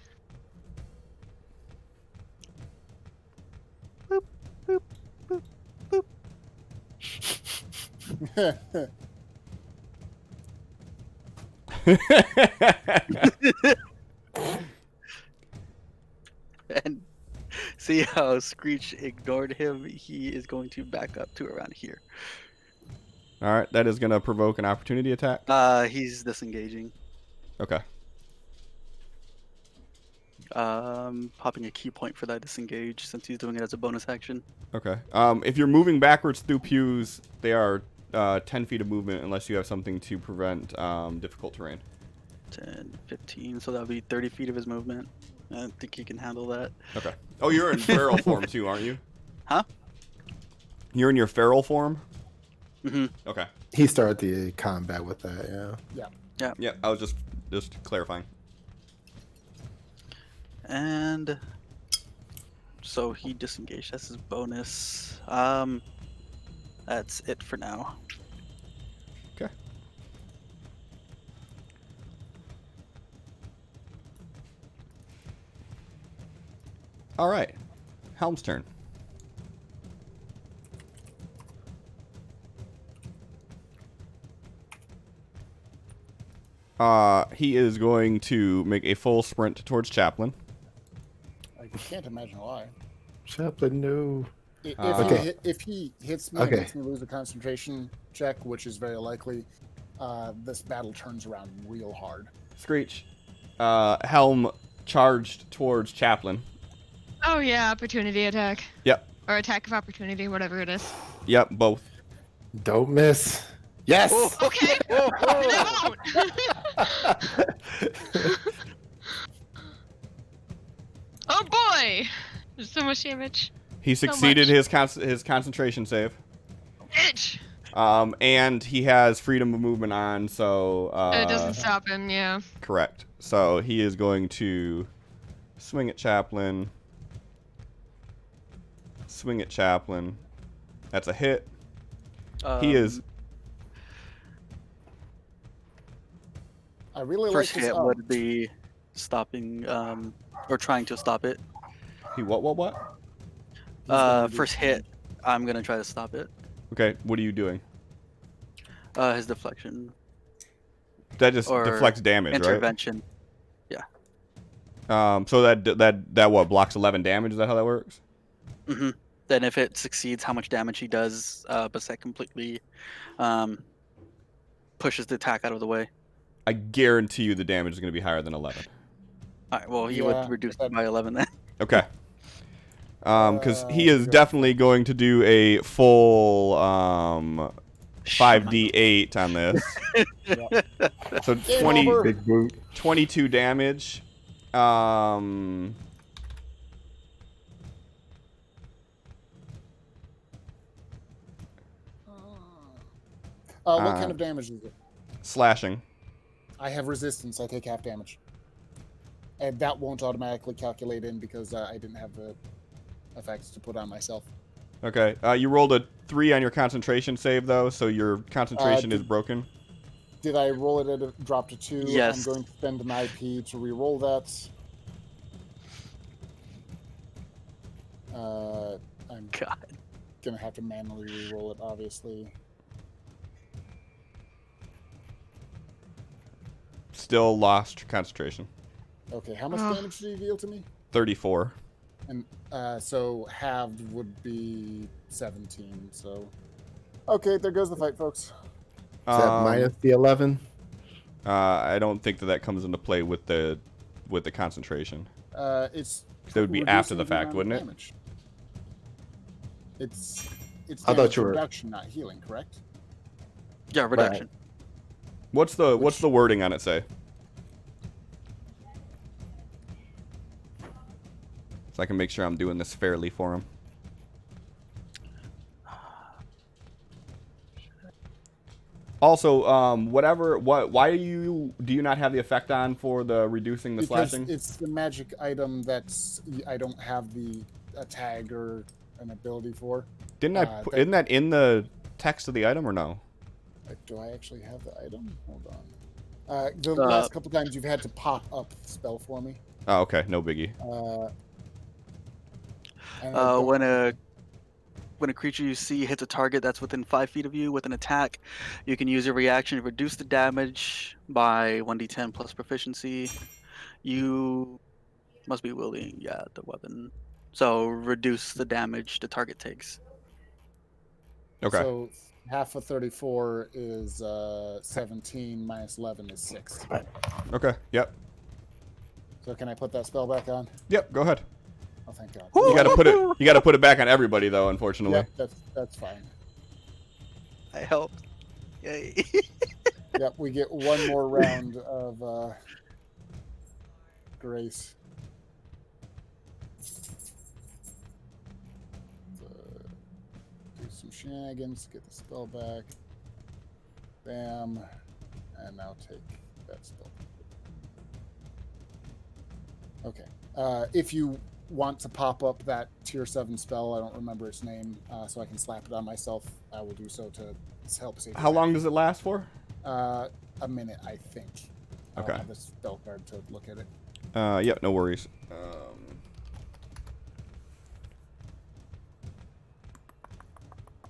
And see how Screech ignored him? He is going to back up to around here. All right, that is going to provoke an opportunity attack. He's disengaging. Okay. Popping a key point for that disengage since he's doing it as a bonus action. Okay. If you're moving backwards through pews, they are 10 feet of movement unless you have something to prevent difficult terrain. 10, 15, so that would be 30 feet of his movement. I think he can handle that. Okay. Oh, you're in feral form too, aren't you? Huh? You're in your feral form? Mm-hmm. Okay. He started the combat with that, yeah. Yeah, I was just clarifying. And so he disengaged. That's his bonus. That's it for now. Okay. All right. Helm's turn. He is going to make a full sprint towards Chaplin. I can't imagine why. Chaplain, no. If he hits me and makes me lose a concentration check, which is very likely, this battle turns around real hard. Screech. Helm charged towards Chaplin. Oh yeah, opportunity attack. Yep. Or attack of opportunity, whatever it is. Yep, both. Don't miss. Yes. Okay. Then I won't. Oh boy! There's so much damage. He succeeded his concentration save. Bitch! And he has freedom of movement on, so... it doesn't stop him, yeah. Correct. So he is going to swing at Chaplin. Swing at Chaplin. That's a hit. He is... I really First like this. hit would be stopping, or trying to stop it. He what? First hit, I'm gonna try to stop it. Okay, what are you doing? His deflection. That just Or deflects damage, intervention. right? So that what, blocks 11 damage? Is that how that works? Mm-hmm. Then if it succeeds, how much damage he does, but that completely pushes the attack out of the way. I guarantee you the damage is going to be higher than 11. All right, well, he would reduce it by 11 then. Okay. Because he is definitely going to do a full 5d8 on this. So 22 damage. What kind of damage is it? Slashing. I have resistance. I take half damage. And that won't automatically calculate in because I didn't have the effects to put on myself. Okay. You rolled a 3 on your concentration save, though, so your concentration is broken. Did I roll it at a drop to 2? Yes. I'm going to spend an IP to re-roll that. I'm God. going to have to manually re-roll it, obviously. Still lost concentration. Okay, how much damage did you deal to me? 34. And so halved would be 17, so... Okay, there goes the fight, folks. Is that minus the 11? I don't think that comes into play with the concentration. It's... That would be after the fact, wouldn't it? Damage. It's I thought you were... reduction, not healing, correct? Yeah, reduction. What's the wording on it say? So I can make sure I'm doing this fairly for him. Also, why do you not have the effect on for the reducing the slashing? Because it's the magic item that's I don't have a tag or an ability for. Isn't that in the text of the item or no? Do I actually have the item? Hold on. The last couple times you've had to pop up the spell for me. Oh, okay, no biggie. When a creature you see hits a target that's within 5 feet of you with an attack, you can use your reaction to reduce the damage by 1d10 plus proficiency. You must be wielding, the weapon. So reduce the damage the target takes. Okay. So half of 34 is 17 minus 11 is 6. Okay. Yep. So can I put that spell back on? Yep. Go ahead. Oh, thank God. You gotta put it back on everybody though, unfortunately. Yep, that's fine. I helped. Yay. Yep, we get one more round of grace. Do some shenanigans, get the spell back. Bam. And now take that spell. Okay. If you want to pop up that tier 7 spell, I don't remember its name, so I can slap it on myself, I will do so to help save. How long does it last for? A minute, I think. Okay. I'll have the spell card to look at it. Yeah, no worries.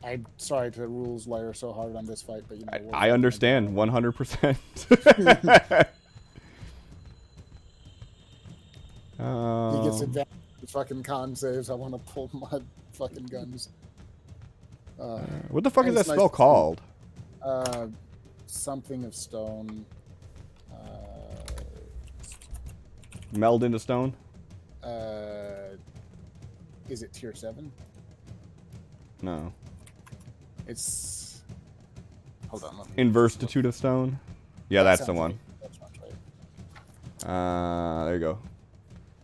I'm sorry to rules layer so hard on this fight, but you know. I understand 100%. He gets advantage of fucking con saves. I want to pull my fucking guns. What the fuck is and that it's nice spell to see. called? Something of stone. Meld into stone? Is it tier 7? No. It's. Hold on. Let me Inverstitude of stone? Yeah, That that's the sounds one. right. That sounds right. There you go.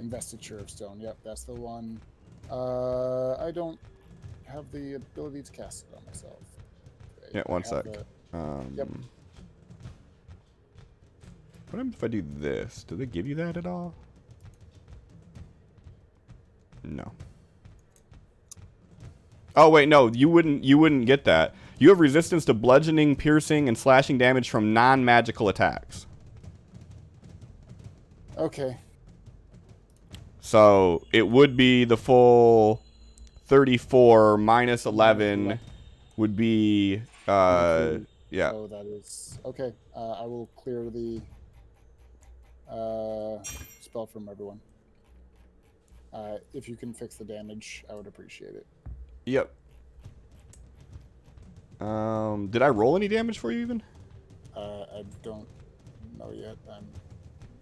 Investiture of stone. Yep, that's the one. I don't have the ability to cast it on myself. Yeah, I one have sec. the- Yep. What happens if I do this? Do they give you that at all? No. Oh wait, no, you wouldn't get that. You have resistance to bludgeoning, piercing, and slashing damage from non-magical attacks. Okay. So it would be the full 34 minus 11 would be yeah. So that is okay. I will clear the spell from everyone. If you can fix the damage, I would appreciate it. Yep. Did I roll any damage for you even? I don't know yet.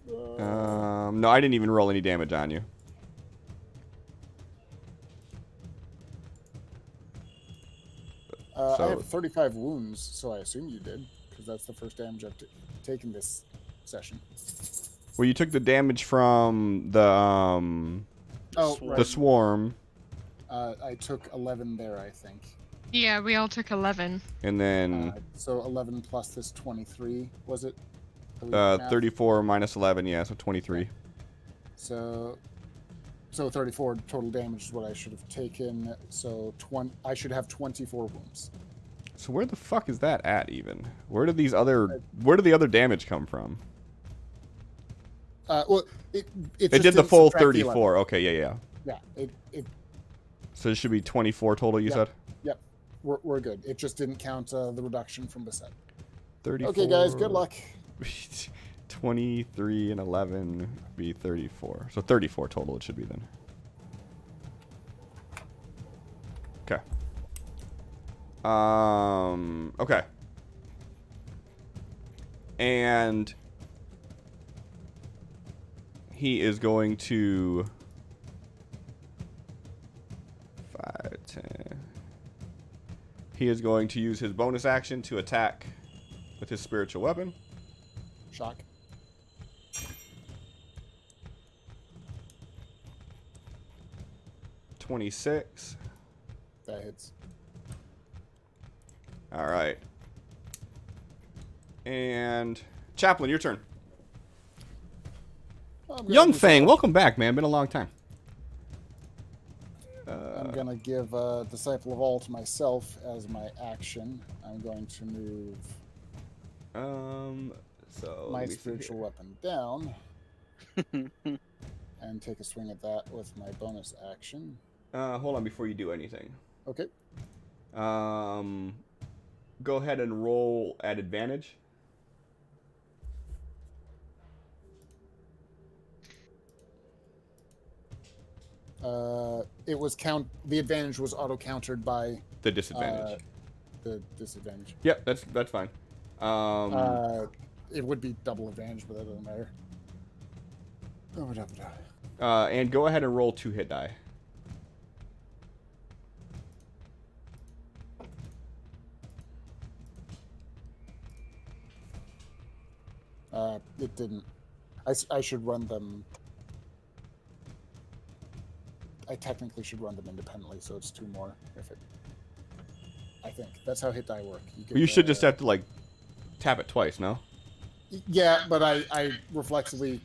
No, I didn't even roll any damage on you. I So- have 35 wounds, so I assume you did, because that's the first damage I've taken this session. Well, you took the damage from the Oh, Swarm. right. the swarm, I took 11 there, I think. Yeah, we all took 11. and then So 11 plus this 23, was it? That we did math? 34 minus 11, yeah, so 23. So 34 total damage is what I should have taken. So I should have 24 wounds. So where the fuck is that at even? Where did the other damage come from? Well, it It just did the didn't full subtract the 11. 34. Okay, yeah. Yeah, it So it should be 24 total, you Yeah. said? Yep, we're good. It just didn't count the reduction from the set. 34. Okay, guys, good luck. 23 and 11 would be 34. So 34 total it should be then. Okay. Okay. And he is going to 5, 10. He is going to use his bonus action to attack with his spiritual weapon. Shock. $26. That hits. All right. And Chaplain, your turn. I'm gonna Young do Fang, something. welcome back, man. Been a long time. I'm gonna give Disciple of All to myself as my action. I'm going to move So my let me see spiritual here. weapon down and take a swing at that with my bonus action. Hold on before you do anything. Okay. Go ahead and roll at advantage. It was the advantage was auto countered by The disadvantage. the disadvantage. Yep, that's fine. It would be double advantage, but that doesn't matter. And go ahead and roll 2 hit die. It didn't. I should run them. I technically should run them independently, so it's 2 more. I think that's how hit die work. You should just have to like tap it twice, no? Yeah, but I reflexively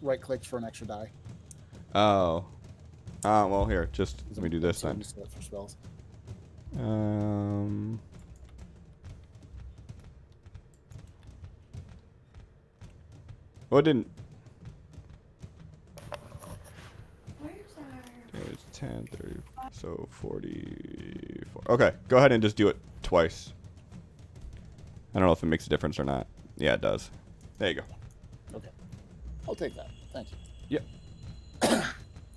right-clicked for an extra die. Oh. Well, here, just let me do this So then. used to that for spells. Well, it didn't. Where's our... It's 10, 30, so 40, 4. Okay, go ahead and just do it twice. I don't know if it makes a difference or not. Yeah, it does. There you go. Okay. I'll take that. Thank you. Yep.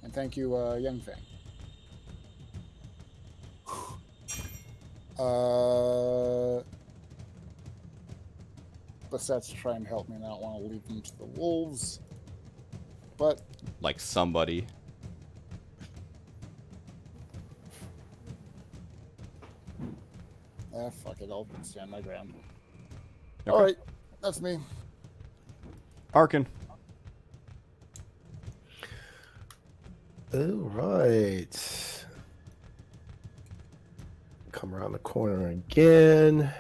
And thank you, Young Fang. Bassette's trying to help me, and I don't want to leave them to the wolves. But Like somebody. fuck it, I'll stand my ground. Okay. All right, that's me. Arkin. All right. Come around the corner again.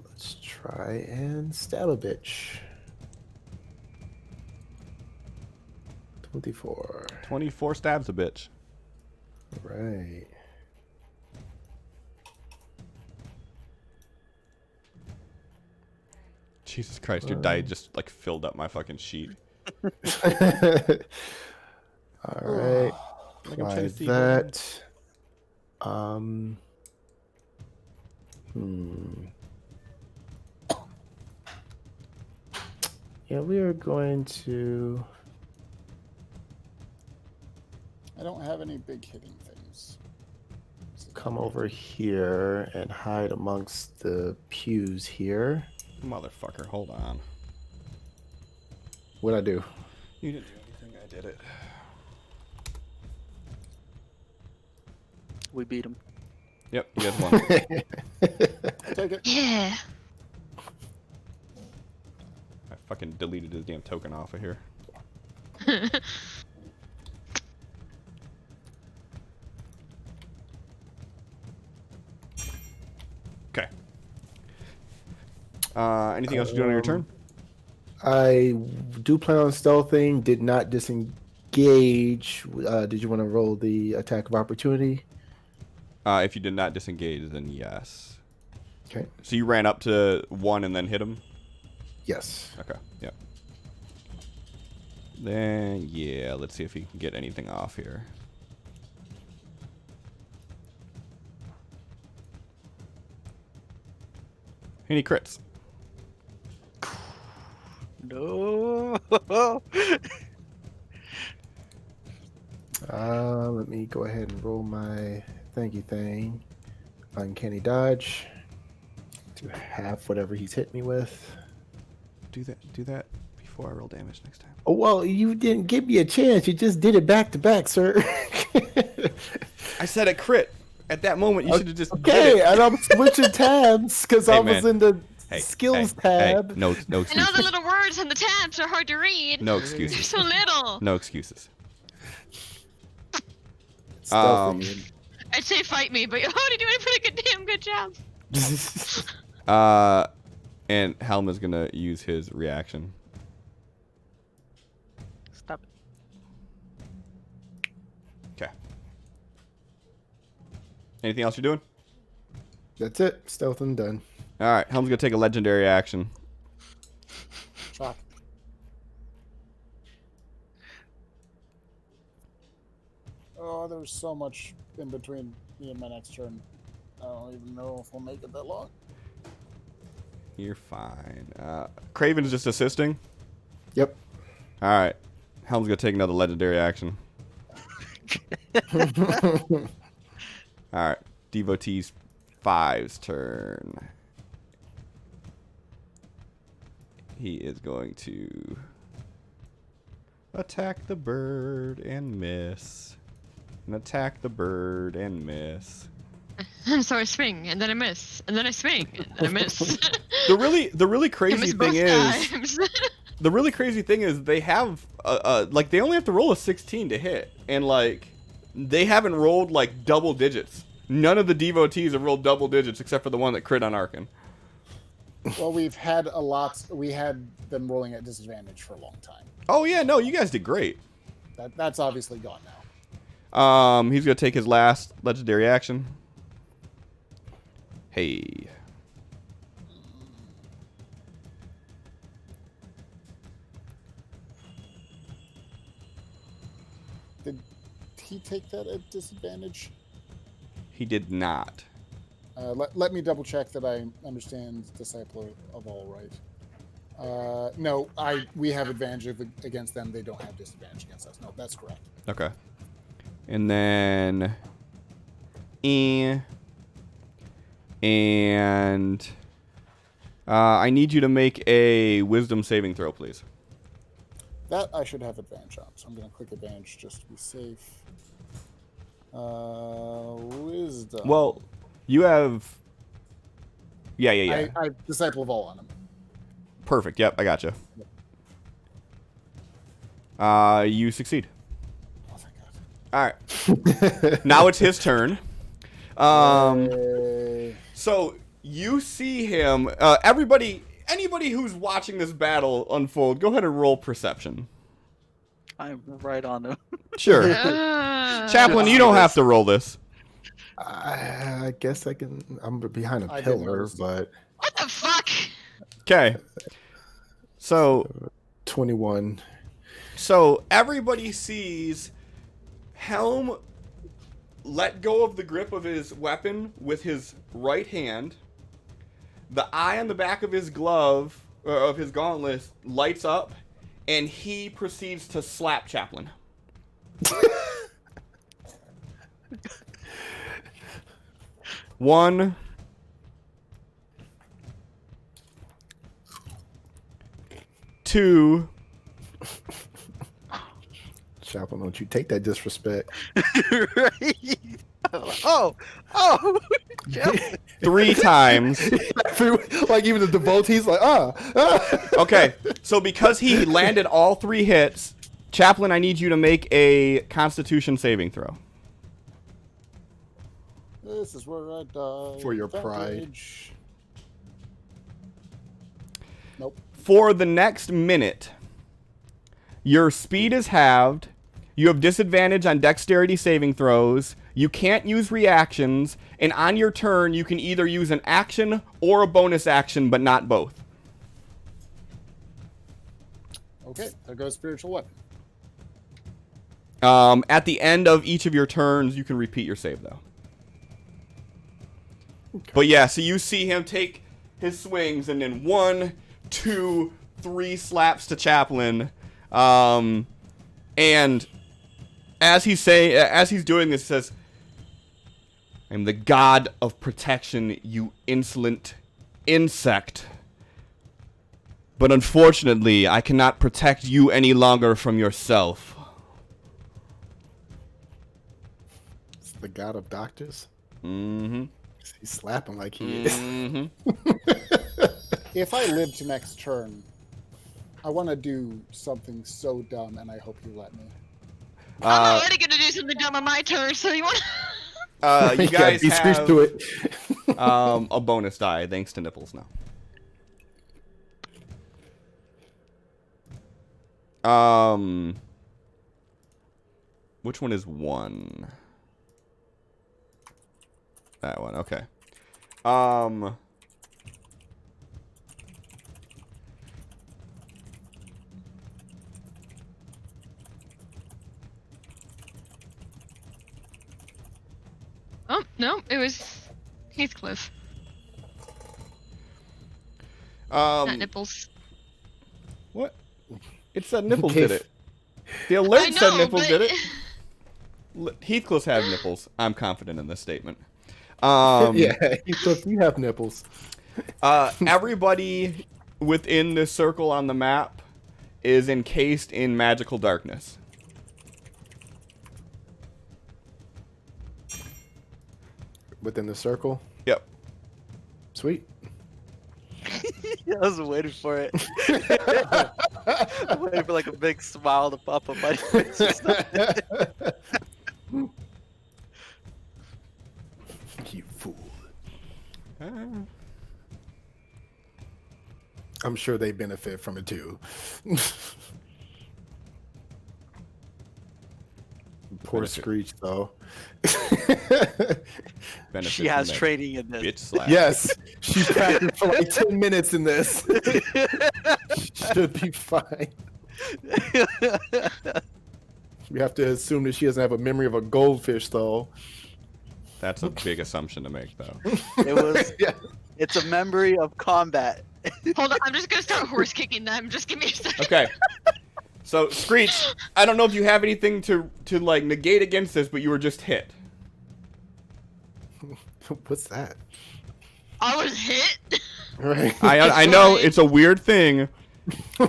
Let's try and stab a bitch. 24. 24 stabs a bitch. Right. Jesus Christ, your die just like filled up my fucking sheet. All right. Like I'm Apply trying to see that. Yeah, we are going to. I don't have any big hitting things. Come over here and hide amongst the pews here. Motherfucker, hold on. What'd I do? You didn't do anything, I did it. We beat him. Yep, you guys won. I'll take it. Yeah. I fucking deleted his damn token off of here. Okay. Anything else you do on your turn? I do plan on stealthing. Did not disengage. Did you want to roll the attack of opportunity? If you did not disengage, then yes. Okay. So you ran up to 1 and then hit him? Yes. Okay, yep. Then, yeah, let's see if he can get anything off here. Any crits? No. Let me go ahead and roll my thanky thing. Uncanny dodge to half whatever he's hit me with. Do that before I roll damage next time. Oh well, you didn't give me a chance. You just did it back to back, sir. I said a crit. At that moment, you should have just did Okay, it. and I'm switching tabs because Hey, I was man. in the Hey, skills hey, tab. Hey, no I know the excuses. little words on the tabs are hard to read. No They're excuses. so little. No excuses. Stealthy. I'd say fight me, but you're already doing a pretty damn good job. And Helma's gonna use his reaction. Stop it. Okay. Anything else you're doing? That's it. Stealth and done. All right, Helm's gonna take a legendary action. Shock. Oh, there's so much in between me and my next turn. I don't even know if we'll make it that long. You're fine. Craven's just assisting. Yep. All right, Helm's gonna take another legendary action. All right, Devotee's 5's turn. He is going to attack the bird and miss. And attack the bird and miss. So I swing, and then I miss, and then I swing, and then I miss. The really I crazy miss thing both is, times. the really crazy thing is they have like they only have to roll a 16 to hit, and like they haven't rolled like double digits. None of the devotees have rolled double digits except for the one that crit on Arkin. Well, we had them rolling at disadvantage for a long time. Oh yeah, no, you guys did great. That's obviously gone now. He's gonna take his last legendary action. Hey. he take that at disadvantage? He did not. Let me double check that I understand Disciple of All right. No, we have advantage against them. They don't have disadvantage against us. No, that's correct. Okay. And then... And... I need you to make a wisdom saving throw, please. That I should have advantage on, so I'm going to click advantage just to be safe. Wisdom. Well, you have... Yeah. I Disciple of All on him. Perfect. Yep, I gotcha. You succeed. Oh, thank God. All right. Now it's his turn. Yay. So you see him. Anybody who's watching this battle unfold, go ahead and roll perception. I'm right on him. Sure. Chaplain, you don't have to roll this. I guess I can. I'm behind a I didn't pillar, notice. but What the fuck? Okay. So 21. So everybody sees Helm let go of the grip of his weapon with his right hand. The eye on the back of his glove, of his gauntlet, lights up, and he proceeds to slap Chaplain. One. Two. Chaplain, don't you take that disrespect. Right? Oh! Chaplain. 3 times. Like even the devotees, like Okay, so because he landed all 3 hits, Chaplain, I need you to make a Constitution saving throw. This is where I die. For your pride. Advantage. Nope. For the next minute, your speed is halved. You have disadvantage on dexterity saving throws. You can't use reactions. And on your turn, you can either use an action or a bonus action, but not both. Okay, there goes spiritual weapon. At the end of each of your turns, you can repeat your save, though. Okay. But yeah, so you see him take his swings, and then 1, 2, 3 slaps to Chaplain. And as he's doing this, he says, "I'm the god of protection, you insolent insect. But unfortunately, I cannot protect you any longer from yourself." It's the god of doctors. Mm-hmm. He's slapping like he is. Mm-hmm. If I live to next turn, I want to do something so dumb, and I hope you let me. I'm already gonna do something dumb on my turn, so you want? You guys be screeched have to it. a bonus die thanks to Nipples now. Which one is 1? That one, okay. Oh no, it was Heathcliff, not Nipples. What? It said Nipples did it. The alert said Nipples did it. Heathcliff's have nipples. I'm confident in this statement. Yeah, you have nipples. Everybody within this circle on the map is encased in magical darkness. Within the circle? Yep. Sweet. I was waiting for it. Waiting for like a big smile to pop up my face. You fool. I'm sure they benefit from it too. Poor Benefit. Screech, though. Benefit She from has that training in bitch this. slap. Yes, she practiced for like 10 minutes in this. Should be fine. We have to assume that she doesn't have a memory of a goldfish, though. That's a big assumption to make, though. It was. Yeah. It's a memory of combat. Hold on, I'm just gonna start horse kicking them. Just give me a second. Okay. So, Screech, I don't know if you have anything to like negate against this, but you were just hit. What's that? I was hit. Right. I know it's a weird thing. I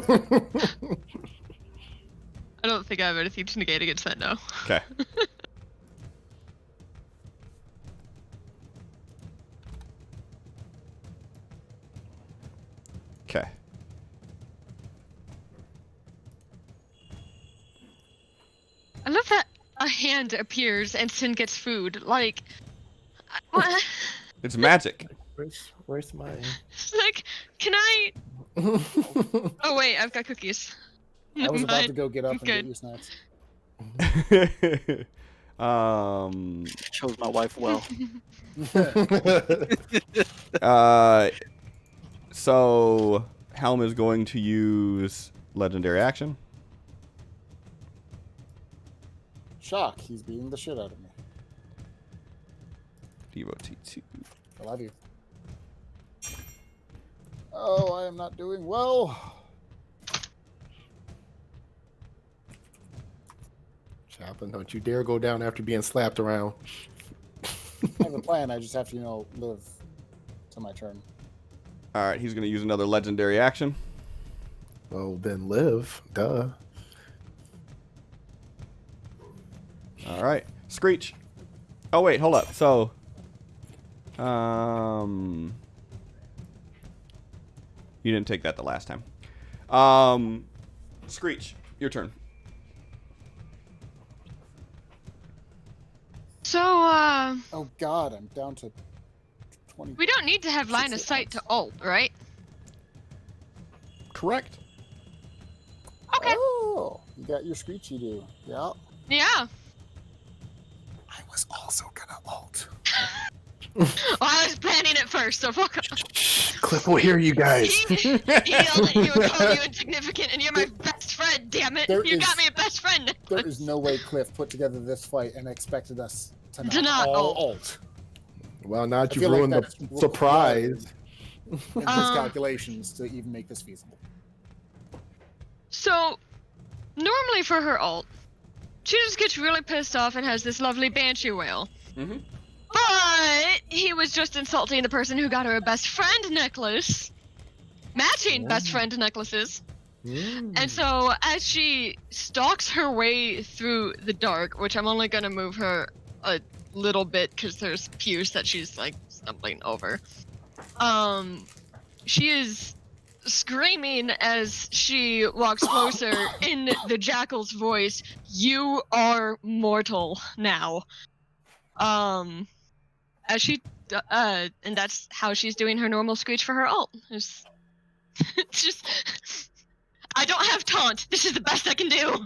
don't think I have anything to negate against that, no. Okay. Okay. I love that a hand appears and Sin gets food. Like, what? It's magic. Where's mine? Like, can I? Oh wait, I've got cookies. I was about Mine. to go get up and get Good. you snacks. Chose my wife well. So Helm is going to use legendary action. Shock, he's beating the shit out of me. Devotee 2. I love you. Oh, I am not doing well. Chaplin, don't you dare go down after being slapped around. I have a plan. I just have to, live to my turn. All right, he's going to use another legendary action. Well, then live. Duh. All right, Screech. Oh wait, hold up. So, you didn't take that the last time. Screech, your turn. So, Oh God, I'm down to 20. we don't need to have line of sight to ult, right? Correct. Okay. Oh, you got your Screechy do. Yeah. Yeah. I was also gonna ult. Well, I was planning it first, so fuck off. Cliff will hear you guys. He yelled at you and called you insignificant, and you're my best friend, damn it. There You is- got me a best friend. There is no way Cliff put together this fight and expected us to To not all ult. ult. Well, now that I you've feel like ruined the that's surprise. in his calculations to even make this feasible. So, normally for her ult, she just gets really pissed off and has this lovely banshee wail. Mm-hmm. But he was just insulting the person who got her a best friend necklace. Matching best friend necklaces. And so, as she stalks her way through the dark, which I'm only gonna move her a little bit because there's pews that she's like stumbling over. She is screaming as she walks closer in the jackal's voice, "You are mortal now." As she, and that's how she's doing her normal screech for her ult. It's just, I don't have taunt. This is the best I can do.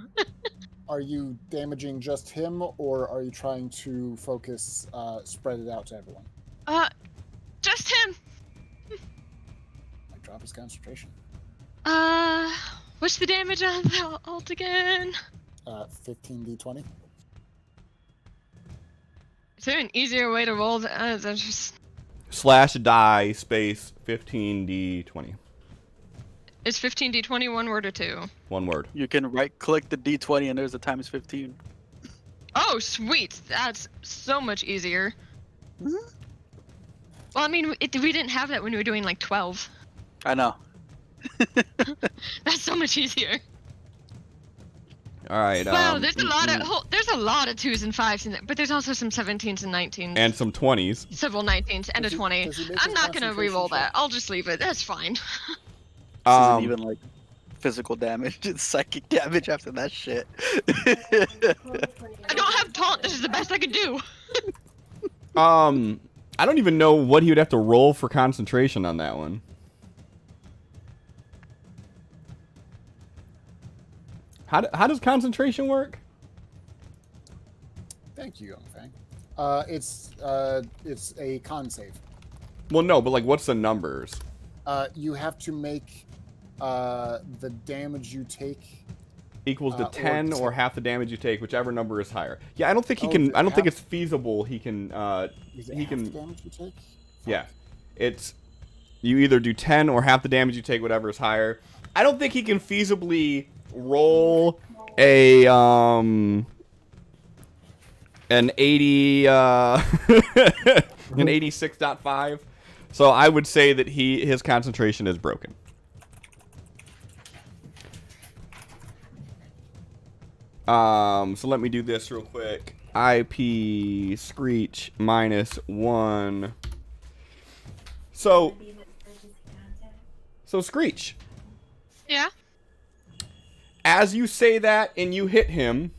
Are you damaging just him, or are you trying to focus, spread it out to everyone? Just him. My drop is concentration. What's the damage on the ult again? 15d20. Is there an easier way to roll that? That's just... Slash die space 15d20. Is 15d20 one word or two? One word. You can right-click the D20 and there's a times 15. Oh, sweet. That's so much easier. Mhm. Well, I mean, we didn't have that when we were doing like 12. I know. That's so much easier. All right. Wow, there's a lot of there's a lot of 2s and 5s in there, but there's also some 17s and 19s. and some 20s. Several 19s and Does a he- 20. does he make I'm his not gonna concentration re-roll check? that. I'll just leave it. That's fine. This isn't Um, even like physical damage. It's psychic damage after that shit. I don't have taunt. This is the best I can do. I don't even know what he would have to roll for concentration on that one. How does concentration work? Thank you, Young Fang. It's a con save. Well, no, but like, what's the numbers? You have to make the damage you take equals to Or 10 or 10. half the damage you take, whichever number is higher. Yeah, I don't think he Oh, can. is it I don't think half? it's feasible. He can. Is it He half the can. damage you take? Yeah, it's you either do 10 or half the damage you take, whatever is higher. I don't think he can feasibly roll a an 80 an 86.5. So I would say that his concentration is broken. So let me do this real quick. IP Screech -1. So Screech, Yeah. as you say that and you hit him,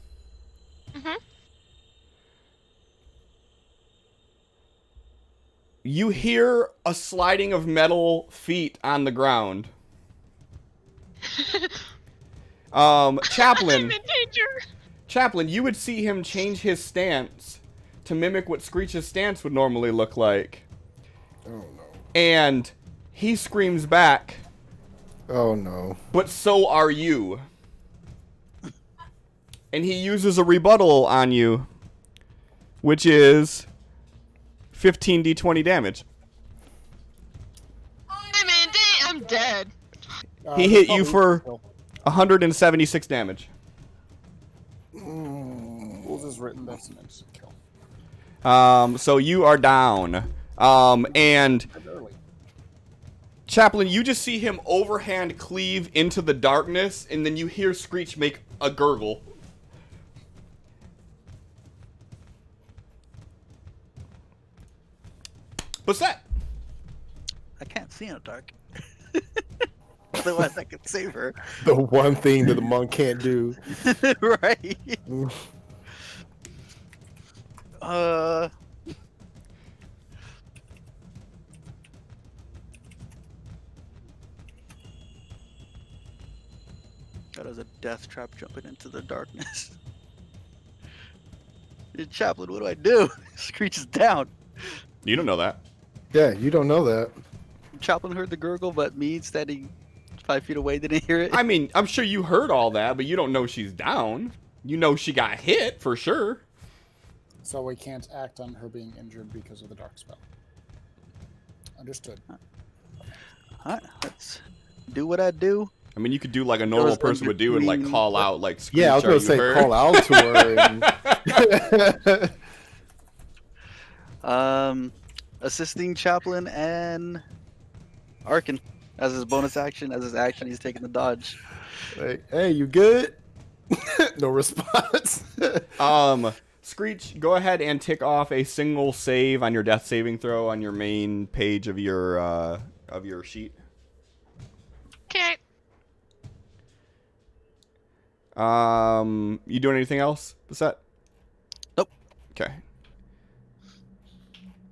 you hear a sliding of metal feet on the ground. Chaplain. I'm in danger. Chaplain, you would see him change his stance to mimic what Screech's stance would normally look like. Oh no. And he screams back, Oh no. but so are you. And he uses a rebuttal on you, which is 15d20 damage. I'm dead. He hit you for 176 damage. Rules is written, that's an instant kill. So you are down. And Chaplain, you just see him overhand cleave into the darkness, and then you hear Screech make a gurgle. What's that? I can't see in the dark. Otherwise, I could save her. The one thing that the monk can't do. Right. That was a death trap jumping into the darkness. Chaplain, what do I do? Screech is down. You don't know that. Yeah, you don't know that. Chaplain heard the gurgle, but me standing 5 feet away didn't hear it. I mean, I'm sure you heard all that, but you don't know she's down. You know she got hit, for sure. So we can't act on her being injured because of the dark spell. Understood. Alright, let's do what I do. I mean, you could do like a normal person would do and like call out, like, Screech, Yeah, I was gonna say call out to her. And... assisting Chaplain and Arkin as his bonus action. As his action, he's taking the dodge. Like, hey, you good? No response. Screech, go ahead and tick off a single save on your death saving throw on your main page of your sheet. Okay. You doing anything else, Basset? Nope. Okay.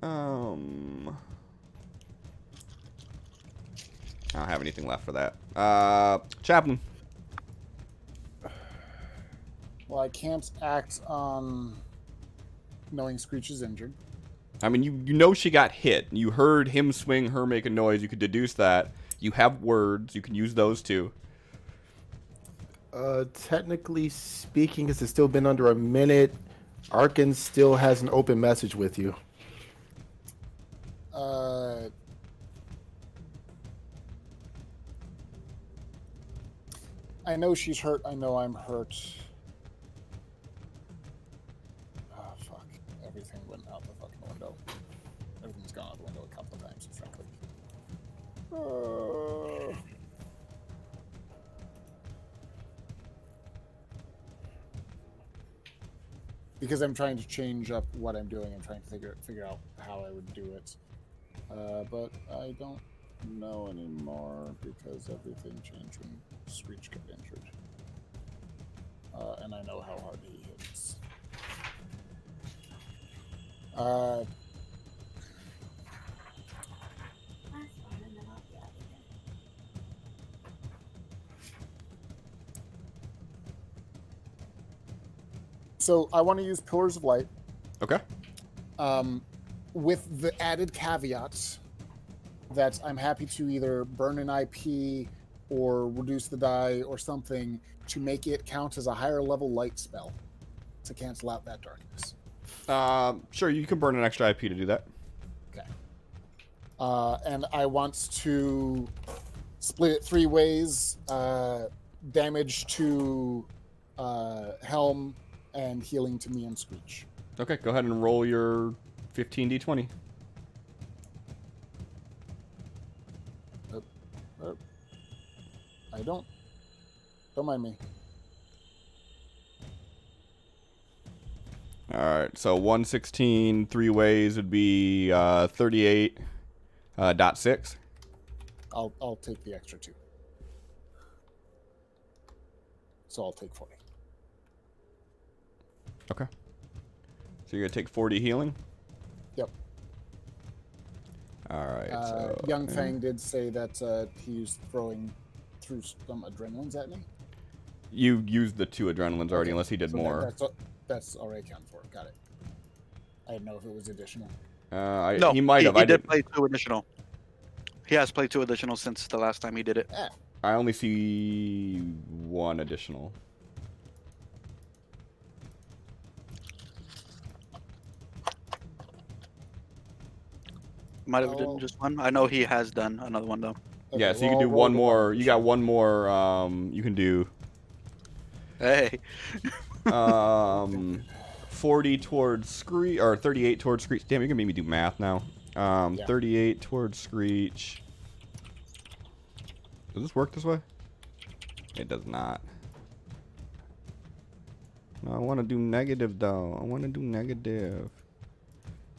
I don't have anything left for that. Chaplain. Well, I can't act on knowing Screech is injured. I mean, you know she got hit. You heard him swing, her make a noise. You could deduce that. You have words. You can use those too. Technically speaking, because it's still been under a minute, Arkin still has an open message with you. I know she's hurt. I know I'm hurt. Oh, fuck. Everything went out the fucking window. Everything's gone out the window a couple of times, frankly. Because I'm trying to change up what I'm doing. I'm trying to figure out how I would do it. But I don't know anymore because everything changed when Screech got injured. And I know how hard he hits. So I want to use Pillars of Light. Okay. With the added caveats that I'm happy to either burn an IP or reduce the die or something to make it count as a higher level light spell to cancel out that darkness. Sure, you can burn an extra IP to do that. Okay. And I want to split it 3 ways. Damage to Helm and healing to me and Screech. Okay, go ahead and roll your 15d20. I don't mind me. All right, so 116 3 ways would be 38.6. I'll take the extra 2. So I'll take 40. Okay. So you're gonna take 40 healing. Yep. All right. So Young Fang did say that he's throwing through some adrenalines at me. You used the 2 adrenalines already, Okay. unless he did So more. That's already accounted for. Got it. I didn't know if it was additional. No, he might have. He I did did. play 2 additional. He has played 2 additional since the last time he did it. I only see 1 additional. Might have done just 1. I know he has done another one though. Okay, Yeah, so you well, can do I'll roll one the more. You got 1 more. You can do Hey, 40 towards Screech, or 38 towards Screech. Damn, you're gonna make me do math now. Yeah. 38 towards Screech. Does this work this way? It does not. No, I want to do negative though. I want to do negative.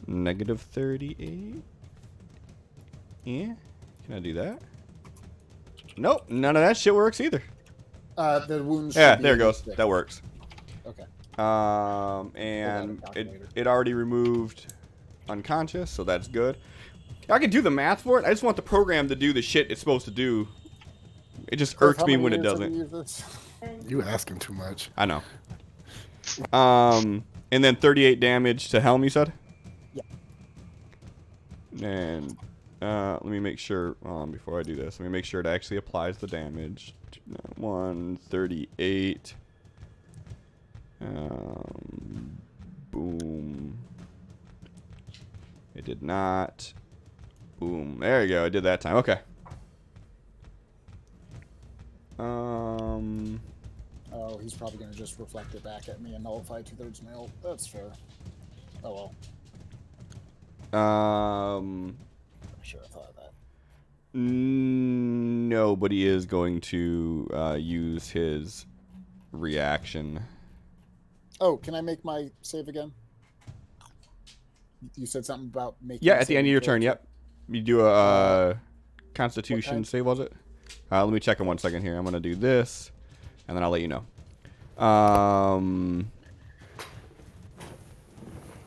Negative 38. Yeah. Can I do that? Nope. None of that shit works either. The wounds. Yeah, should be there it goes. 86. That works. Okay. And calculator. it already removed unconscious, so that's good. I can do the math for it. I just want the program to do the shit it's supposed to do. It just Cliff, irks how me many when it years have doesn't. you used this? You asking too much. I know. And then 38 damage to Helm, you said? Yeah. And let me make sure, before I do this, let me make sure it actually applies the damage. 138. Boom. It did not. Boom. There you go. It did that time. Okay. Oh, he's probably going to just reflect it back at me and nullify 2/3 my ult. That's fair. Oh well. I should have thought of that. Nobody is going to use his reaction. Oh, can I make my save again? You said something about making. Yeah, a at the end of saving your throw turn. to- Yep. You do a what Constitution kind? save, was it? Let me check in 1 second here. I'm gonna do this, and then I'll let you know.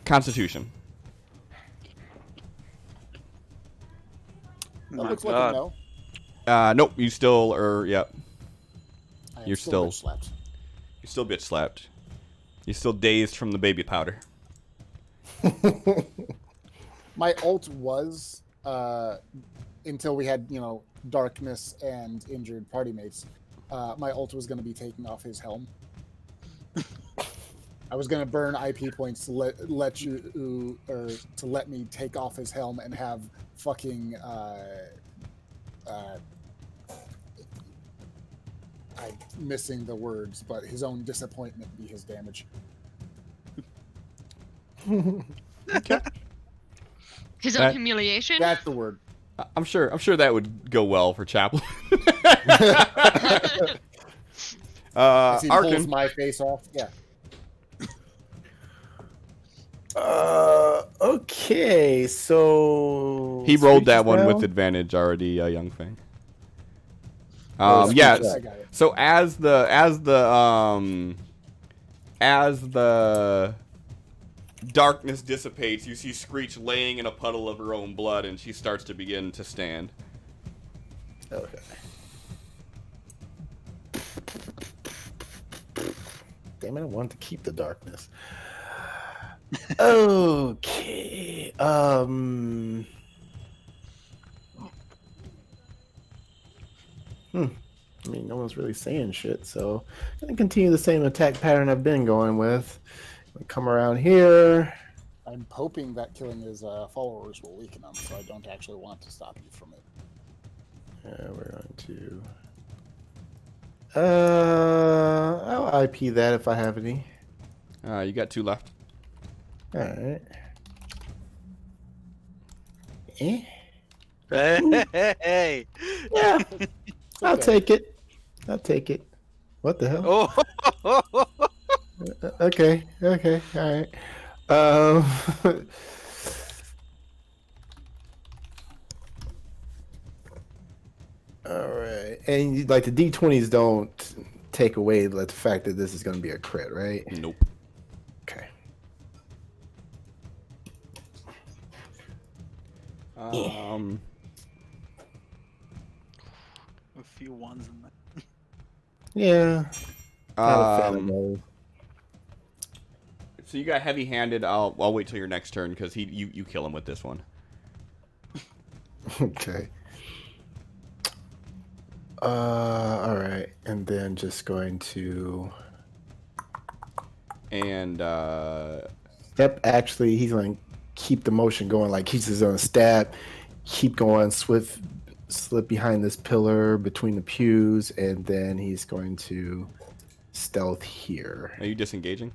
Constitution. That my looks like God. a no. Nope. You still are. Yep. I am You're still still- bitch slapped. You still bitch slapped. You're still dazed from the baby powder. My ult was until we had darkness and injured party mates. My ult was going to be taking off his helm. I was going to burn IP points to let me take off his helm and have fucking I'm missing the words, but his own disappointment be his damage. His own humiliation. That's the word. I'm sure that would go well for Chaplin. As he pulls Arkin. my face off. Yeah. Okay, so He rolled that Screech is one with down? advantage already, Young Fang. Oh, Screech Yeah. is I got it. So as the darkness dissipates, you see Screech laying in a puddle of her own blood, and she starts to begin to stand. Okay. Damn it, I wanted to keep the darkness. Okay. I mean, no one's really saying shit, so I'm gonna continue the same attack pattern I've been going with. Come around here. I'm hoping that killing his followers will weaken him, so I don't actually want to stop you from it. We're going to. I'll IP that if I have any. You got 2 left. All right. Eh? Hey. Yeah, I'll Okay. take it. I'll take it. What the hell? Oh. Okay. Okay. All right. Um. All right. And like the D20s don't take away the fact that this is going to be a crit, right? Nope. Okay. Um. A few ones in there. Yeah. Not a fan of those. So you got heavy-handed. I'll wait till your next turn because you kill him with this one. Okay. All right. And then just going to. And Yep. Actually, he's going to keep the motion going. Like he's just going to stab, keep going, slip behind this pillar between the pews, and then he's going to stealth here. are you disengaging?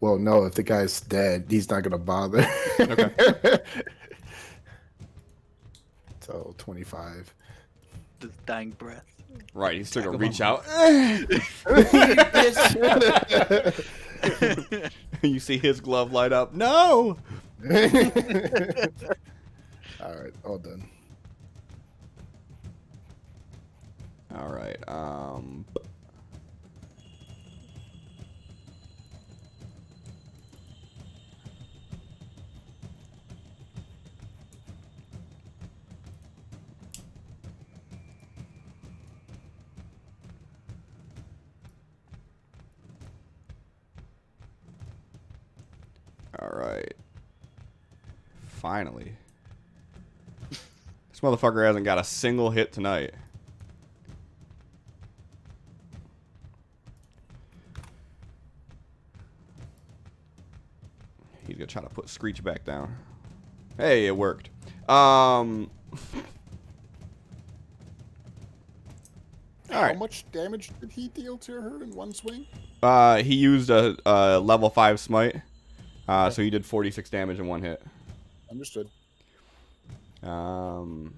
Well, no, if the guy's dead, he's not going to bother. Okay. So 25. Just dying breath. Right. He's still gonna reach out. You see his glove light up. No. All right, all done. All right. All right. Finally. This motherfucker hasn't got a single hit tonight. He's gonna try to put Screech back down. Hey, it worked. How Alright. much damage did he deal to her in one swing? He used a level 5 smite. So he did 46 damage in one hit. Understood. Alright.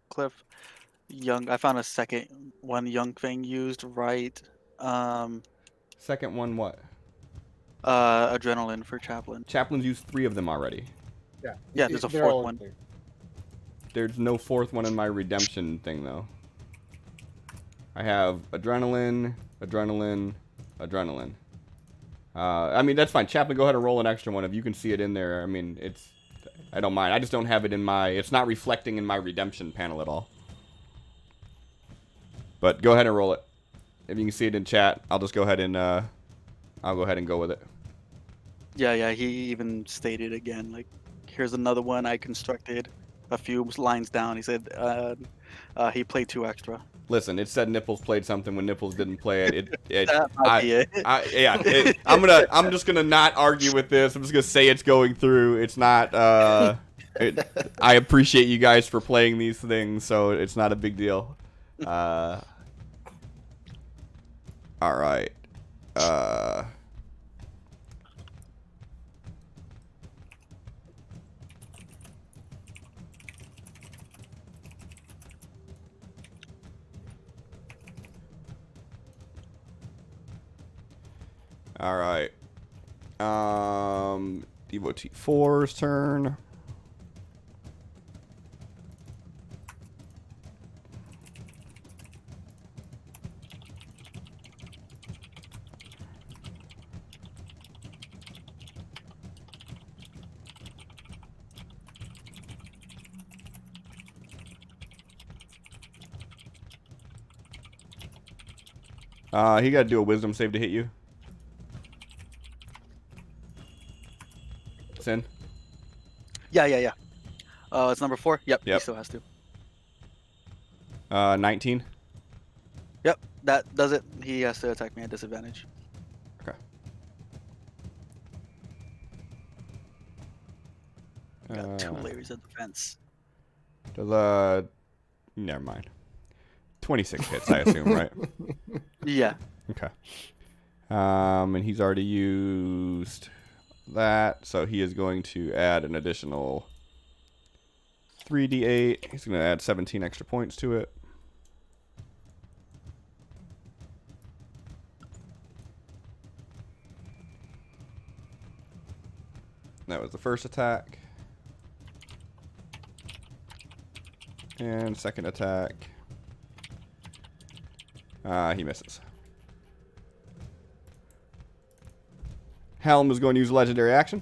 Cliff, I found a second one young thing used right. Second one, what? Adrenaline for Chaplain. Chaplain's used 3 of them already. Yeah, there's a They're fourth all one. there. There's no 4th one in my redemption thing, though. I have adrenaline, adrenaline, adrenaline. I mean, that's fine. Chaplain, go ahead and roll an extra one if you can see it in there. I mean, I don't mind. I just don't have it in my... It's not reflecting in my redemption panel at all. But go ahead and roll it. If you can see it in chat, I'll just go ahead and... I'll go ahead and go with it. Yeah, he even stated again, like, here's another one I constructed a few lines down. He said he played 2 extra. Listen, it said Nipples played something when Nipples didn't play it. That might be it. I'm just gonna not argue with this. I'm just gonna say it's going through. It's not. I appreciate you guys for playing these things, so it's not a big deal. All right. All right. Devotee 4's turn. He got to do a wisdom save to hit you. Sin? Yeah. It's number 4. Yep, he Yep. still has to. 19. Yep, that does it. He has to attack me at disadvantage. Okay. Got 2 layers of defense. Never mind. 26 hits, I assume, right? Yeah. Okay. And he's already used that, so he is going to add an additional 3d8. He's going to add 17 extra points to it. That was the first attack. And second attack. He misses. Helm is going to use a legendary action.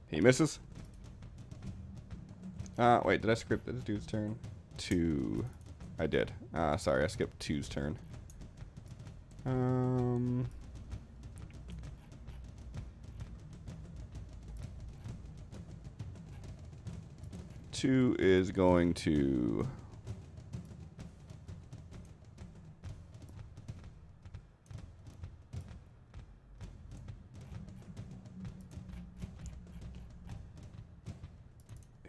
He misses. Wait, did I skip this dude's turn? 2. I did. Sorry, I skipped 2's turn. 2 is going to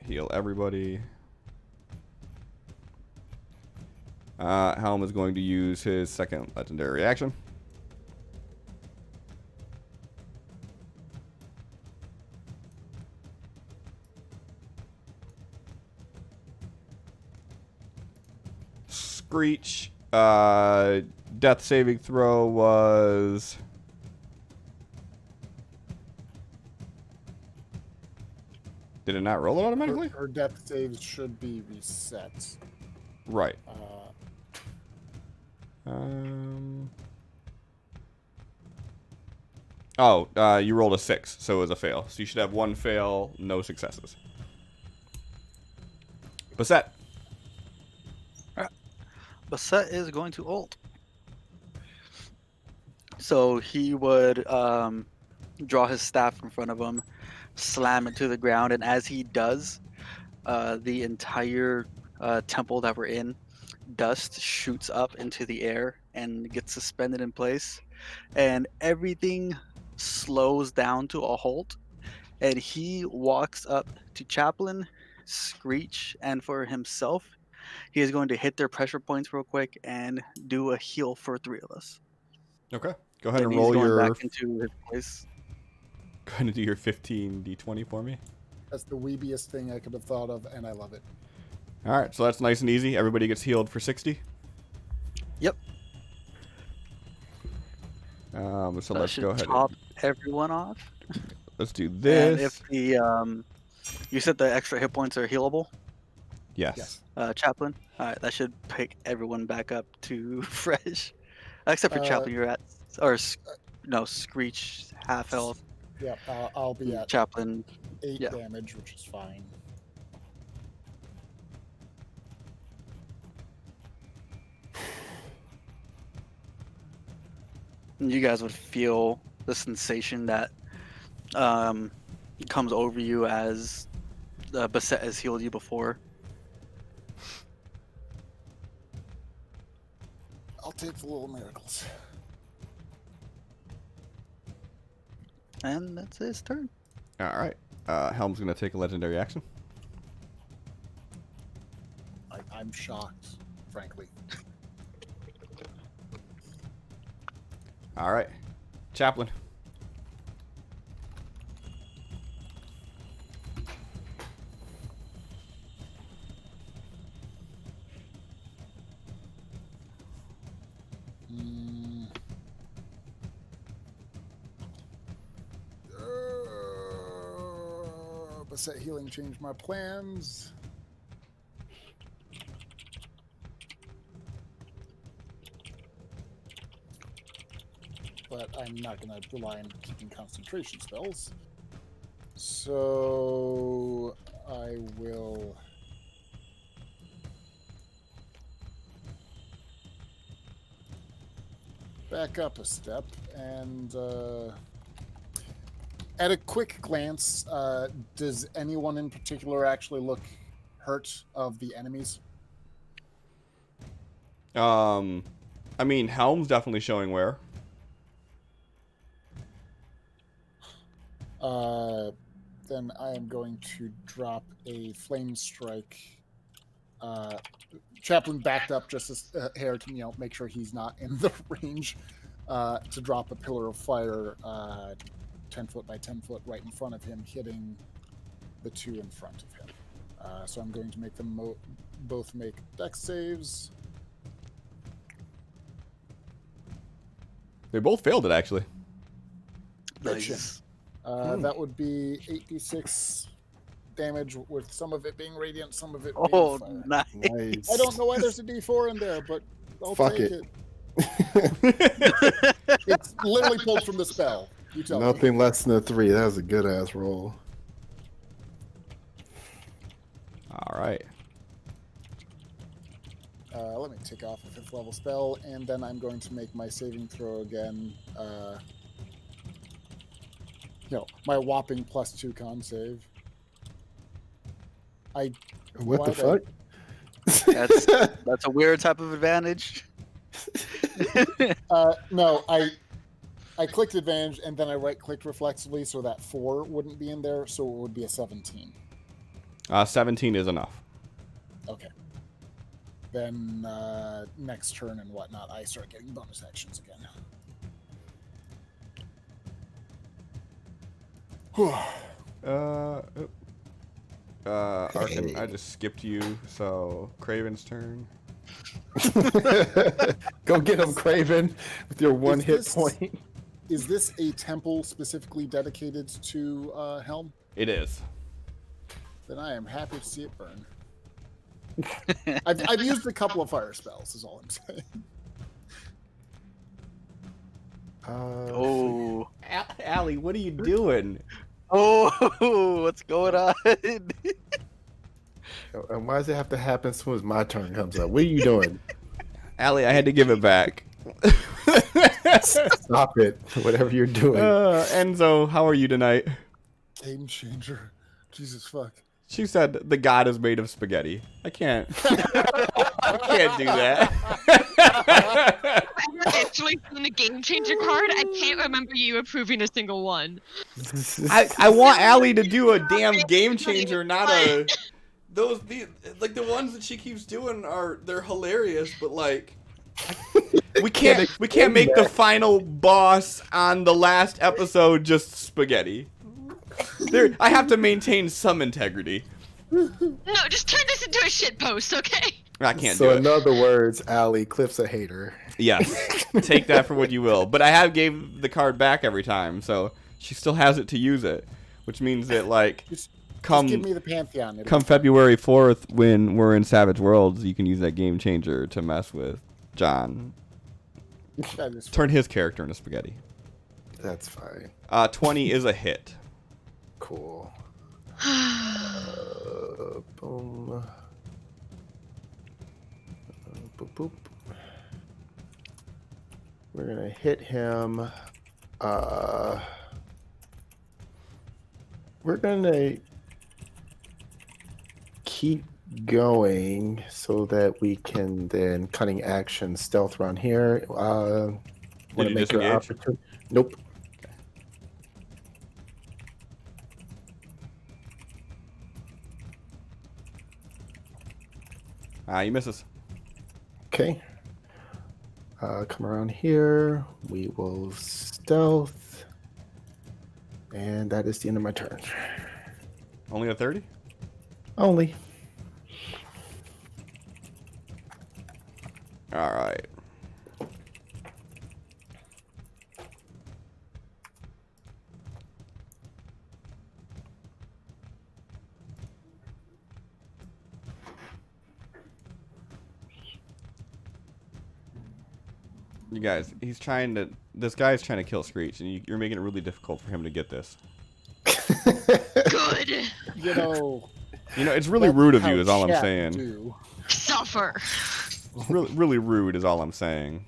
heal everybody. Helm is going to use his second legendary reaction. Screech. Death saving throw was... Did it not roll it automatically? Her death saves should be reset. Right. You rolled a 6, so it was a fail. So you should have 1 fail, no successes. Basset. Basset is going to ult. So he would draw his staff in front of him, slam it to the ground, and as he does, the entire temple that we're in, dust shoots up into the air and gets suspended in place, and everything slows down to a halt, and he walks up to Chaplain, Screech, and for himself, he is going to hit their pressure points real quick and do a heal for 3 of us. Okay. Go ahead and He's roll going your... back into his place. Go ahead and do your 15d20 for me. That's the weebiest thing I could have thought of, and I love it. Alright, so that's nice and easy. Everybody gets healed for 60. Yep. So let's go ahead Top and... everyone off. Let's do this. And if the you said the extra hit points are healable, Yes. Chaplain. All right, that should pick everyone back up to fresh, except for Chaplain. You're at no Screech half health. Yeah, I'll be at Chaplain 8 damage, which is fine. You guys would feel the sensation that comes over you as Basset has healed you before. I'll take the little miracles. And that's his turn. Alright. Helm's going to take a legendary action. I'm shocked, frankly. Alright. Chaplain. Basset healing changed my plans. But I'm not going to rely on keeping concentration spells. So I will back up a step and At a quick glance, does anyone in particular actually look hurt of the enemies? I mean, Helm's definitely showing wear. Then I am going to drop a flame strike. Chaplain backed up just a hair to make sure he's not in the range to drop a pillar of fire 10 foot by 10 foot right in front of him, hitting the two in front of him. So I'm going to make them both make dex saves. They both failed it, actually. Nice. That would be 8d6 damage, with some of it being radiant, some of it being Oh, fire. nice. Nice. I don't know why there's a d4 in there, but I'll Fuck take it. it. It's literally pulled from the spell. You tell me. Nothing less than a 3. That was a good ass roll. All right. Let me take off a 5th level spell, and then I'm going to make my saving throw again. My whopping +2 con save. What the fuck? That's a weird type of advantage. No, I clicked advantage, and then I right-clicked reflexively, so that 4 wouldn't be in there, so it would be a 17. 17 is enough. Okay. Then next turn and whatnot, I start getting bonus actions again. Arkin, I just skipped you, so Craven's turn. Go get him, Craven, with your one hit point. Is this a temple specifically dedicated to Helm? It is. Then I am happy to see it burn. I've used a couple of fire spells, is all I'm saying. Oh. Allie, what are you doing? Oh, what's going on? And why does it have to happen as soon as my turn comes up? What are you doing? Allie, I had to give it back. Stop it. Whatever you're doing. Enzo, how are you tonight? Game changer. Jesus fuck. She said the god is made of spaghetti. I can't. I can't do that. I've actually seen the game changer card. I can't remember you approving a single one. I want Allie to do a damn game changer, not a. The ones that she keeps doing they're hilarious, but like we can't make the final boss on the last episode just spaghetti. I have to maintain some integrity. No, just turn this into a shit post, okay? I can't So do it. in other words, Allie, Cliff's a hater. Yes, take that for what you will. But I have gave the card back every time, so she still has it to use it, which means that like Just come give me the Pantheon. come February 4th when we're in Savage Worlds, you can use that game changer to mess with John. That is Turn his character into spaghetti. That's fine. 20 is a hit. Cool. Boom. Boop, boop. We're gonna hit him. We're gonna keep going so that we can then cunning action stealth run here. Did Wanna you make an disengage? Nope. He misses. Okay. Come around here. We will stealth. And that is the end of my turn. Only a 30? Only. All right. You guys, this guy's trying to kill Screech, and you're making it really difficult for him to get this. Good. You know, It's really that's rude of how you, is all I'm chat saying. do. Suffer. It's really rude, is all I'm saying.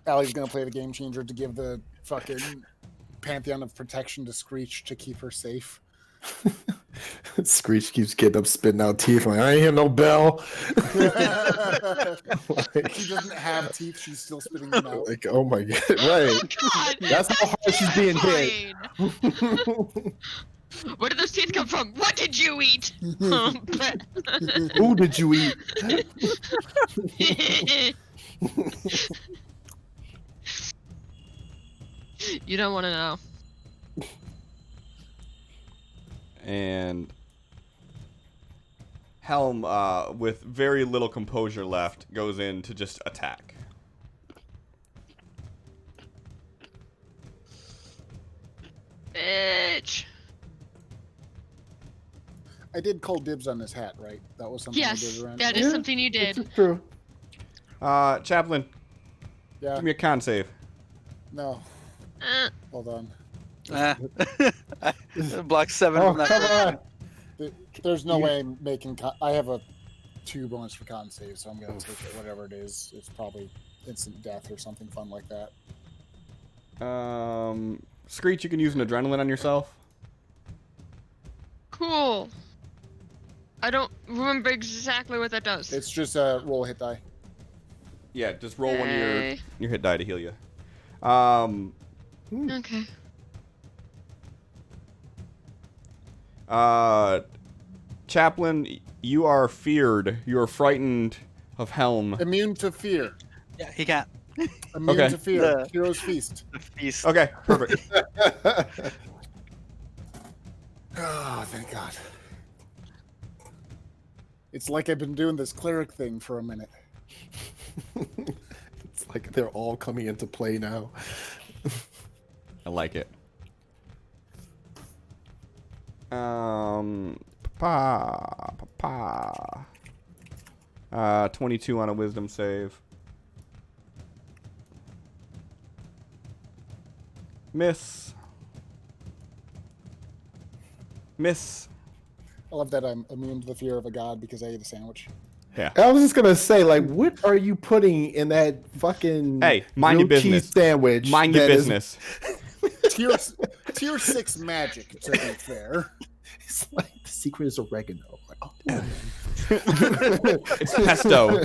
Allie's gonna play the game changer to give the fucking pantheon of protection to Screech to keep her safe. Screech keeps getting up, spitting out teeth. Like, I ain't hear no bell. She doesn't have teeth. She's still spitting them out. Like, oh my god, Oh right? God, That's how hard she's being hit. terrifying. Where did those teeth come from? What did you eat? Who did you eat? You don't want to know. And Helm, with very little composure left, goes in to just attack. Bitch. I did call dibs on this hat, right? That was something I Yes, did around. that is something you did. It's true. Chaplain, Yeah. give me a con save. No. Hold on. Block 7 Oh, from that. come on. There's no way I'm making. I have a 2 bonus for con save, so I'm gonna take it. Whatever it is, it's probably instant death or something fun like that. Screech, you can use an adrenaline on yourself. Cool. I don't remember exactly what that does. It's just a roll a hit die. Yeah, just roll one of Okay. your hit die to heal you. Okay. Chaplain, you are feared. You are frightened of Helm. Immune to fear. Yeah, he can't. Immune Okay. to fear. The- Hero's feast. He's Okay, perfect. Oh, thank God. It's like I've been doing this cleric thing for a minute. It's like they're all coming into play now. I like it. Papa. 22 on a wisdom save. Miss. I love that I'm immune to the fear of a god because I ate a sandwich. Yeah. I was just gonna say, like, what are you putting in that fucking Hey, mind your grilled cheese business. sandwich? Mind your that is- business. Tier 6 magic, to be fair. It's like the secret is oregano. Like, oh, damn. It's pesto.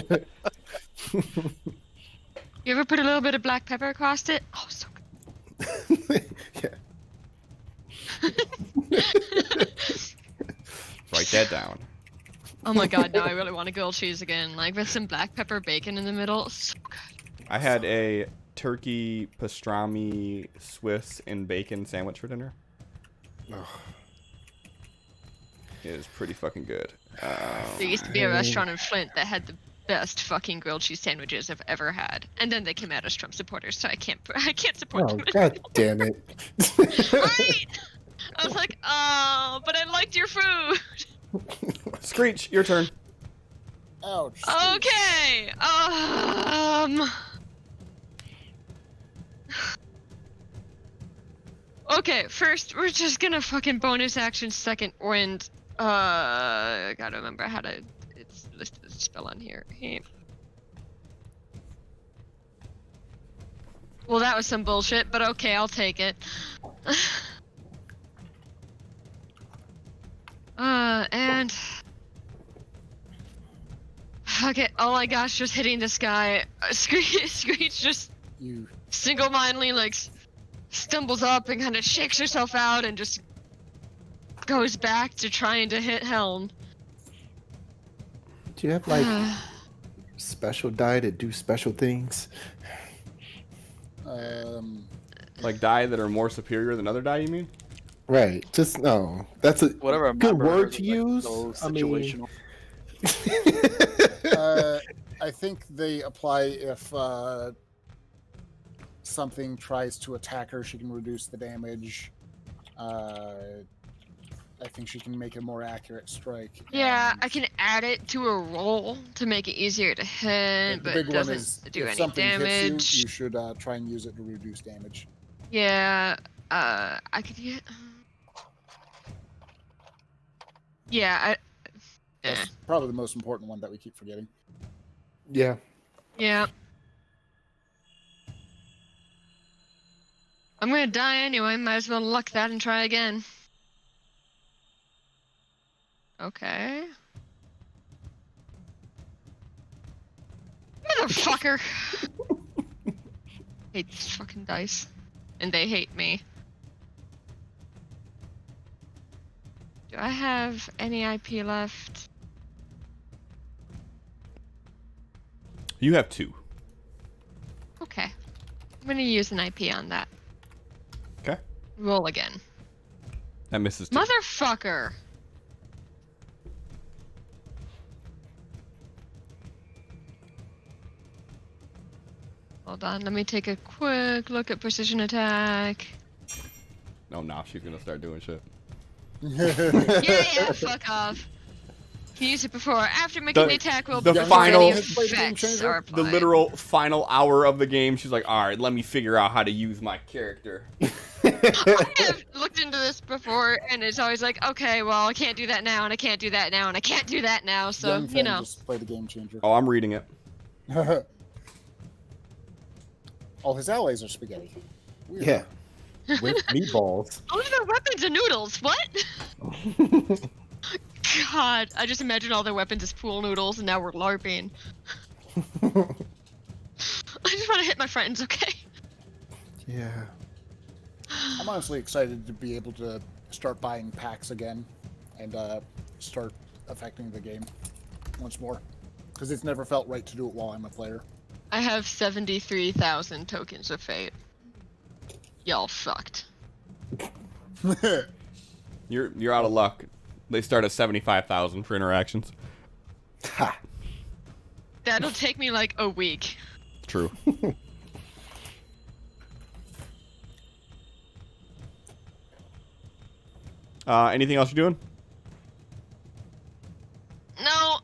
You ever put a little bit of black pepper across it? Oh, so good. Yeah. Write that down. Oh my God, now I really want a grilled cheese again, like with some black pepper bacon in the middle. So good. I had a turkey pastrami Swiss and bacon sandwich for dinner. It was pretty fucking good. There used to be a restaurant in Flint that had the best fucking grilled cheese sandwiches I've ever had, and then they came out as Trump supporters, so I can't support Oh, them. god damn it. Right? I was like, oh, but I liked your food. Screech, your turn. Ouch. Okay. Okay, first we're just gonna fucking bonus action second wind. I gotta remember how to. It's listed as a spell on here. Well, that was some bullshit, but okay, I'll take it. And okay, oh my gosh, just hitting this guy. Screech just You. single-mindedly like stumbles up and kind of shakes herself out and just goes back to trying to hit Helm. Do you have like special die to do special things? Like die that are more superior than other die, you mean? Right. Just no. That's a whatever. good word to use. I mean, Situational. I think they apply if something tries to attack her, she can reduce the damage. I think she can make a more accurate strike. Yeah, and I can add it to a roll to make it easier to hit, the but big it one is doesn't do if any something damage. hits you, you should try and use it to reduce damage. Yeah, I could get. Yeah, That's probably the most important one that we keep forgetting. yeah. yeah. I'm gonna die anyway, might as well luck that and try again. Okay. Motherfucker! Hate these fucking dice. And they hate me. Do I have any IP left? You have 2. Okay. I'm gonna use an IP on that. Okay. Roll again. That misses 2. Motherfucker! Hold on, let me take a quick look at precision attack. No, nah, she's gonna start doing shit. Yeah, fuck off. Can use it before or after making the attack roll, but the before final- any Has played Game effects Changer? are The applied. literal final hour of the game, she's like, alright, let me figure out how to use my character. I have looked into this before, and it's always like, okay, well, I can't do that now, and I can't do that now, and I can't do that now, so, Young you fan know. just play the Game Changer. Oh, I'm reading it. All his allies are spaghetti. Weird. Yeah. With meatballs. All of their weapons are noodles, what? God, I just imagine all their weapons as pool noodles, and now we're LARPing. I just want to hit my friends, okay? Yeah. I'm honestly excited to be able to start buying packs again and start affecting the game once more. Because it's never felt right to do it while I'm a player. I have 73,000 tokens of fate. Y'all fucked. You're out of luck. They start at 75,000 for interactions. Ha. That'll take me like a week. True. Anything else you're doing? No.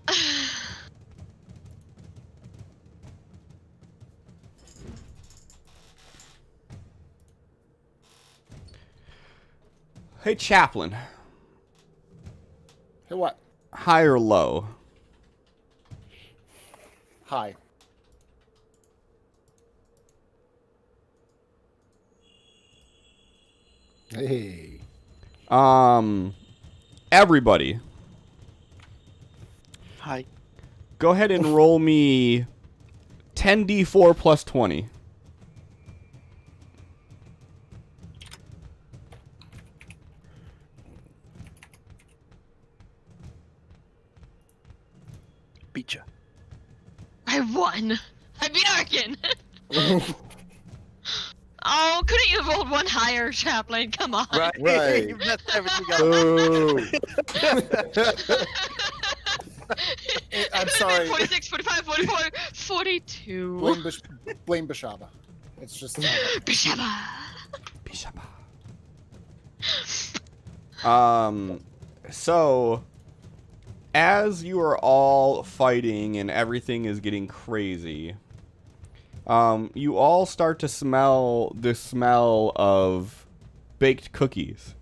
Hey, Chaplain. Hey, what? High or low? Hi. Hey. Everybody, Hi. go ahead and roll me 10d4 plus 20. Beat ya. I won. I beat Arkin. Oh, couldn't you have rolled one higher, Chaplain? Come on. Right. Right. You messed everything up. Boo. I'm sorry. 46, 45, 44, 42. Blame Bishaba. It's just. Bishaba. So as you are all fighting and everything is getting crazy, you all start to smell the smell of baked cookies.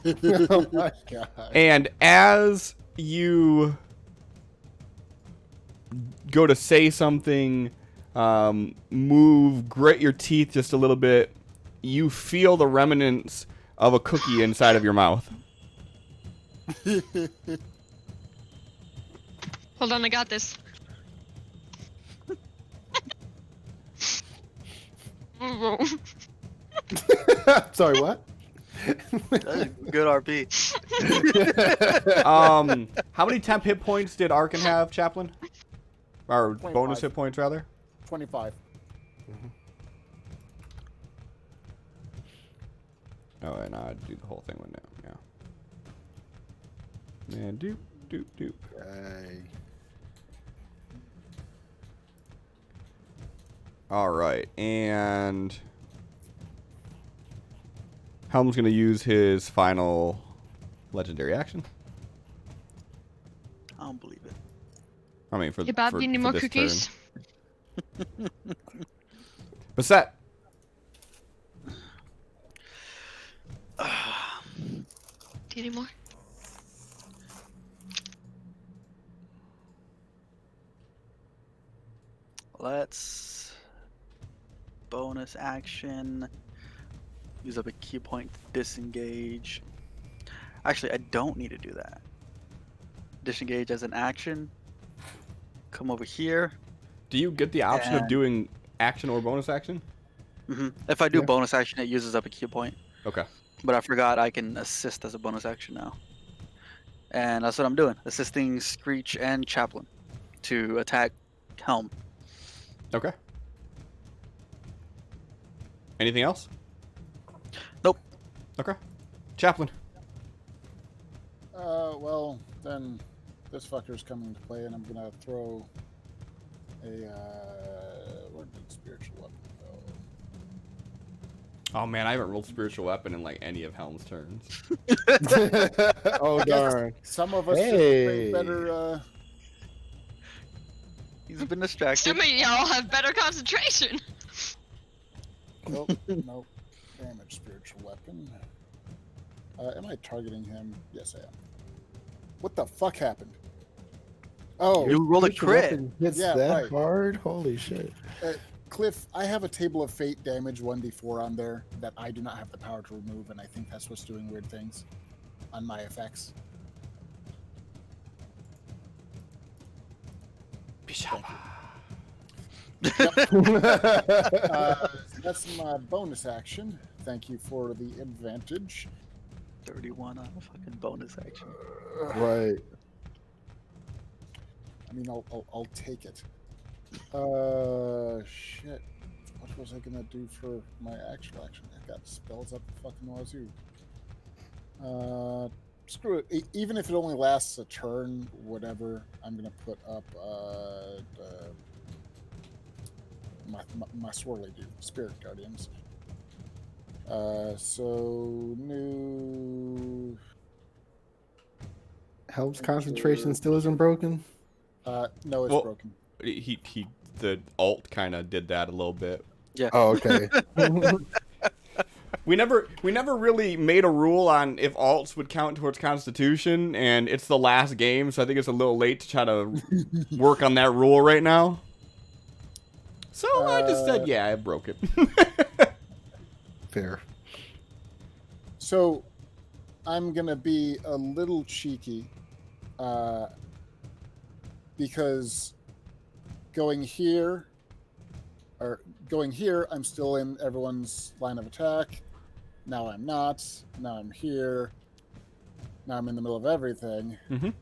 Oh my god. And as you go to say something, grit your teeth just a little bit, you feel the remnants of a cookie inside of your mouth. Hold on, I got this. Sorry, what? That's good RP. How many temp hit points did Arkin have, Chaplain? Or 25. bonus hit points, rather? 25. Oh, and I'd do the whole thing with now. Yeah. And doop, doop, doop. Hey. All right, and Helm's gonna use his final legendary action. I don't believe it. I mean, for Hey, Bob, for, you need for more this cookies? turn. What's that? Do you need more? Let's bonus action. Use up a key point to disengage. Actually, I don't need to do that. Disengage as an action. Come over here. Do you get the option of And- doing action or bonus action? If I do Yeah. bonus action, it uses up a key point. Okay. But I forgot I can assist as a bonus action now. And that's what I'm doing. Assisting Screech and Chaplain to attack Helm. Okay. Anything else? Nope. Okay. Chaplain. Well, then this fucker's coming to play, and I'm gonna throw a, where did spiritual weapon go? Oh man, I haven't rolled spiritual weapon in like any of Helm's turns. Oh darn! Some of us Hey. better, He's been distracted. Some of y'all have better concentration. nope, nope. Damage spiritual weapon. Am I targeting him? Yes, I am. What the fuck happened? Oh, You rolled a Spiritual crit. weapon hits Yeah, that right. hard? Holy shit! Cliff, I have a table of fate damage 1d4 on there that I do not have the power to remove, and I think that's what's doing weird things on my effects. That's my bonus action. Thank you for the advantage. 31 on a fucking bonus action. Right. I mean, I'll take it. Shit. What was I gonna do for my actual action? I got spells up the fucking wazoo. Screw it. Even if it only lasts a turn, whatever, I'm gonna put up my swirly dude, Spirit Guardians. So new. Helm's concentration still isn't broken. No, it's Well- broken. The alt kind of did that a little bit. Oh, okay. We never really made a rule on if alts would count towards Constitution, and it's the last game, so I think it's a little late to try to work on that rule right now. So I just said, yeah, I broke it. Fair. So I'm gonna be a little cheeky, because going here, I'm still in everyone's line of attack. Now I'm not. Now I'm here. Now I'm in the middle of everything. Mhm.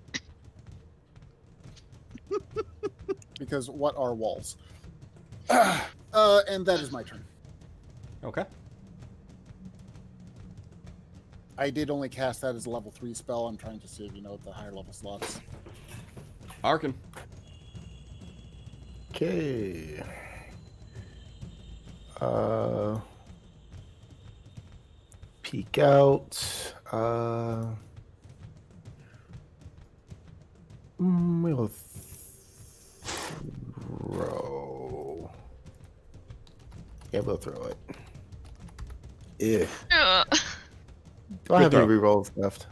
Because what are walls? And that is my turn. Okay. I did only cast that as a level 3 spell. I'm trying to save, the higher level slots. Arkin. Okay. Peek out. We'll throw. Yeah, we'll throw it. Yeah. Do I have any throw. rerolls left?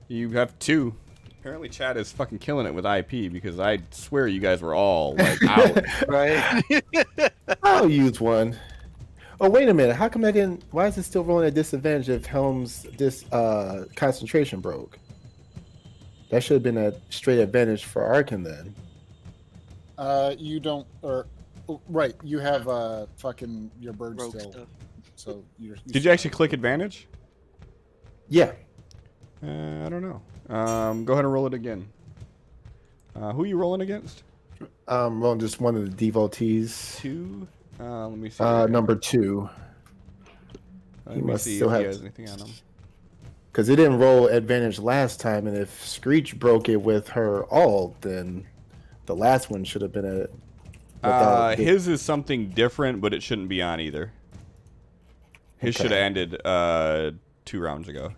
You have 2. Apparently Chad is fucking killing it with IP, because I swear you guys were all like out. Right? I'll use one. Oh, wait a minute. How come I didn't? Why is it still rolling at disadvantage if Helm's concentration broke? That should have been a straight advantage for Arkin then. You don't, right? You have fucking your bird Rogue still, stuff. so you're. Did you actually click advantage? Yeah. I don't know. Go ahead and roll it again. Who are you rolling against? Rolling just one of the devotees. 2. Let me see. Number 2. Let he me must see still if he have- has anything on him. Because it didn't roll advantage last time, and if Screech broke it with her alt, then the last one should have been a. without the- His is something different, but it shouldn't be on either. His Okay. should have ended 2 rounds ago.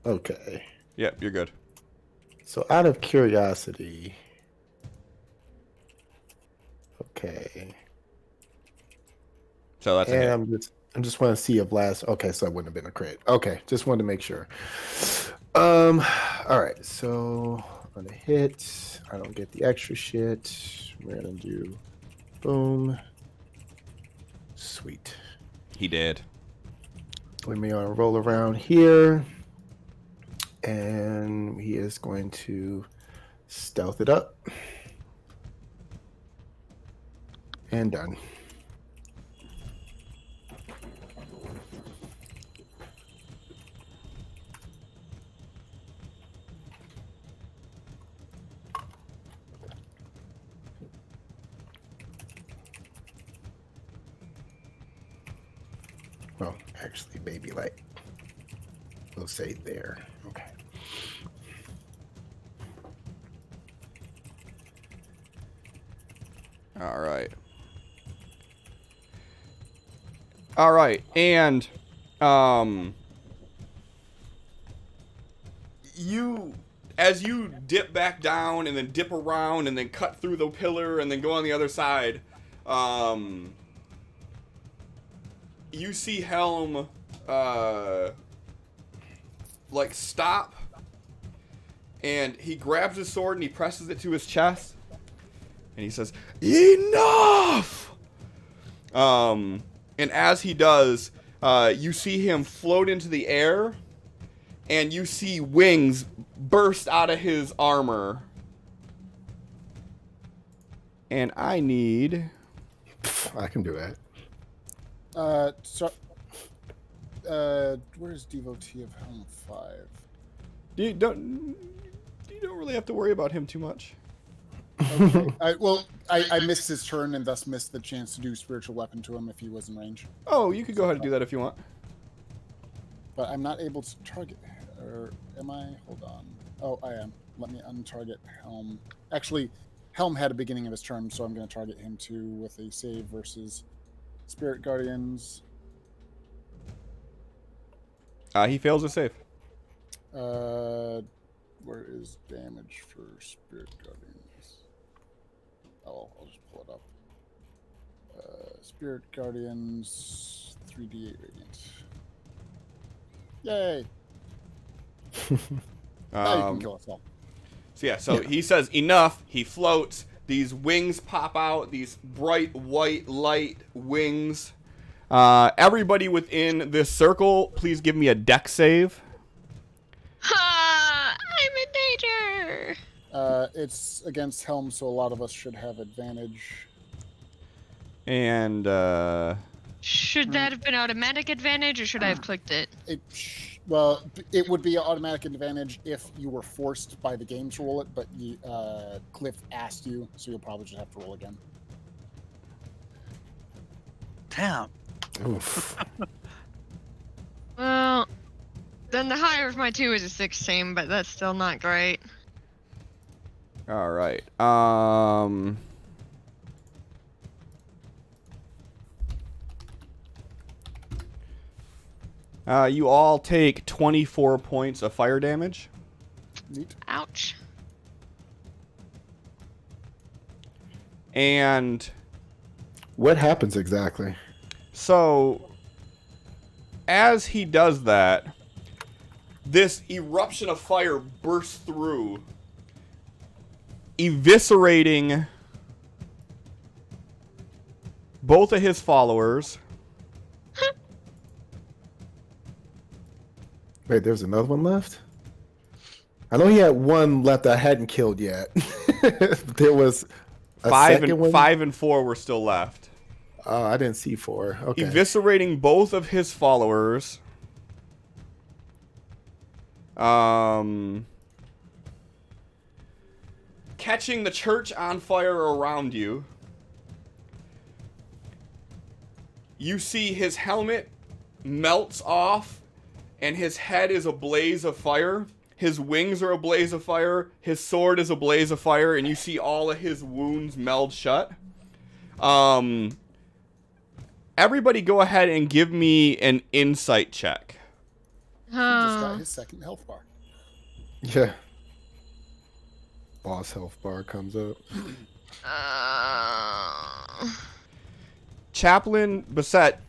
Okay. Yep, you're good. So out of curiosity. Okay. So that's a And hit. I'm just want to see if last. Okay, so it wouldn't have been a crit. Okay, just wanted to make sure. All right. So on a hit, I don't get the extra shit. We're gonna do boom. Sweet. He did. Let me roll around here. And he is going to stealth it up. And done. Well, actually, maybe like we'll say there. Okay. All right. All right, and you, as you dip back down and then dip around and then cut through the pillar and then go on the other side, you see Helm like stop, and he grabs his sword and he presses it to his chest and he says, "Enough!" And as he does, you see him float into the air, and you see wings burst out of his armor. And I need... I can do that. Where's Devotee of Helm 5? You don't really have to worry about him too much. Okay. I missed his turn and thus missed the chance to do spiritual weapon to him if he was in range. Oh, you could go ahead and do that if you want. But I'm not able to target. Or am I? Hold on. Oh, I am. Let me untarget Helm. Actually, Helm had a beginning of his turn, so I'm going to target him too with a save versus Spirit Guardians. He fails a save. Where is damage for Spirit Guardians? Oh, I'll just pull it up. Spirit Guardians, 3d8 radiant. Yay! Now you can kill us all. So yeah, he says enough. He floats. These wings pop out. These bright white light wings. Everybody within this circle, please give me a dex save. Ha! I'm in danger. It's against Helm, so a lot of us should have advantage. And Should that have been automatic advantage, or should I have clicked it? Well, it would be automatic advantage if you were forced by the game to roll it, but Cliff asked you, so you'll probably just have to roll again. Damn. Oof. Well, then the higher of my two is a 16, but that's still not great. all right. You all take 24 points of fire damage. Neat. Ouch. And What happens exactly? so, as he does that, this eruption of fire bursts through, eviscerating both of his followers. Wait, there's another one left? I know he had one left I hadn't killed yet. There was a second one? 5 and 4 were still left. Oh, I didn't see 4. Okay. Eviscerating both of his followers. Catching the church on fire around you. You see his helmet melts off, and his head is a blaze of fire. His wings are a blaze of fire. His sword is a blaze of fire, and you see all of his wounds meld shut. Everybody go ahead and give me an insight check. He just got his second health bar. Yeah. Boss health bar comes up. Chaplain Bassett,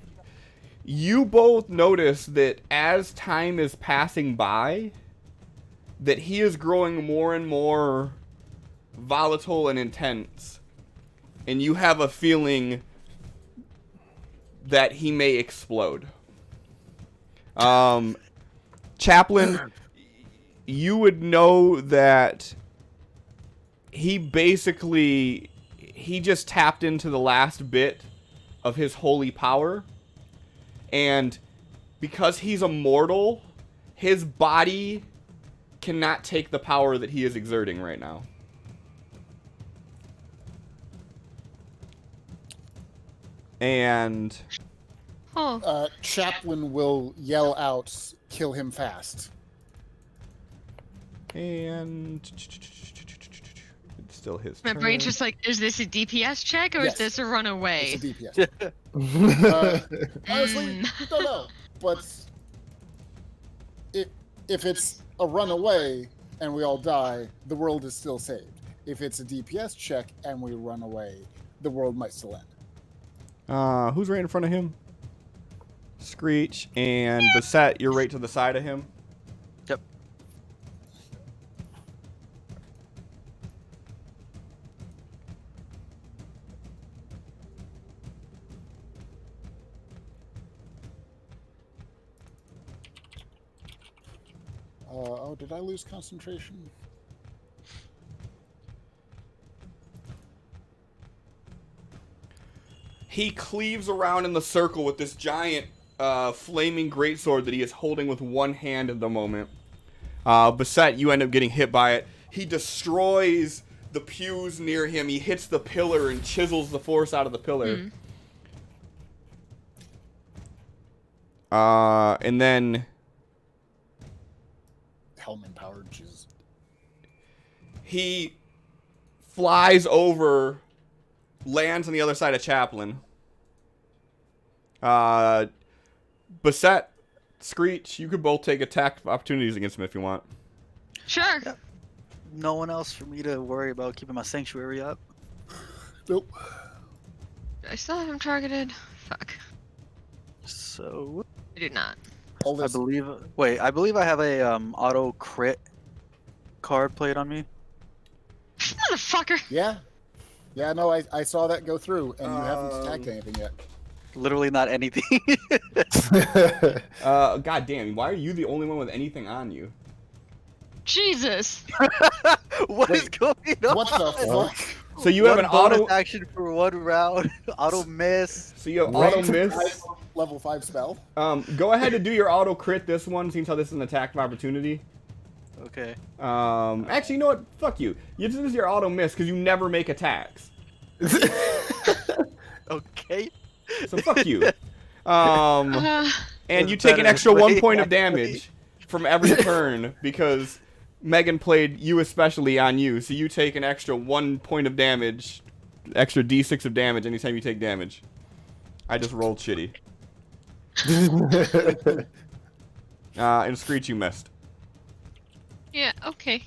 you both notice that as time is passing by, that he is growing more and more volatile and intense. And you have a feeling that he may explode. Chaplain, you would know that he just tapped into the last bit of his holy power, and because he's immortal, his body cannot take the power that he is exerting right now. And Chaplain will yell out, "Kill him fast." it's still his My turn. brain's just like, is this a DPS check or Yes. is this a runaway? It's a DPS. Honestly, don't know. But if it's a runaway and we all die, the world is still saved. If it's a DPS check and we run away, the world might still end. Who's right in front of him? Screech and Beset, you're right to the side of him. Yep. Oh, did I lose concentration? He cleaves around in the circle with this giant flaming greatsword that he is holding with one hand at the moment. Beset, you end up getting hit by it. He destroys the pews near him. He hits the pillar and chisels the force out of the pillar. And then Hellman powered jizz. he flies over, lands on the other side of Chaplain. Beset, Screech, you could both take attack opportunities against him if you want. Sure. Yep. No one else for me to worry about keeping my sanctuary up. Nope. I still have him targeted. Fuck. So I do not. All I this. believe. Wait, I believe I have a auto crit card played on me. Motherfucker. Yeah. Yeah, no, I saw that go through, and you haven't attacked anything yet. Literally not anything. God damn, why are you the only one with anything on you? Jesus. What is Wait, going on? What the fuck? So you have One an bonus auto action for one round. Auto miss. So you have auto miss. Level 5 spell. Go ahead and do your auto crit this one, since how this is an attack of opportunity. Okay. Actually, you know what? Fuck you. This is your auto miss because you never make attacks. Okay. So fuck you. And you It's take an better extra this 1 way, point of actually. damage from every turn because Megan played you especially on you. So you take an extra 1 point of damage, extra d6 of damage anytime you take damage. I just rolled shitty. And Screech, you missed. Yeah, okay.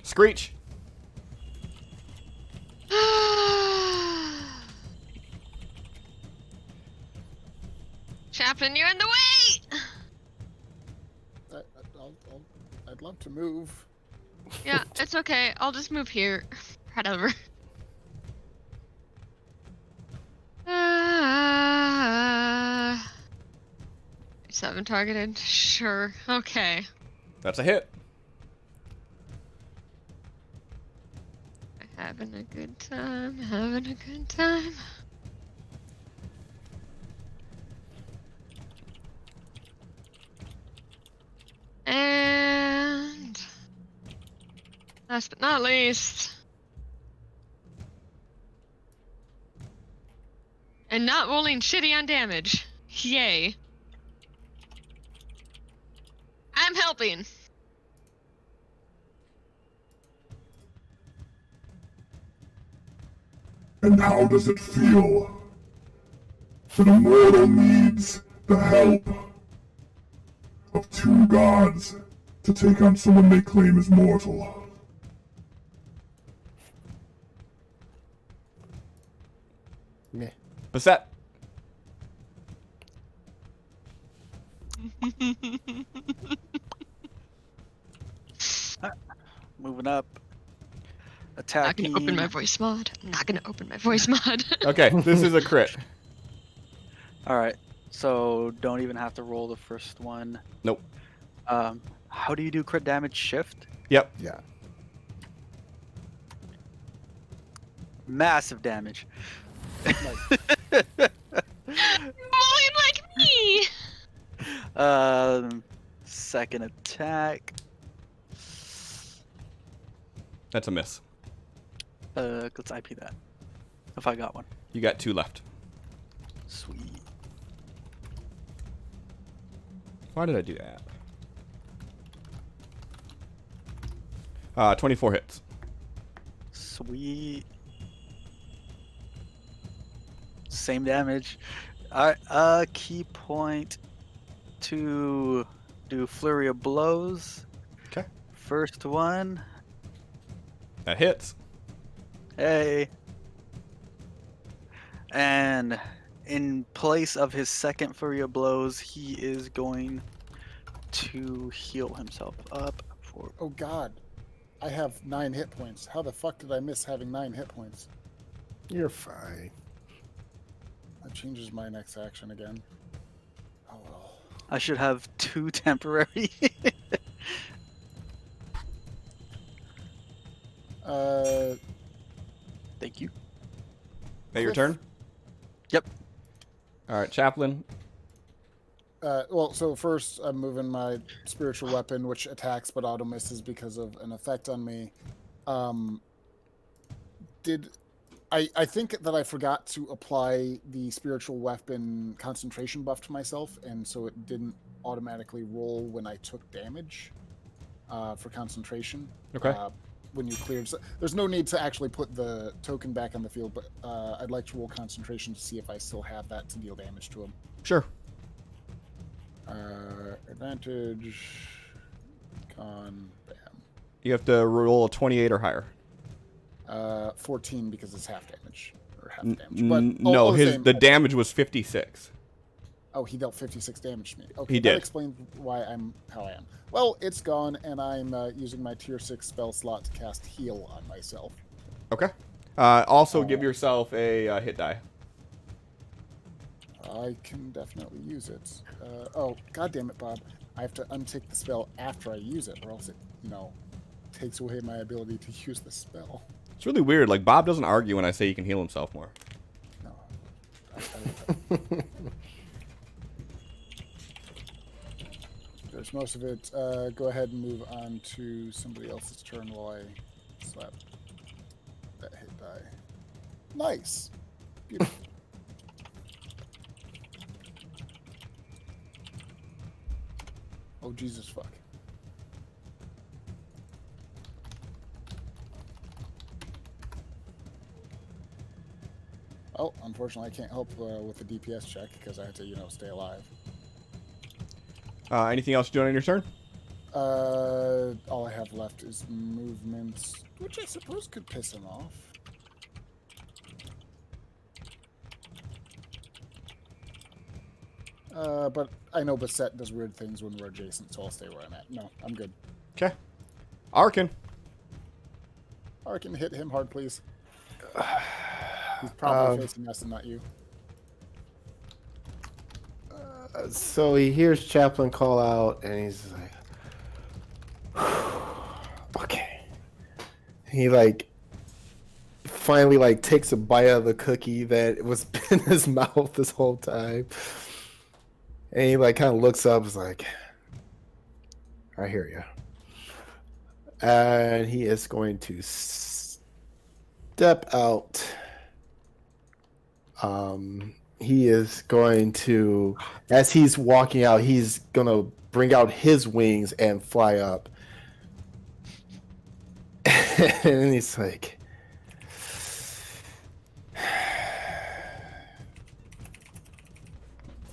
Screech. Chaplain, you're in the way! I'd love to move. Yeah, it's okay. I'll just move here. Whatever. 7 targeted. Sure. Okay. That's a hit. Having a good time. Having a good time. And last but not least, and not rolling shitty on damage. Yay. I'm helping. And how does it feel that a mortal needs the help of 2 gods to take on someone they claim is mortal? Meh. Beset. moving up. Not Attacking. gonna open my voice mod. I'm not gonna open my voice mod. Okay, this is a crit. All right. So don't even have to roll the first one. Nope. How do you do crit damage? Shift. Yep. Yeah. Massive damage. Bullying like me. Second attack. That's a miss. Let's IP that. If I got one. You got 2 left. Sweet. Why did I do that? 24 hits. Sweet. Same damage. Alright, key point to do flurry of blows. Okay. First one. That hits. Hey. And in place of his second flurry of blows, he is going to heal himself up for. Oh God, I have 9 hit points. How the fuck did I miss having 9 hit points? You're fine. That changes my next action again. Oh well. I should have 2 temporary. Thank you. That your turn? Yep. All right, Chaplain. Well, so first I'm moving my spiritual weapon, which attacks but auto misses because of an effect on me. I think that I forgot to apply the spiritual weapon concentration buff to myself, and so it didn't automatically roll when I took damage for concentration. Okay. When you cleared, so there's no need to actually put the token back on the field, but I'd like to roll concentration to see if I still have that to deal damage to him. Sure. Advantage, con, bam. You have to roll a 28 or higher. 14 because it's half damage or half N- damage. But no, all the same, the damage was 56. Oh, he dealt 56 damage to me. Okay, He that did. explains why I'm how I am. Well, it's gone, and I'm using my tier 6 spell slot to cast heal on myself. Okay. Also, give yourself a hit die. I can definitely use it. Oh, god damn it, Bob. I have to untick the spell after I use it, or else it, takes away my ability to use the spell. It's really weird. Like, Bob doesn't argue when I say he can heal himself more. No. There's most of it. Go ahead and move on to somebody else's turn while I slap that hit die. Nice. Beautiful. Oh, Jesus fuck. Oh, unfortunately, I can't help with the DPS check because I have to, stay alive. Anything else you're doing on your turn? All I have left is movements, which I suppose could piss him off. But I know Bassett does weird things when we're adjacent, so I'll stay where I'm at. No, I'm good. Okay. Arkin. Arkin, hit him hard, please. He's probably facing us and not you. So he hears Chaplain call out, and he's like, "Okay." He finally takes a bite of the cookie that was in his mouth this whole time, and he kind of looks up, is like, "I hear you," and he is going to step out. He is going to, as he's walking out, he's going to bring out his wings and fly up. And he's like,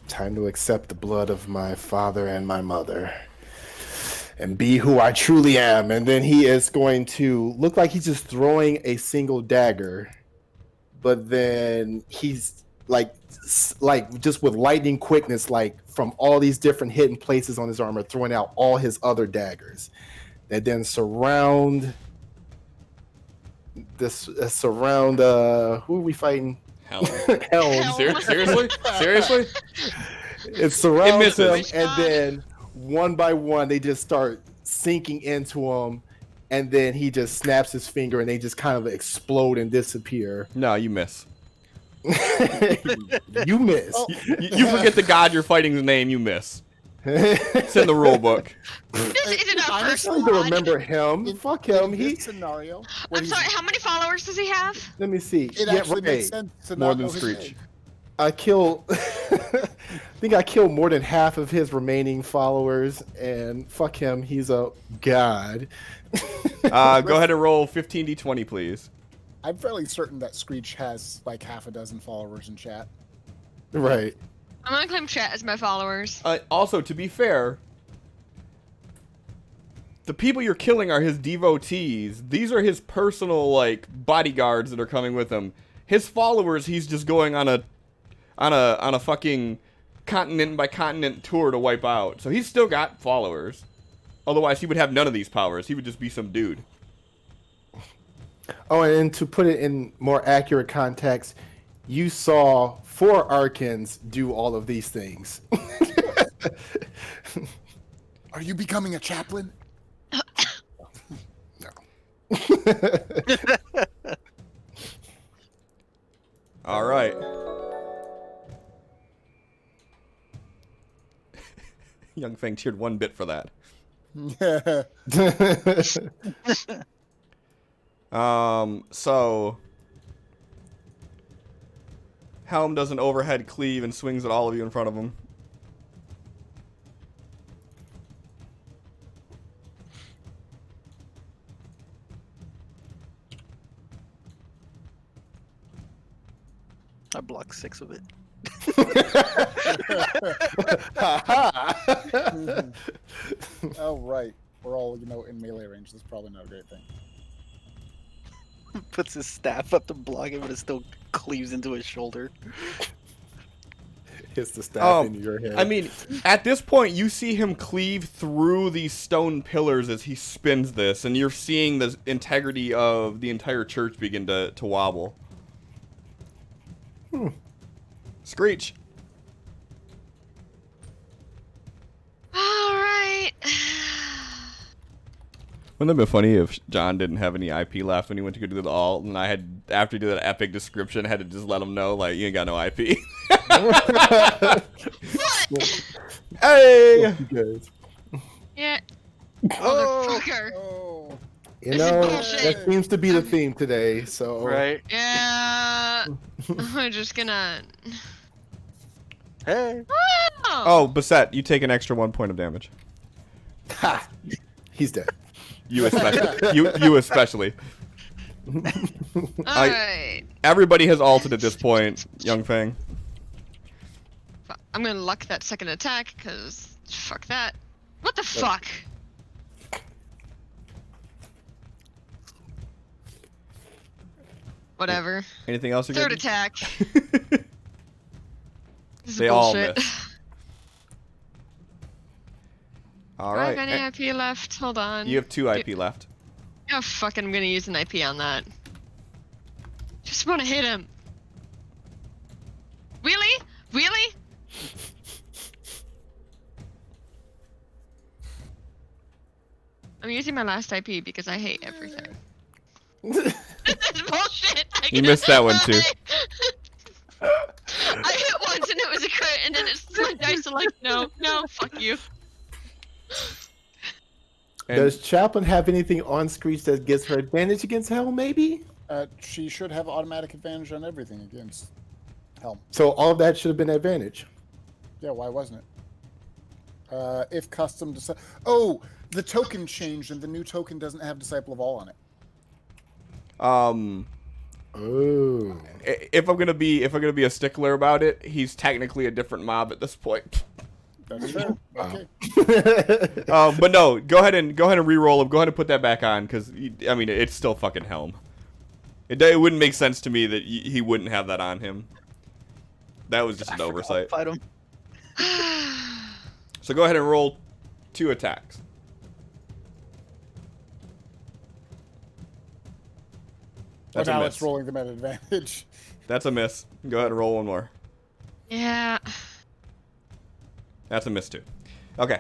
"Time to accept the blood of my father and my mother and be who I truly am." And then he is going to look like he's just throwing a single dagger, but then he's like just with lightning quickness, from all these different hidden places on his armor, throwing out all his other daggers that then surround this surround. Who are we fighting? Helm. Helm. Seriously? Seriously? It surrounds misses. him, and then one by one they just start sinking into him, and then he just snaps his finger, and they just kind of explode and disappear. No, you miss. You miss. Oh. You forget the god you're fighting's name. You miss. It's in the rule book. This isn't our I first don't one. remember him. Fuck him. In He. this scenario. where I'm he's- sorry, how many followers does he have? Let me see. It actually makes right. sense to More not than know his Screech. name. I killed. I think I killed more than half of his remaining followers, and fuck him. He's a god. Go ahead and roll 15d20, please. I'm fairly certain that Screech has like half a dozen followers in chat. Right. I'm gonna claim chat as my followers. Also, to be fair, the people you're killing are his devotees. These are his personal like bodyguards that are coming with him. His followers, he's just going on a fucking continent by continent tour to wipe out. So he's still got followers. Otherwise, he would have none of these powers. He would just be some dude. Oh, and to put it in more accurate context, you saw 4 Arkans do all of these things. Are you becoming a chaplain? All right. Young Fang cheered 1 bit for that. So Helm does an overhead cleave and swings at all of you in front of him. I blocked 6 of it. Oh right, we're all in melee range. That's probably not a great thing. Puts his staff up to block it, but it still cleaves into his shoulder. Hits the staff into your head. I mean, at this point, you see him cleave through these stone pillars as he spins this, and you're seeing the integrity of the entire church begin to wobble. Screech. Alright. Wouldn't it be funny if John didn't have any IP left when he went to go do the alt, and I had, after he did that epic description, had to just let him know, like, you ain't got no IP. Hey! Yeah. Motherfucker. Oh, You This is know, bullshit. that seems to be the theme today. So Right? Yeah. I'm just gonna. Hey! Oh, Basette, you take an extra 1 point of damage. Ha! He's dead. You especially. you especially. Alright. Everybody has ulted at this point, Young Fang. I'm gonna luck that second attack, because fuck that. What the fuck? Whatever. Anything else? Third attack. This is They all bullshit. miss. All Do I right. have any IP left? Hold on. You have 2 IP left. Oh fuck it, I'm gonna use an IP on that. Just wanna hit him. Really? Really? I'm using my last IP because I hate everything. This is bullshit. You missed that one, too. I hit once and it was a crit, and then it's my dice are like, no, fuck you. And Does Chaplain have anything on Screech that gives her advantage against Helm? Maybe. she should have automatic advantage on everything against Helm. So all of that should have been advantage. Yeah, why wasn't it? If custom oh, the token changed and the new token doesn't have Disciple of All on it. Oh. if I'm gonna be a stickler about it, he's technically a different mob at this point. That's fair. Okay. But no, go ahead and re-roll him. Go ahead and put that back on, because I mean it's still fucking Helm. It wouldn't make sense to me that he wouldn't have that on him. That was just an oversight. Fight him. So go ahead and roll 2 attacks. That's But a now miss. it's rolling them at advantage. That's a miss. Go ahead and roll one more. Yeah. That's a miss too. Okay.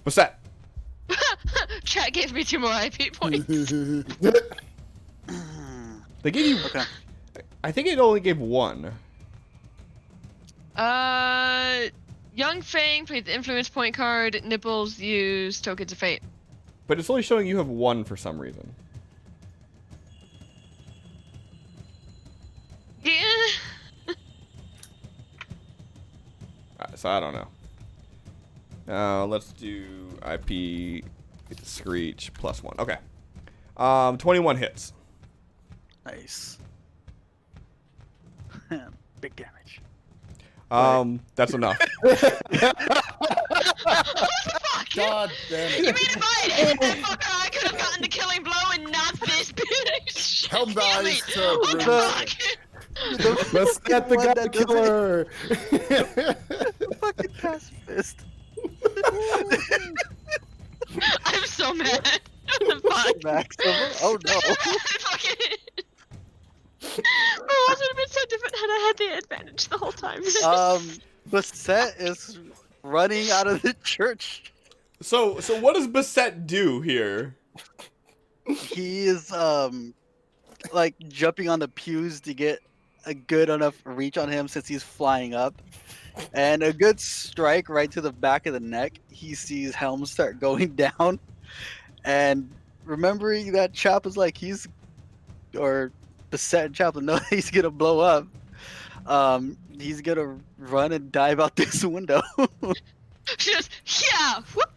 What's that? Chat gave me 2 more IP points. They gave you. Okay. I think it only gave 1. Young Fang played the influence point card. Nipples use tokens of fate. But it's only showing you have 1 for some reason. Yeah. So I don't know. Let's do IP Screech +1. Okay. 21 hits. Nice. Big damage. That's enough. God damn You mean it. if I had hit that fucker, I could have gotten the killing blow and not this bitch? Helm Damn dies it. to What the Broomstick. fuck? Let's get the one guy that does it. killer. Fucking pacifist. I'm so mad. What the fuck? Maximum. Oh no. Fucking. Oh, it would have been so different had I had the advantage the whole time. Basset is running out of the church. So what does Beset do here? He is like jumping on the pews to get a good enough reach on him since he's flying up. And a good strike right to the back of the neck. He sees Helm start going down. And remembering that Chap is like Beset and Chaplin know he's gonna blow up. He's gonna run and dive out this window. She just, yeah. Whoop.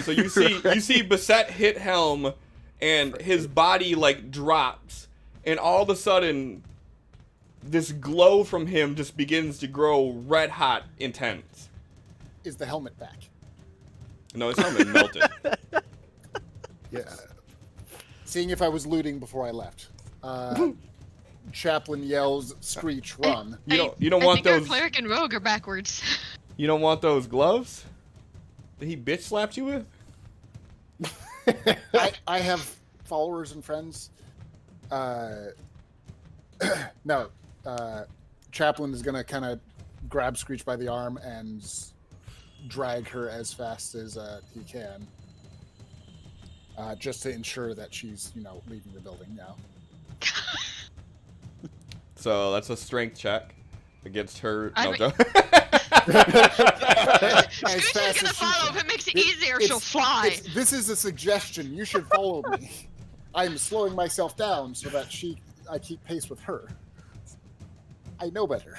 So you see Beset hit Helm, and his body like drops, and all of a sudden, this glow from him just begins to grow red hot, intense. Is the helmet back? No, his helmet melted. Yeah. Seeing if I was looting before I left. Chaplain yells, "Screech, run!" You don't I want think our those. cleric and rogue are backwards. You don't want those gloves that he bitch slapped you with. I have followers and friends. No, Chaplain is gonna kind of grab Screech by the arm and drag her as fast as he can, just to ensure that she's, leaving the building now. So that's a strength check against her. I No, mean- don't. As Screech is fast gonna as she follow. can. If it makes it It- easier, it's- she'll fly. This is a suggestion. You should follow me. I'm slowing myself down so that I keep pace with her. I know better.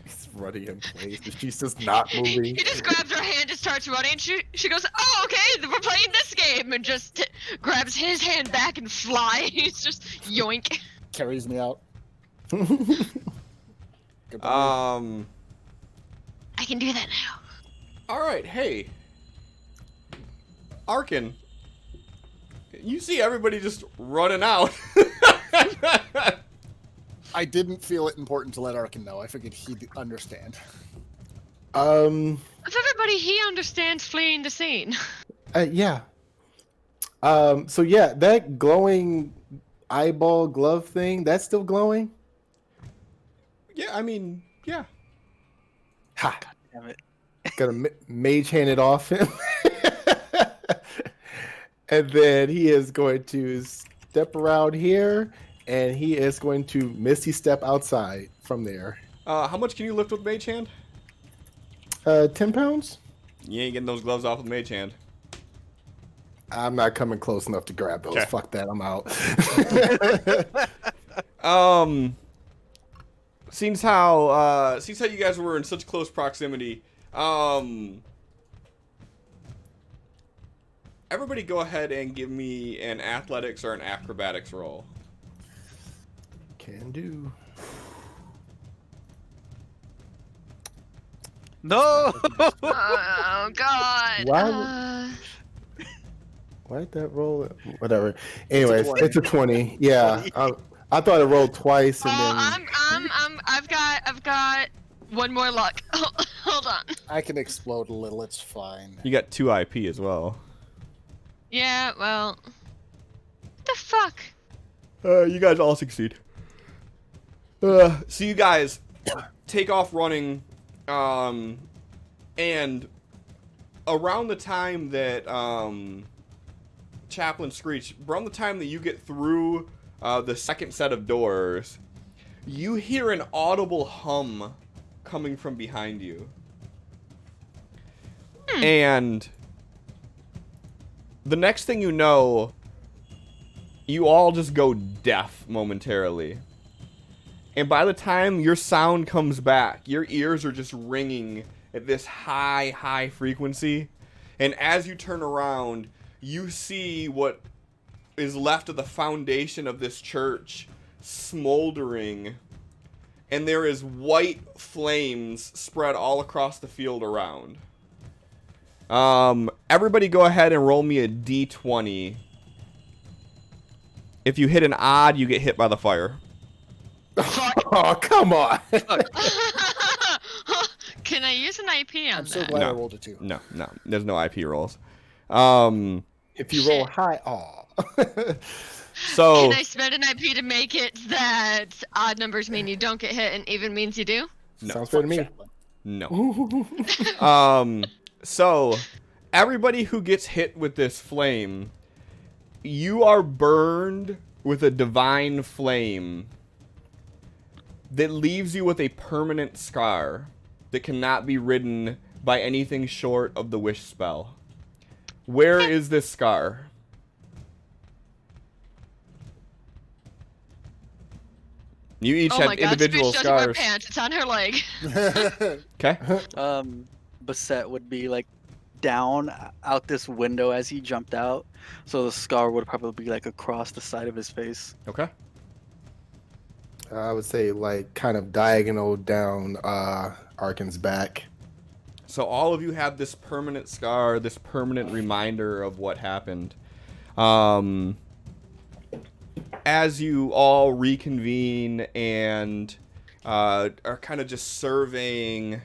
He's running in place. She's just not moving. He just grabs her hand and starts running. She goes, "Oh, okay, we're playing this game," and just grabs his hand back and flies. Just yoink. Carries me out. Goodbye. I can do that now. All right, hey, Arkin. You see everybody just running out. I didn't feel it important to let Arkin know. I figured he'd understand. Um. If everybody he understands fleeing the scene. Yeah. So yeah, that glowing eyeball glove thing, that's still glowing? Yeah, I mean, yeah. Ha! Damn it. Gonna mage hand it off him. And then he is going to step around here, and he is going to misty step outside from there. How much can you lift with Mage Hand? 10 pounds? You ain't getting those gloves off with Mage Hand. I'm not coming close enough to grab those. Okay. Fuck that, I'm out. Seems how you guys were in such close proximity. Everybody go ahead and give me an athletics or an acrobatics roll. Can do. No! Oh God. Why Why'd that roll? Whatever. Anyways, 20. it's a 20. Yeah. I thought it rolled twice and then. I've got one more luck. Hold on. I can explode a little. It's fine. You got 2 IP as well. Yeah, well. What the fuck? You guys all succeed. So you guys take off running, and around the time that Chaplain Screech, around the time that you get through the second set of doors, you hear an audible hum coming from behind you. And the next thing you know, you all just go deaf momentarily. And by the time your sound comes back, your ears are just ringing at this high, high frequency. And as you turn around, you see what is left of the foundation of this church smoldering. And there is white flames spread all across the field around. Everybody go ahead and roll me a d20. If you hit an odd, you get hit by the fire. Oh, come on. Can I use an IP on I'm so that? glad I No. rolled a 2. No, there's no IP rolls. If you roll high, So Can I spend an IP to make it that odd numbers mean you don't get hit and even means you do? No. sounds fair to me. no. So everybody who gets hit with this flame, you are burned with a divine flame that leaves you with a permanent scar that cannot be ridden by anything short of the wish spell. Where is this scar? You each Oh have my god, individual Screech doesn't wear scars. pants. It's on her leg. Okay. Basset would be like down out this window as he jumped out, so the scar would probably be like across the side of his face. Okay. I would say like kind of diagonal down Arkin's back. So all of you have this permanent scar, this permanent reminder of what happened. As you all reconvene and are kind of just surveying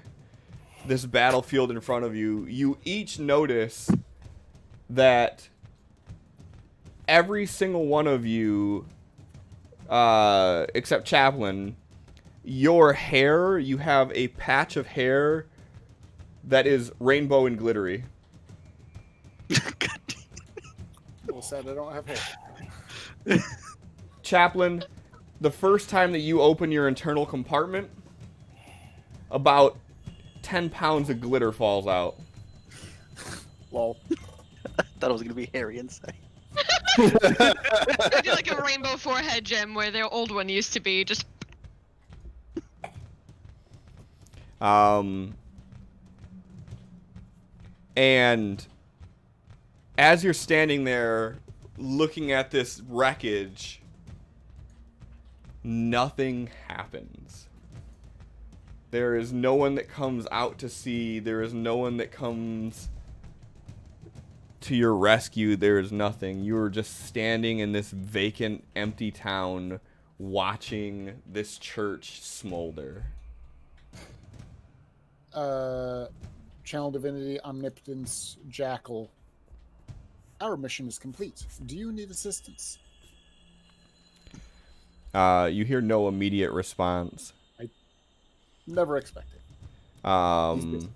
this battlefield in front of you, you each notice that every single one of you, except Chaplain, your hair, you have a patch of hair that is rainbow and glittery. Well, sad I don't have hair. Chaplain, the first time that you open your internal compartment, about 10 pounds of glitter falls out. Lol. Thought it was gonna be hairy inside. I do like a rainbow forehead gem where their old one used to be. Just And as you're standing there looking at this wreckage, nothing happens. There is no one that comes out to see. There is no one that comes to your rescue. There is nothing. You are just standing in this vacant, empty town watching this church smolder. Channel Divinity, Omnipotence, Jackal. Our mission is complete. Do you need assistance? You hear no immediate response. Never expected. Um,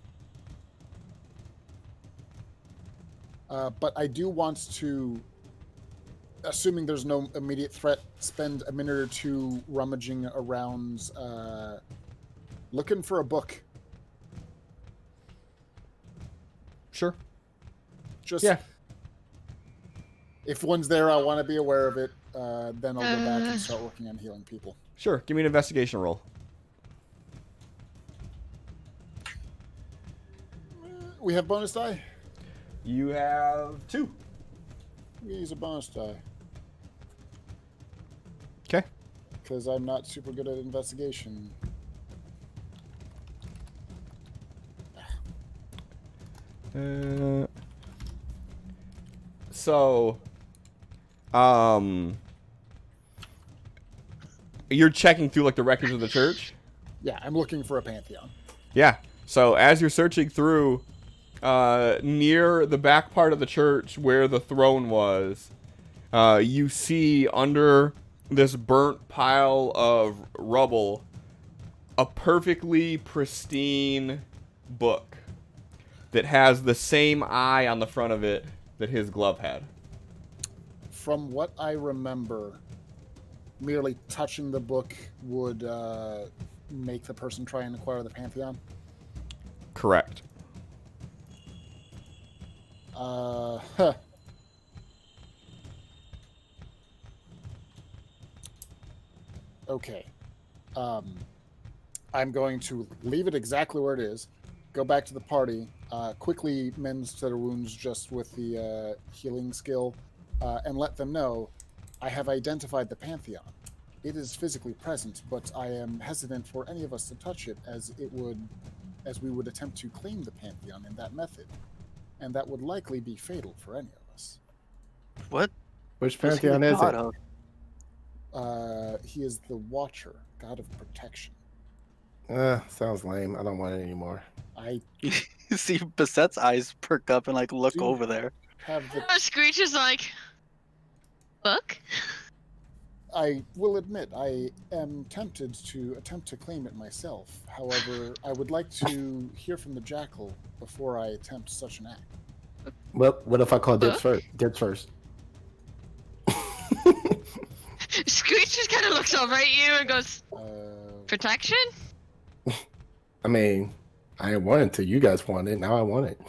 But I do want to, assuming there's no immediate threat, spend a minute or two rummaging around, looking for a book. sure. Just Yeah. if one's there, I want to be aware of it. Then I'll go back and start working on healing people. Sure. Give me an investigation roll. We have bonus die. You have 2. We use a bonus die Okay. because I'm not super good at investigation. So, you're checking through like the records of the church? Yeah, I'm looking for a pantheon. Yeah. So as you're searching through, near the back part of the church where the throne was, you see under this burnt pile of rubble a perfectly pristine book that has the same eye on the front of it that his glove had. From what I remember, merely touching the book would make the person try and acquire the Pantheon. Correct. Huh. Okay. I'm going to leave it exactly where it is, go back to the party, quickly mend to their wounds just with the healing skill, and let them know I have identified the Pantheon. It is physically present, but I am hesitant for any of us to touch it, as we would attempt to claim the Pantheon in that method, and that would likely be fatal for any of us. What? Which Pantheon is it? He is the Watcher, god of protection. Sounds lame. I don't want it anymore. I You see Basette's eyes perk up and like look Dude. over there. have the. Screech is like, book? I will admit I am tempted to attempt to claim it myself. However, I would like to hear from the Jackal before I attempt such an act. Well, what if I call Dibs first? Dibs first. Screech just kind of looks over at you and goes, protection? I mean, I didn't want it till you guys wanted it. Now I want it.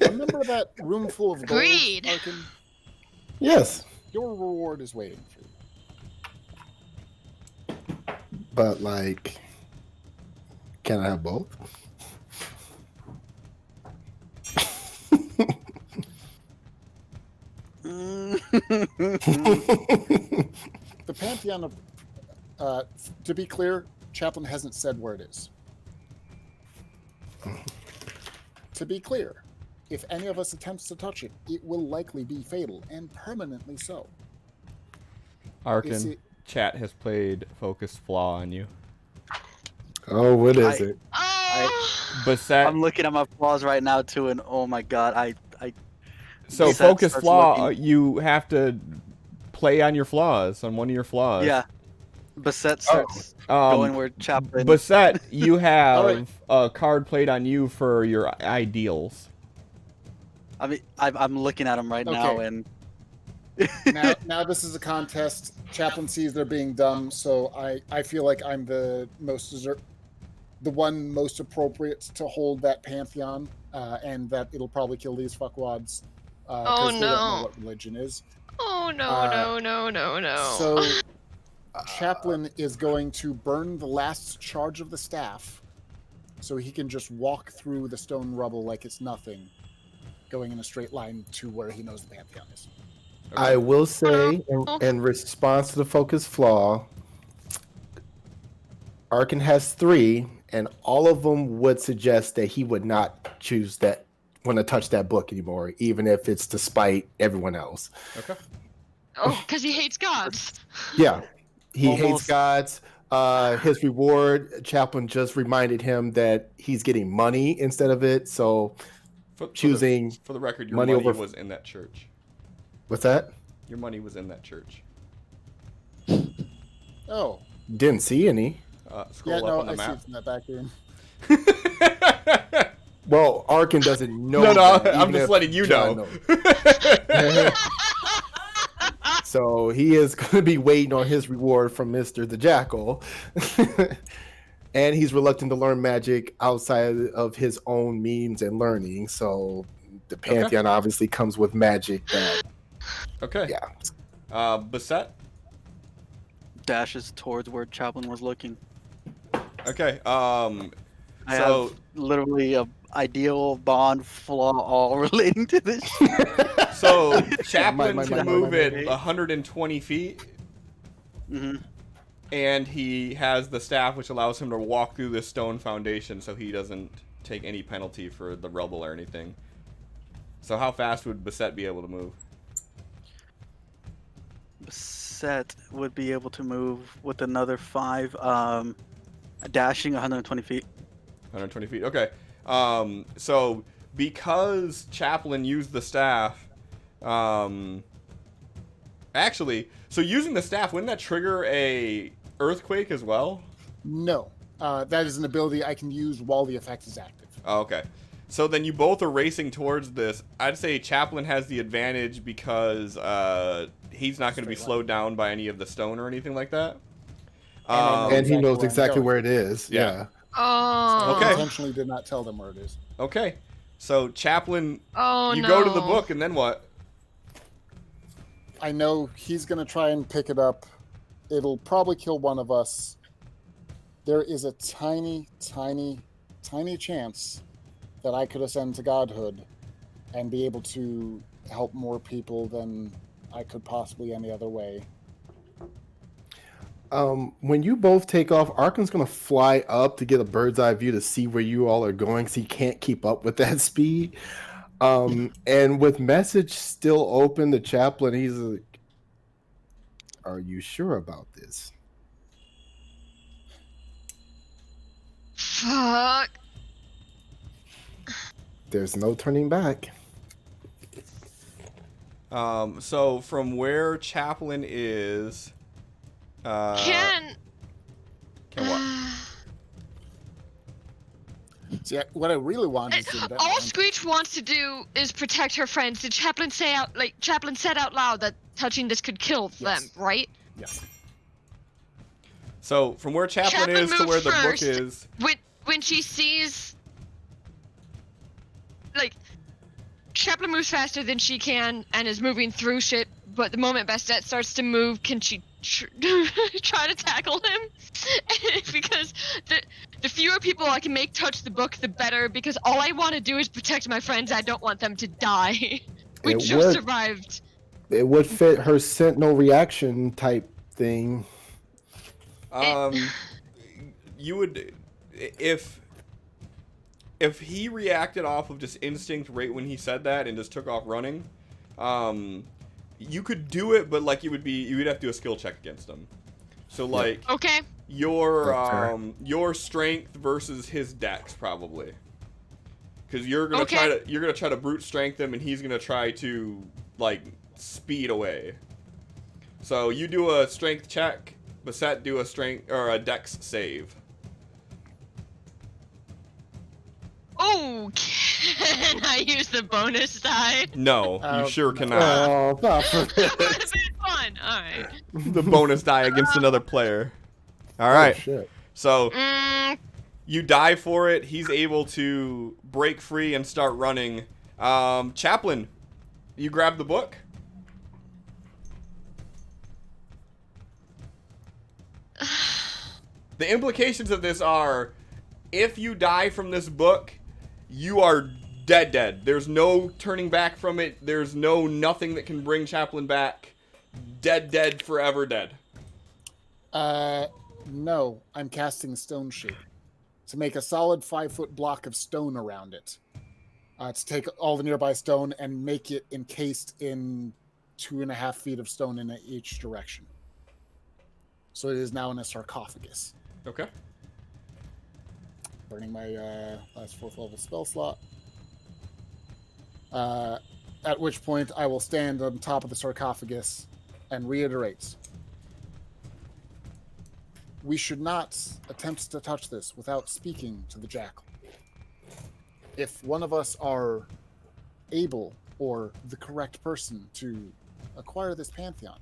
Remember that room full of gold, Greed. Arkin? Yes, Your reward is waiting for you. but like, can I have both? The Pantheon of... to be clear, Chaplain hasn't said where it is. To be clear, if any of us attempts to touch it, it will likely be fatal, and permanently so. Is Arkin, it- chat has played Focus Flaw on you. Oh, what is it? Oh! Baset, I'm looking at my flaws right now too, and oh my god, so Baset Focus starts Flaw, looking- you have to play on your flaws, on one of your flaws. yeah. Baset starts going where Chaplain. Baset, you have Alright. a card played on you for your ideals. I mean, I'm looking at him right now, Okay. and Now this is a contest. Chaplain sees they're being dumb, so I feel like I'm the one most appropriate to hold that Pantheon, and that it'll probably kill these fuckwads. Oh, They don't know no. what religion is. Oh, no, Uh, no. So, Chaplain is going to burn the last charge of the staff, so he can just walk through the stone rubble like it's nothing, going in a straight line to where he knows the Pantheon is. I will say, in response to the focus flaw, Arkin has 3, and all of them would suggest that he would not choose that, want to touch that book anymore, even if it's despite everyone else. Okay. Oh, because he hates gods. Yeah, he hates Almost. gods. His reward, Chaplain just reminded him that he's getting money instead of it. So, choosing for the record, your money money over- was in that church. what's that? Your money was in that church. Oh, Didn't see any. Scroll yeah, up no, on the I see map. it's in that back room. Well, Arkin doesn't know. No, that, I'm even just if letting you John know. knows. So he is going to be waiting on his reward from Mr. the Jackal. And he's reluctant to learn magic outside of his own means and learning. So the Pantheon obviously comes with magic that, Okay. yeah. Baset? dashes towards where Chaplain was looking. Okay. I So have literally a ideal bond flaw all relating to this. so Chaplain My- can move it 120 feet, hmm and he has the staff which allows him to walk through the stone foundation, so he doesn't take any penalty for the rubble or anything. So how fast would Baset be able to move? Set would be able to move with another 5, dashing 120 feet. 120 feet. Okay. So because Chaplain used the staff, actually, so using the staff, wouldn't that trigger a earthquake as well? No. That is an ability I can use while the effect is active. Oh, okay. So then you both are racing towards this. I'd say Chaplain has the advantage because he's not going to be slowed down by any of the stone or anything like that. And he knows where I'm exactly going. where it is. Yeah. Yeah. Oh. Okay. I intentionally did not tell them where it is. Okay. So Chaplain, Oh you no. go to the book, and then what? I know he's going to try and pick it up. It'll probably kill one of us. There is a tiny, tiny, tiny chance that I could ascend to godhood and be able to help more people than I could possibly any other way. When you both take off, Arkan's gonna fly up to get a bird's eye view to see where you all are going, so he can't keep up with that speed. And with message still open, the chaplain, he's like, "Are you sure about this?" Fuck. There's no turning back. So from where Chaplain is, Can what? See, what I really want is to all Screech wants to do is protect her friends. Did Chaplain say Chaplain said out loud that touching this could kill them, right? Yes. So from where Chaplain is to moved where the book first. is. When she sees, Chaplain moves faster than she can and is moving through shit. But the moment Bastet starts to move, can she try to tackle him? Because the fewer people I can make touch the book, the better. Because all I want to do is protect my friends. I don't want them to die. We It just would. survived. It would fit her sentinel reaction type thing. You would, if he reacted off of just instinct right when he said that and just took off running, you could do it, but you would have to do a skill check against him. So Okay. your strength versus his dex probably, because you're gonna try to brute strength him and he's gonna try to speed away. So you do a strength check, Basset do a strength or a dex save. Oh, can I use the bonus die? No, you sure cannot. Oh, not for That would have been fun. Alright. The bonus die against another player. All right. Oh, shit. So you die for it. He's able to break free and start running. Chaplain, you grab the book. The implications of this are, if you die from this book, you are dead. There's no turning back from it. There's nothing that can bring Chaplain back. Dead, forever dead. No, I'm casting Stone Shape to make a solid 5-foot block of stone around it. To take all the nearby stone and make it encased in 2.5 feet of stone in each direction. So it is now in a sarcophagus. Okay. Burning my last 4th level spell slot. At which point I will stand on top of the sarcophagus and reiterate. We should not attempt to touch this without speaking to the jackal. If one of us are able or the correct person to acquire this pantheon,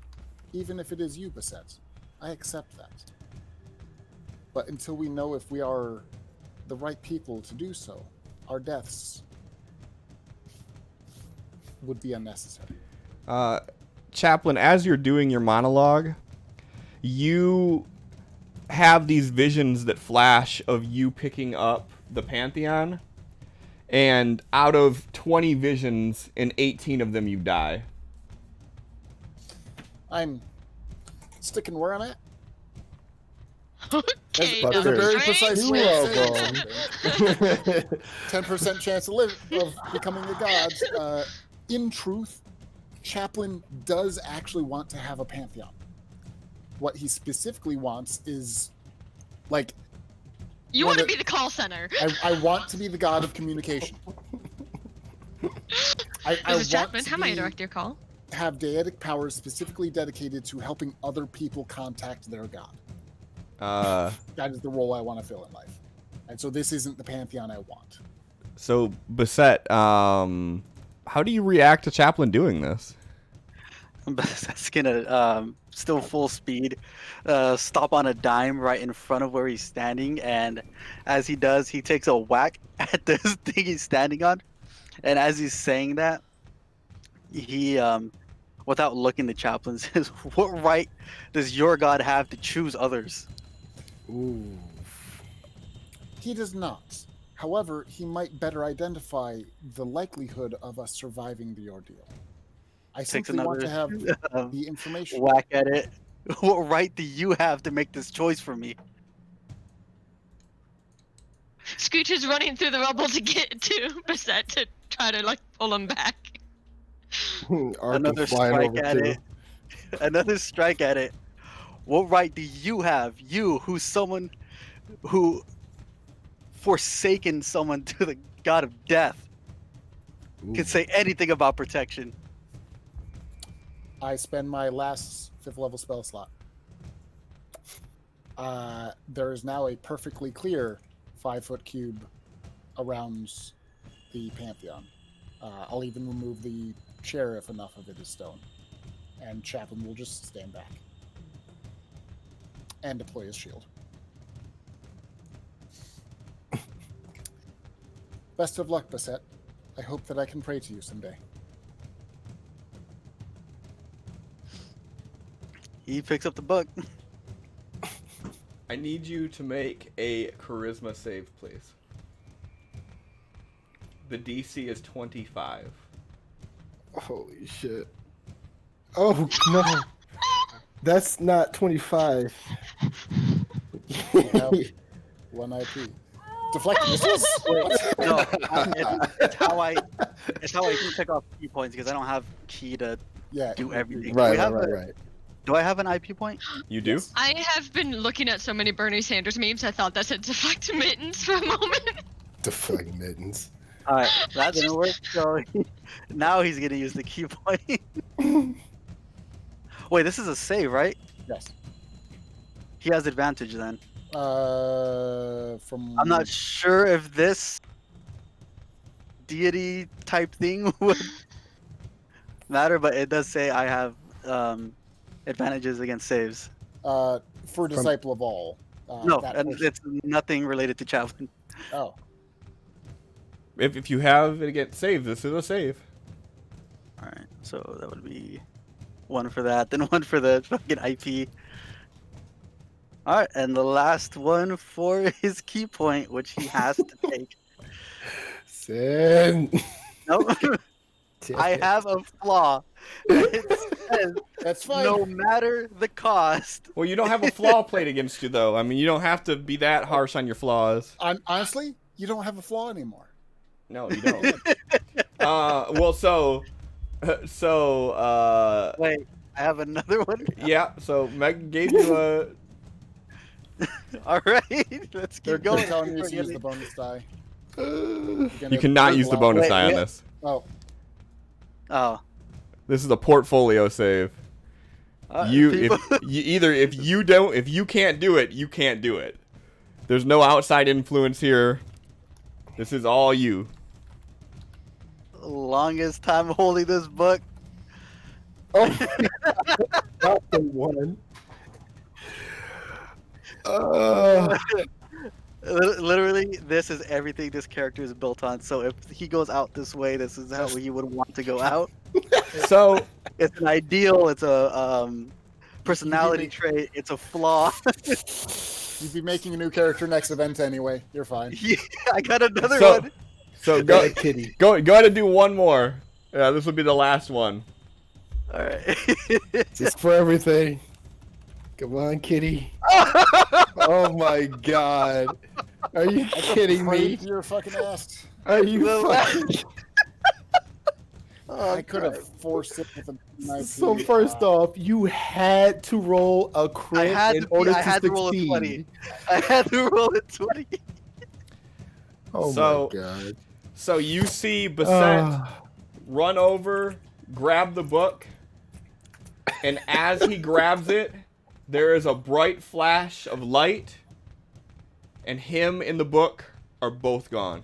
even if it is you, Basset, I accept that. But until we know if we are the right people to do so, our deaths would be unnecessary. Chaplain, as you're doing your monologue, you have these visions that flash of you picking up the Pantheon, and out of 20 visions, in 18 of them you die. I'm sticking where I'm at. Okay, But There's a there's very Doctor precise two way of of saying them. it. 10% chance of becoming the gods. In truth, Chaplain does actually want to have a pantheon. What he specifically wants is, You want to be the call center. I want to be the god of communication. I Mrs. Chapman, want to how may I direct your call? have deitic powers specifically dedicated to helping other people contact their god. That is the role I want to fill in life. And so this isn't the pantheon I want. So, Basset, how do you react to Chaplin doing this? Basset's gonna still full speed, stop on a dime right in front of where he's standing, and as he does, he takes a whack at this thing he's standing on, and as he's saying that, he without looking to Chaplin says, "What right does your god have to choose others?" Ooh. He does not. However, he might better identify the likelihood of us surviving the ordeal. I Takes simply want to another have the information. whack at it. What right do you have to make this choice for me? Scooch is running through the rubble to get to Basset to try to like pull him back. Another strike at it. Another strike at it. What right do you have? You, who's someone who forsaken someone to the god of death, can say anything about protection. I spend my last 5th level spell slot. There is now a perfectly clear 5-foot cube around the Pantheon. I'll even remove the chair if enough of it is stone. And Chaplin will just stand back. And deploy his shield. Best of luck, Basset. I hope that I can pray to you someday. He picks up the book. I need you to make a charisma save, please. The DC is 25. Holy shit. Oh, no. That's not 25. You have 1 IP. Deflecting missiles? No, it's how I can pick off key points because I don't have key to Yeah. do everything. Right. Do I have an IP point? You do? I have been looking at so many Bernie Sanders memes, I thought that said deflect mittens for a moment. Deflect mittens. Alright, that didn't work. So now he's gonna use the key point. Wait, this is a save, right? Yes. He has advantage then. From... I'm not sure if this deity type thing would matter, but it does say I have advantages against saves. For Disciple of All. No, that and portion. it's nothing related to Chaplin. Oh. If you have it against save, this is a save. Alright, so that would be one for that, then one for the fucking IP. Alright, and the last one for his key point, which he has to take. Sin. Nope. I have a flaw. It says, That's fine. no matter the cost. Well, you don't have a flaw played against you, though. I mean, you don't have to be that harsh on your flaws. Honestly, you don't have a flaw anymore. No, you don't. Well, so, Wait, I have another one. yeah. So Meg gave you a. All right, let's They're keep going. telling you to use the bonus die. You cannot use the bonus die on this. Oh. Oh. This is a portfolio save. If you can't do it, you can't do it. There's no outside influence here. This is all you. Longest time holding this book. Oh, not the one. Literally, this is everything this character is built on. So if he goes out this way, this is how he would want to go out. So It's an ideal. It's a personality trait. It's a flaw. You'd be making a new character next event anyway. You're fine. Yeah, I got another So- one. so go Kitty. go ahead and do one more. Yeah, this will be the last one. All right. Just for everything. Come on, kitty. Oh my god. Are you kidding Pray me? to your fucking ass. Are you The fucking... I could have forced it with a knife. So first off, you had to roll a crit in order to succeed. roll a 20. I had to roll a 20. Oh So- my god. So you see Bassett run over, grab the book, and as he grabs it, there is a bright flash of light, and him and the book are both gone.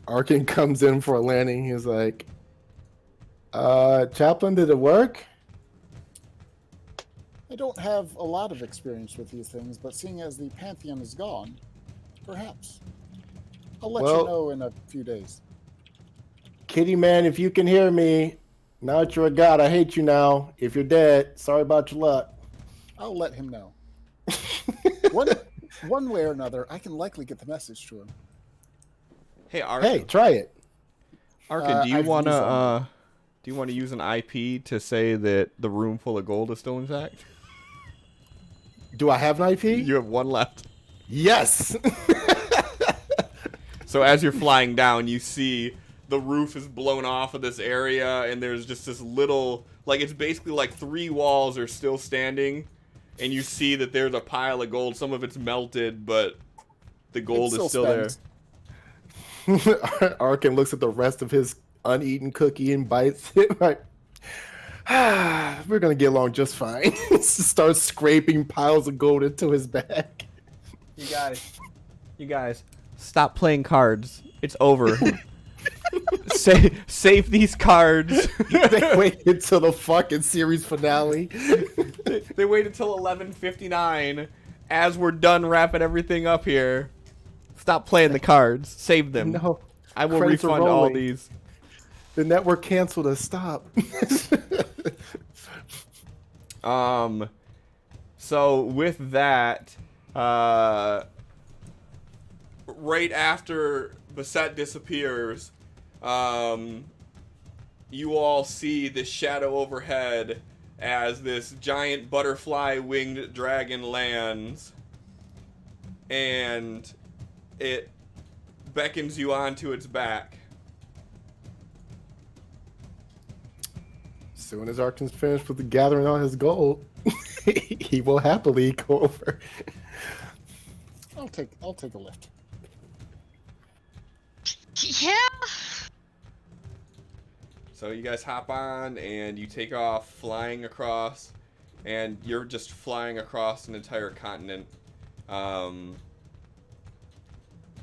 Arkin comes in for a landing. He's like, Chaplain, did it work? I don't have a lot of experience with these things, but seeing as the Pantheon is gone, perhaps. I'll let you know in a few days. Kitty man, if you can hear me, now that you're a god, I hate you now. If you're dead, sorry about your luck. I'll let him know. One way or another, I can likely get the message to him. Hey, Arkin. Hey, try it. Arkin, do you I've want used to use an IP to say that the room full of gold is still intact? Do I have an IP? You have one left. Yes. So as you're flying down, you see the roof is blown off of this area, and there's just this little, like, it's basically like 3 walls are still standing, and you see that there's a pile of gold. Some of it's melted, but the gold is still there. Arkin looks at the rest of his uneaten cookie and bites it like, we're gonna get along just fine. Starts scraping piles of gold into his bag. You guys, stop playing cards. It's over. Save these cards. They wait until the fucking series finale. They wait until 11:59 as we're done wrapping everything up here. Stop playing the cards. Save them. No, I will credits are refund all rolling. these. The network canceled us. Stop. So with that, right after Bassett disappears, you all see this shadow overhead as this giant butterfly winged dragon lands, and it beckons you onto its back. As soon as Arkin's finished with gathering all his gold, he will happily go over. I'll take a lift. Yeah. So you guys hop on and you take off flying across, and you're just flying across an entire continent.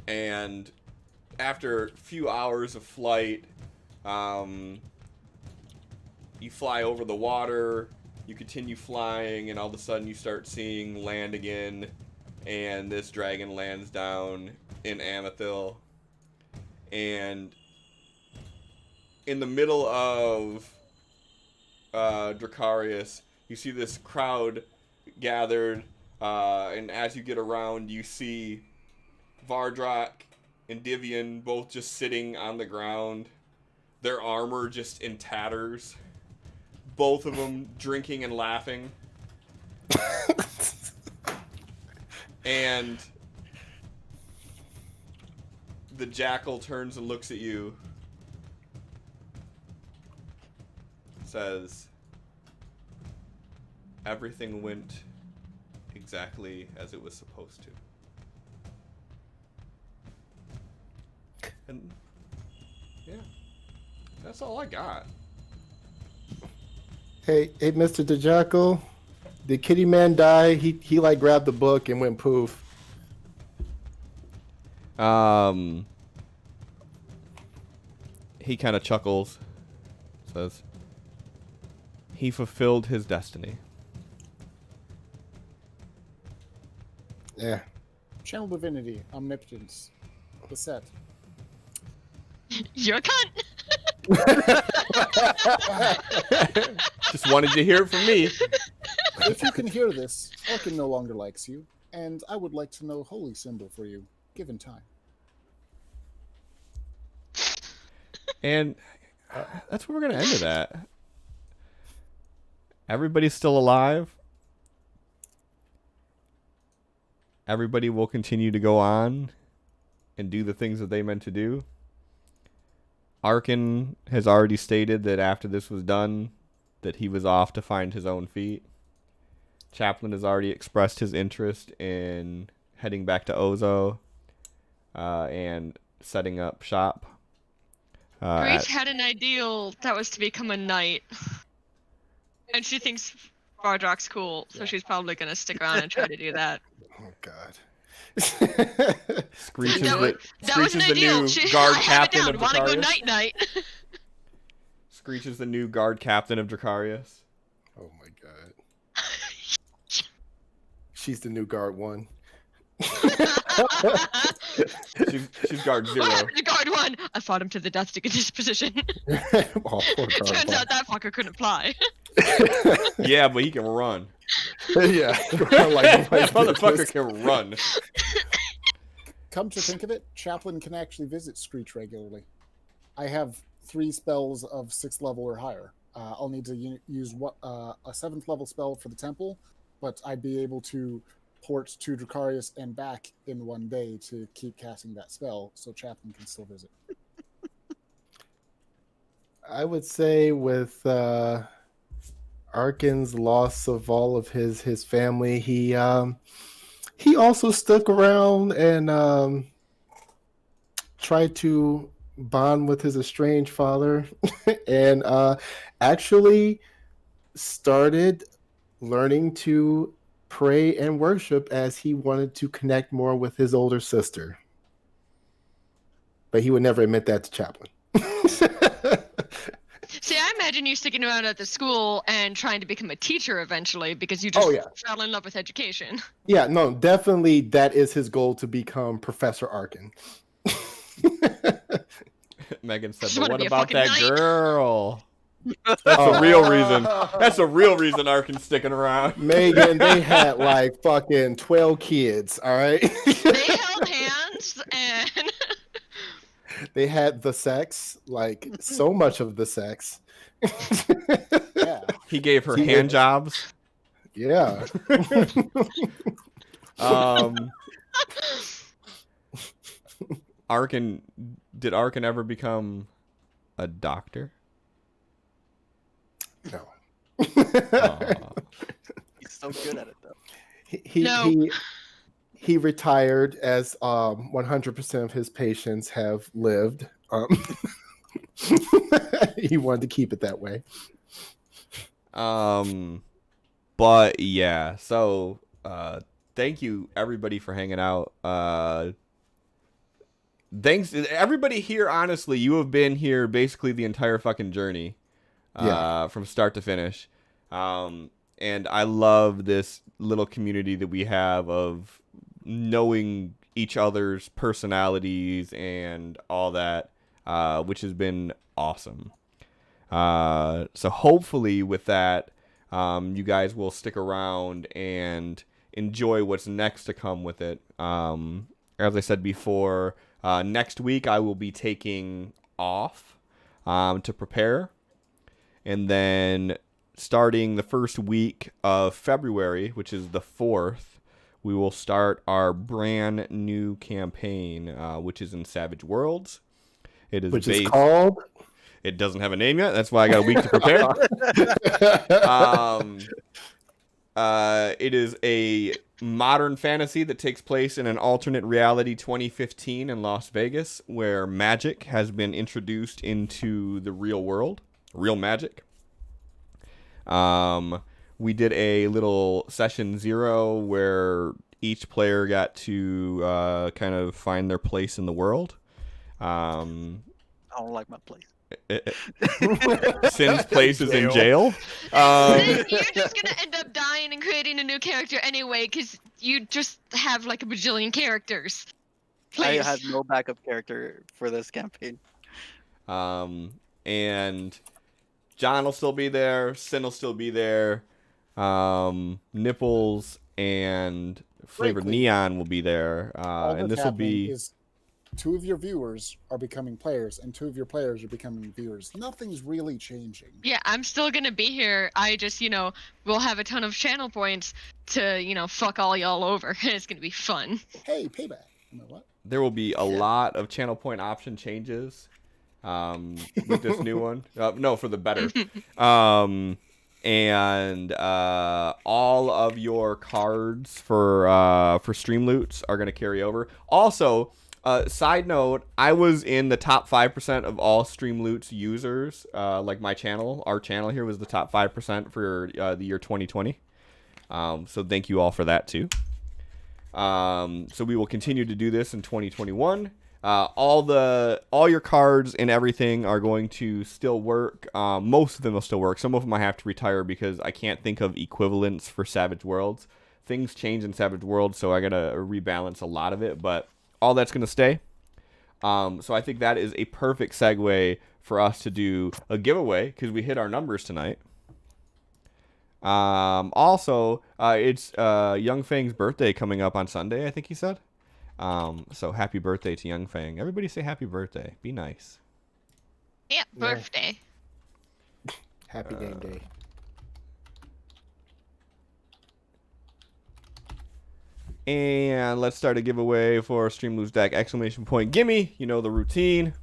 And after a few hours of flight, you fly over the water, you continue flying, and all of a sudden you start seeing land again, and this dragon lands down in Amethil. And in the middle of Dracarius, you see this crowd gathered, and as you get around, you see Vardrak and Divian both just sitting on the ground, their armor just in tatters, both of them drinking and laughing. And the jackal turns and looks at you, says, "Everything went exactly as it was supposed to." And yeah, that's all I got. Hey, Mr. the Jackal, did Kitty Man die? He like grabbed the book and went poof. He kind of chuckles, says, "He fulfilled his destiny." Yeah. Channel divinity, omnipotence, Bassett. You're a cunt. Just wanted to hear it from me. If you can hear this, Arkin no longer likes you, and I would like to know holy symbol for you, given time. And that's where we're going to end it at. Everybody's still alive. Everybody will continue to go on and do the things that they meant to do. Arkin has already stated that after this was done, that he was off to find his own feet. Chaplin has already expressed his interest in heading back to Ozo and setting up shop. Grace had an ideal that was to become a knight. And she thinks Bardrock's cool, so she's probably going to stick around and try to do that. Oh God. Screech is That the, was Screech an is the ideal. new She, guard I have it captain down. of Want to go Dracarius. night-night? Screech is the new guard captain of Dracarius. Oh my God. She's the new guard 1. She's guard 0. What happened to guard 1? I fought him to the death to get this position. Oh, poor guard Turns 1. out that fucker couldn't fly. Yeah, but he can run. Yeah. That motherfucker can run. Come to think of it, Chaplain can actually visit Screech regularly. I have 3 spells of 6th level or higher. I'll need to use a 7th level spell for the temple, but I'd be able to port to Dracarius and back in one day to keep casting that spell, so Chaplain can still visit. I would say with Arkin's loss of all of his family, he also stuck around and tried to bond with his estranged father and actually started learning to pray and worship as he wanted to connect more with his older sister. But he would never admit that to Chaplain. See, I imagine you sticking around at the school and trying to become a teacher eventually because you just fell in love with education. Yeah, no, definitely that is his goal, to become Professor Arkin. Megan said, Just but wanna what be a about fucking that knight." girl? That's a real reason. That's a real reason Arkin's sticking around. Megan, they had like fucking 12 kids, all right? They held hands and They had the sex, like so much of the sex. Yeah. He gave her hand jobs. Yeah. Arkin, did Arkin ever become a doctor? No. He's so good at it though. He retired as 100% of his patients have lived. He wanted to keep it that way. But yeah, so thank you everybody for hanging out. Thanks everybody here. Honestly, you have been here basically the entire fucking journey, from start to finish. And I love this little community that we have of knowing each other's personalities and all that, which has been awesome. So hopefully with that, you guys will stick around and enjoy what's next to come with it. As I said before, next week I will be taking off to prepare. And then starting the first week of February, which is the 4th, we will start our brand new campaign, which is in Savage Worlds. It is is called? It doesn't have a name yet. That's why I got a week to prepare. It is a modern fantasy that takes place in an alternate reality 2015 in Las Vegas, where magic has been introduced into the real world. Real magic. We did a little session 0 where each player got to kind of find their place in the world. I don't like my place. Sin's place is in jail. you're just gonna end up dying and creating a new character anyway, because you just have like a bajillion characters. Please. I have no backup character for this campaign. And John will still be there. Sin will still be there. Nipples and Flavored Frankly, Neon will be there. All And that's this will happening be... is 2 of your viewers are becoming players, and 2 of your players are becoming viewers. Nothing's really changing. Yeah, I'm still gonna be here. I just, we'll have a ton of channel points to, fuck all y'all over. It's gonna be fun. Hey, payback. What? There will be a lot of channel point option changes with this new one. No, for the better. And all of your cards for stream loots are going to carry over. Also, side note, I was in the top 5% of all stream loots users. Like my channel, our channel here was the top 5% for the year 2020. So thank you all for that too. So we will continue to do this in 2021. All your cards and everything are going to still work. Most of them will still work. Some of them I have to retire because I can't think of equivalents for Savage Worlds. Things change in Savage Worlds, so I gotta rebalance a lot of it, but all that's gonna stay. So I think that is a perfect segue for us to do a giveaway because we hit our numbers tonight. Also, it's Young Fang's birthday coming up on Sunday, I think he said. So happy birthday to Young Fang. Everybody say happy birthday. Be nice. Yeah, birthday. Happy game day. And let's start a giveaway for Stream Lose Deck! Exclamation point gimme. You know the routine.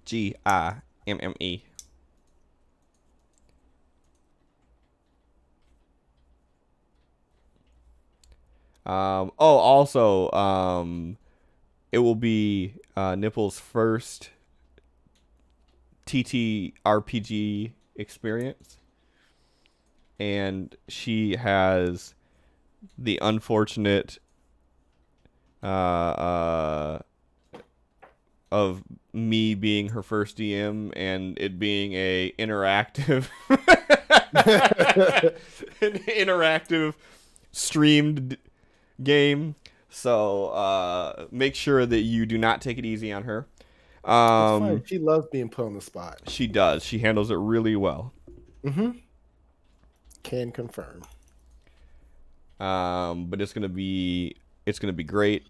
GIMME. Also, it will be Nipple's first TTRPG experience, and she has the unfortunate of me being her first DM and it being a interactive an interactive streamed game, so make sure that you do not take it easy on her. It's fine. She loves being put on the spot. She does. She handles it really well. Can confirm. But it's gonna be great.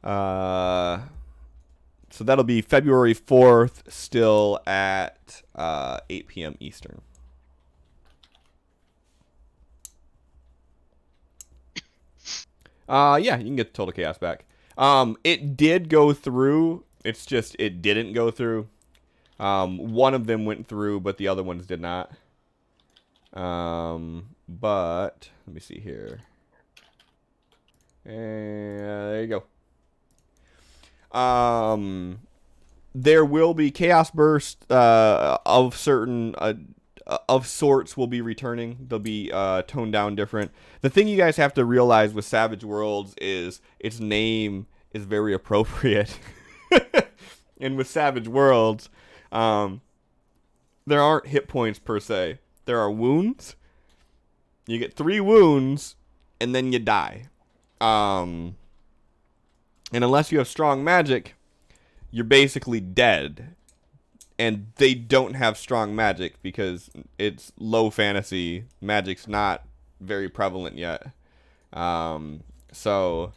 So that'll be February 4th, still at 8 p.m. Eastern. Yeah, you can get the Total Chaos back. It did go through. It's just it didn't go through. One of them went through, but the other ones did not. But let me see here. And there you go. There will be Chaos Burst of certain of sorts will be returning. They'll be toned down different. The thing you guys have to realize with Savage Worlds is its name is very appropriate. And with Savage Worlds, there aren't hit points per se. There are wounds. You get 3 wounds, and then you die. And unless you have strong magic, you're basically dead. And they don't have strong magic because it's low fantasy. Magic's not very prevalent yet. So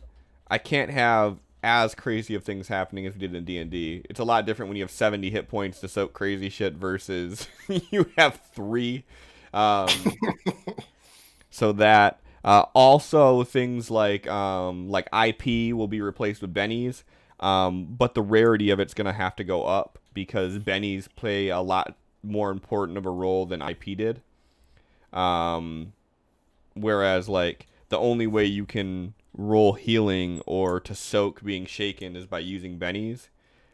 I can't have as crazy of things happening as we did in D&D. It's a lot different when you have 70 hit points to soak crazy shit versus you have 3. So that also things like IP will be replaced with bennies, but the rarity of it's gonna have to go up because bennies play a lot more important of a role than IP did. Whereas like the only way you can roll healing or to soak being shaken is by using bennies.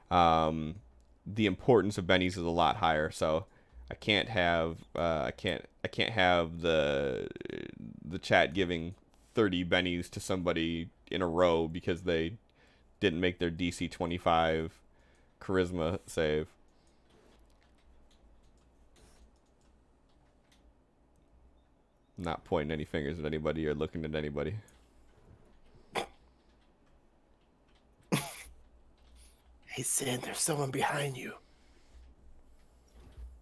The importance of bennies is a lot higher, so I can't have the chat giving 30 bennies to somebody in a row because they didn't make their DC 25 charisma save. Not pointing any fingers at anybody or looking at anybody. Hey, Sin, there's someone behind you.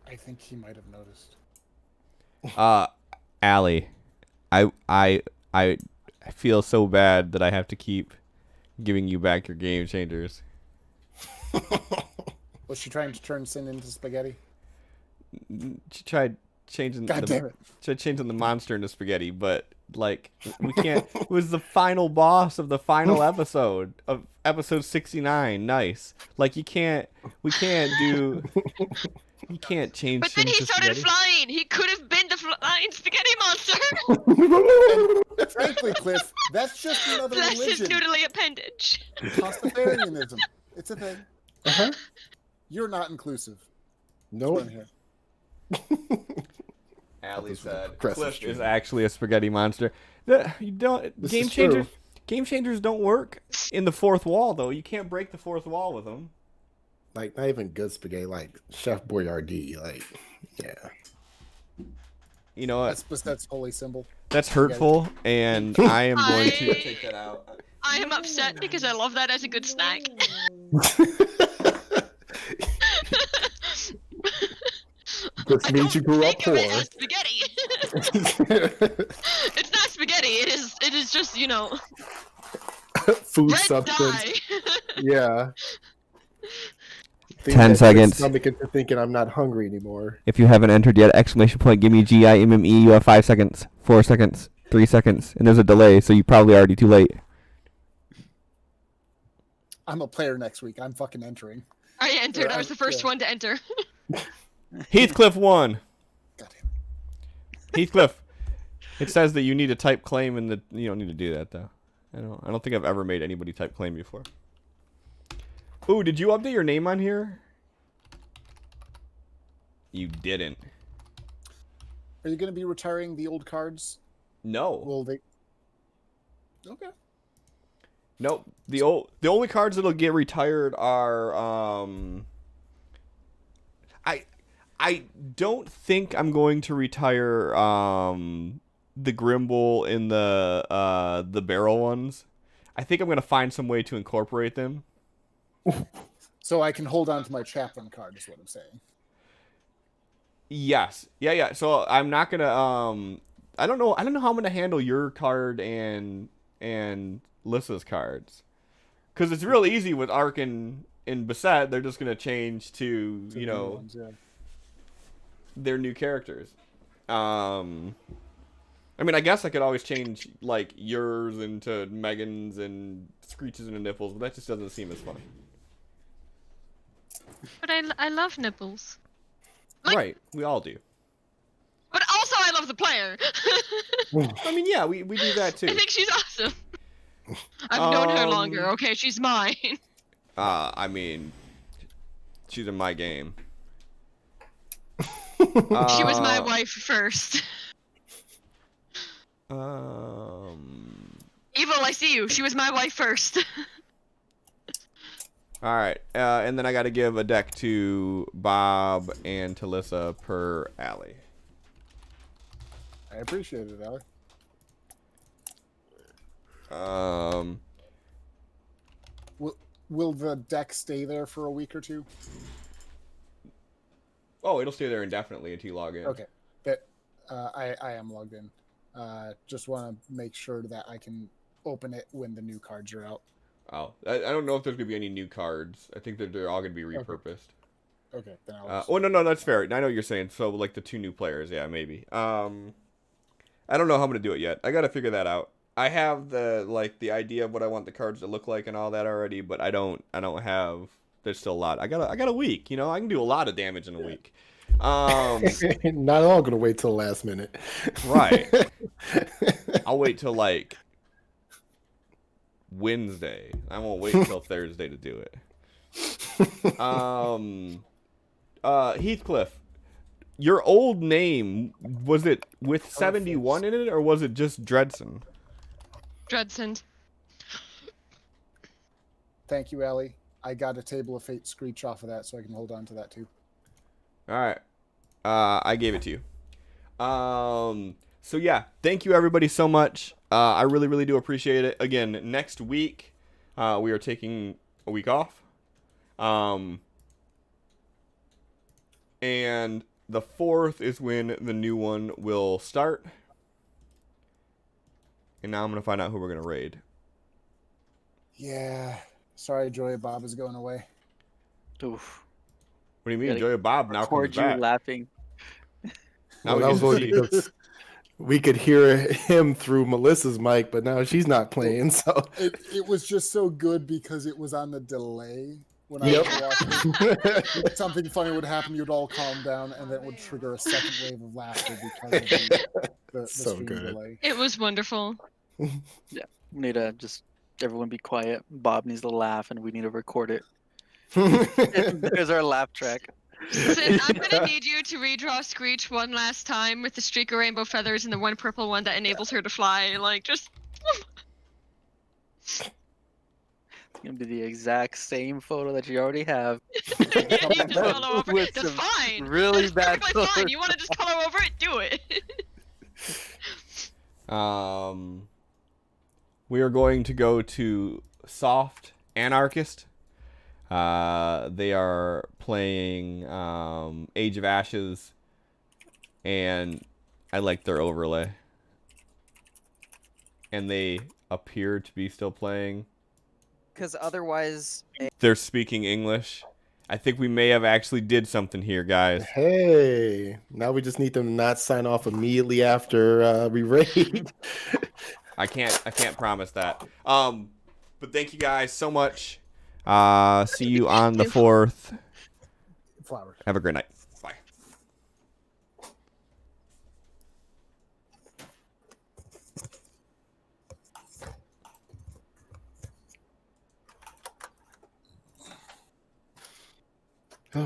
I think he might have noticed. Allie, I feel so bad that I have to keep giving you back your game changers. Was she trying to turn Sin into spaghetti? She tried changing God damn it. tried changing the monster into spaghetti, but like we can't. It was the final boss of the final episode of episode 69. Nice. Like we can't do. You can't change But then him he to started spaghetti. flying. He could have been the flying spaghetti monster. Frankly, Cliff, that's just another That's his religion. noodly appendage. Pastafarianism. It's a thing. Uh-huh. You're not inclusive. Nope. Come here. Allie said impressive Cliff stream. is actually a spaghetti monster. You don't This game is changers. true. Game changers don't work in the fourth wall though. You can't break the fourth wall with them. Like not even good spaghetti, like Chef Boyardee. Like, yeah. You know what? That's holy symbol. That's hurtful, and I am going to I- take that out. I am upset because I love that as a good snack. This I means don't you grew up think of it poor. as spaghetti. It's not spaghetti. It is just, you know, Food red substance. dye. Yeah. 10 seconds. Stomach into thinking I'm not hungry anymore. If you haven't entered yet, exclamation point, give me GIMME. You have 5 seconds, 4 seconds, 3 seconds, and there's a delay, so you're probably already too late. I'm a player next week. I'm fucking entering. I entered. I was the first Yeah. one to enter. Heathcliff won. God damn it. Heathcliff. It says that you need to type claim in the. You don't need to do that though. I don't think I've ever made anybody type claim before. Ooh, did you update your name on here? You didn't. Are you going to be retiring the old cards? No. Will they? Okay. Nope. The only cards that'll get retired are I don't think I'm going to retire the Grimble and the barrel ones. I think I'm gonna find some way to incorporate them. So I can hold on to my chaplain card is what I'm saying. Yes. Yeah. So I'm not gonna I don't know how I'm gonna handle your card and Lissa's cards. Because it's real easy with Ark and Beset, they're just gonna change to, To you the new know, ones, yeah. their new characters. I mean, I guess I could always change like yours into Megan's and Screech's into Nipples, but that just doesn't seem as fun. But I love nipples. Like- Right, we all do. But also I love the player. I mean, yeah, we do that too. I think she's awesome. I've known her longer. Okay, she's mine. I mean, she's in my game. She was my wife first. Evil, I see you. She was my wife first. All right, and then I got to give a deck to Bob and to Lissa per Allie. I appreciate it, Alec. Will the deck stay there for a week or two? Oh, it'll stay there indefinitely until you log in. Okay. But I am logged in. Just want to make sure that I can open it when the new cards are out. Oh, I don't know if there's gonna be any new cards. I think that they're all gonna be repurposed. Okay, then I'll Oh no, that's fair. I know what you're saying. So like the 2 new players, yeah, maybe. I don't know how I'm gonna do it yet. I gotta figure that out. I have the idea of what I want the cards to look like and all that already, but I don't have. There's still a lot. I got a week. You know, I can do a lot of damage in a week. Not all gonna wait till the last minute. Right. I'll wait till like Wednesday. I won't wait until Thursday to do it. Heathcliff, your old name, was it with 71 in it or was it just Dredson? Dredsend. Thank you, Allie. I got a Table of Fate screech off of that, so I can hold on to that too. All right. I gave it to you. So yeah, thank you everybody so much. I really, really do appreciate it. Again, next week, we are taking a week off. And the 4th is when the new one will start. And now I'm going to find out who we're going to raid. Yeah. Sorry, Joy Bob is going away. Oof. What do you mean? Gotta Joy Bob now comes Record you back. laughing. Now Well, we that get was to only see. because we could hear him through Melissa's mic, but now she's not playing. So It was just so good because it was on the delay when I Yep. was watching it. Something funny would happen, you'd all calm down, and then it would trigger a second wave of laughter because of the So stream good. delay. It was wonderful. We need to just everyone be quiet. Bob needs to laugh, and we need to record it. There's our laugh track. Sid, I'm gonna need you to redraw Screech one last time with the streak of rainbow feathers and the one purple one that enables her to fly. Like, just. It's gonna be the exact same photo that you already have. Yeah, you just color over it. With That's some fine. really That's bad perfectly fine. colors. You want to just color over it? Do it. We are going to go to Soft Anarchist. They are playing Age of Ashes, and I like their overlay. And they appear to be still playing. Because otherwise, They're speaking English. I think we may have actually did something here, guys. Hey, now we just need them to not sign off immediately after we raid. I can't promise that. But thank you guys so much. See you on the 4th. Flowers. Have a great night.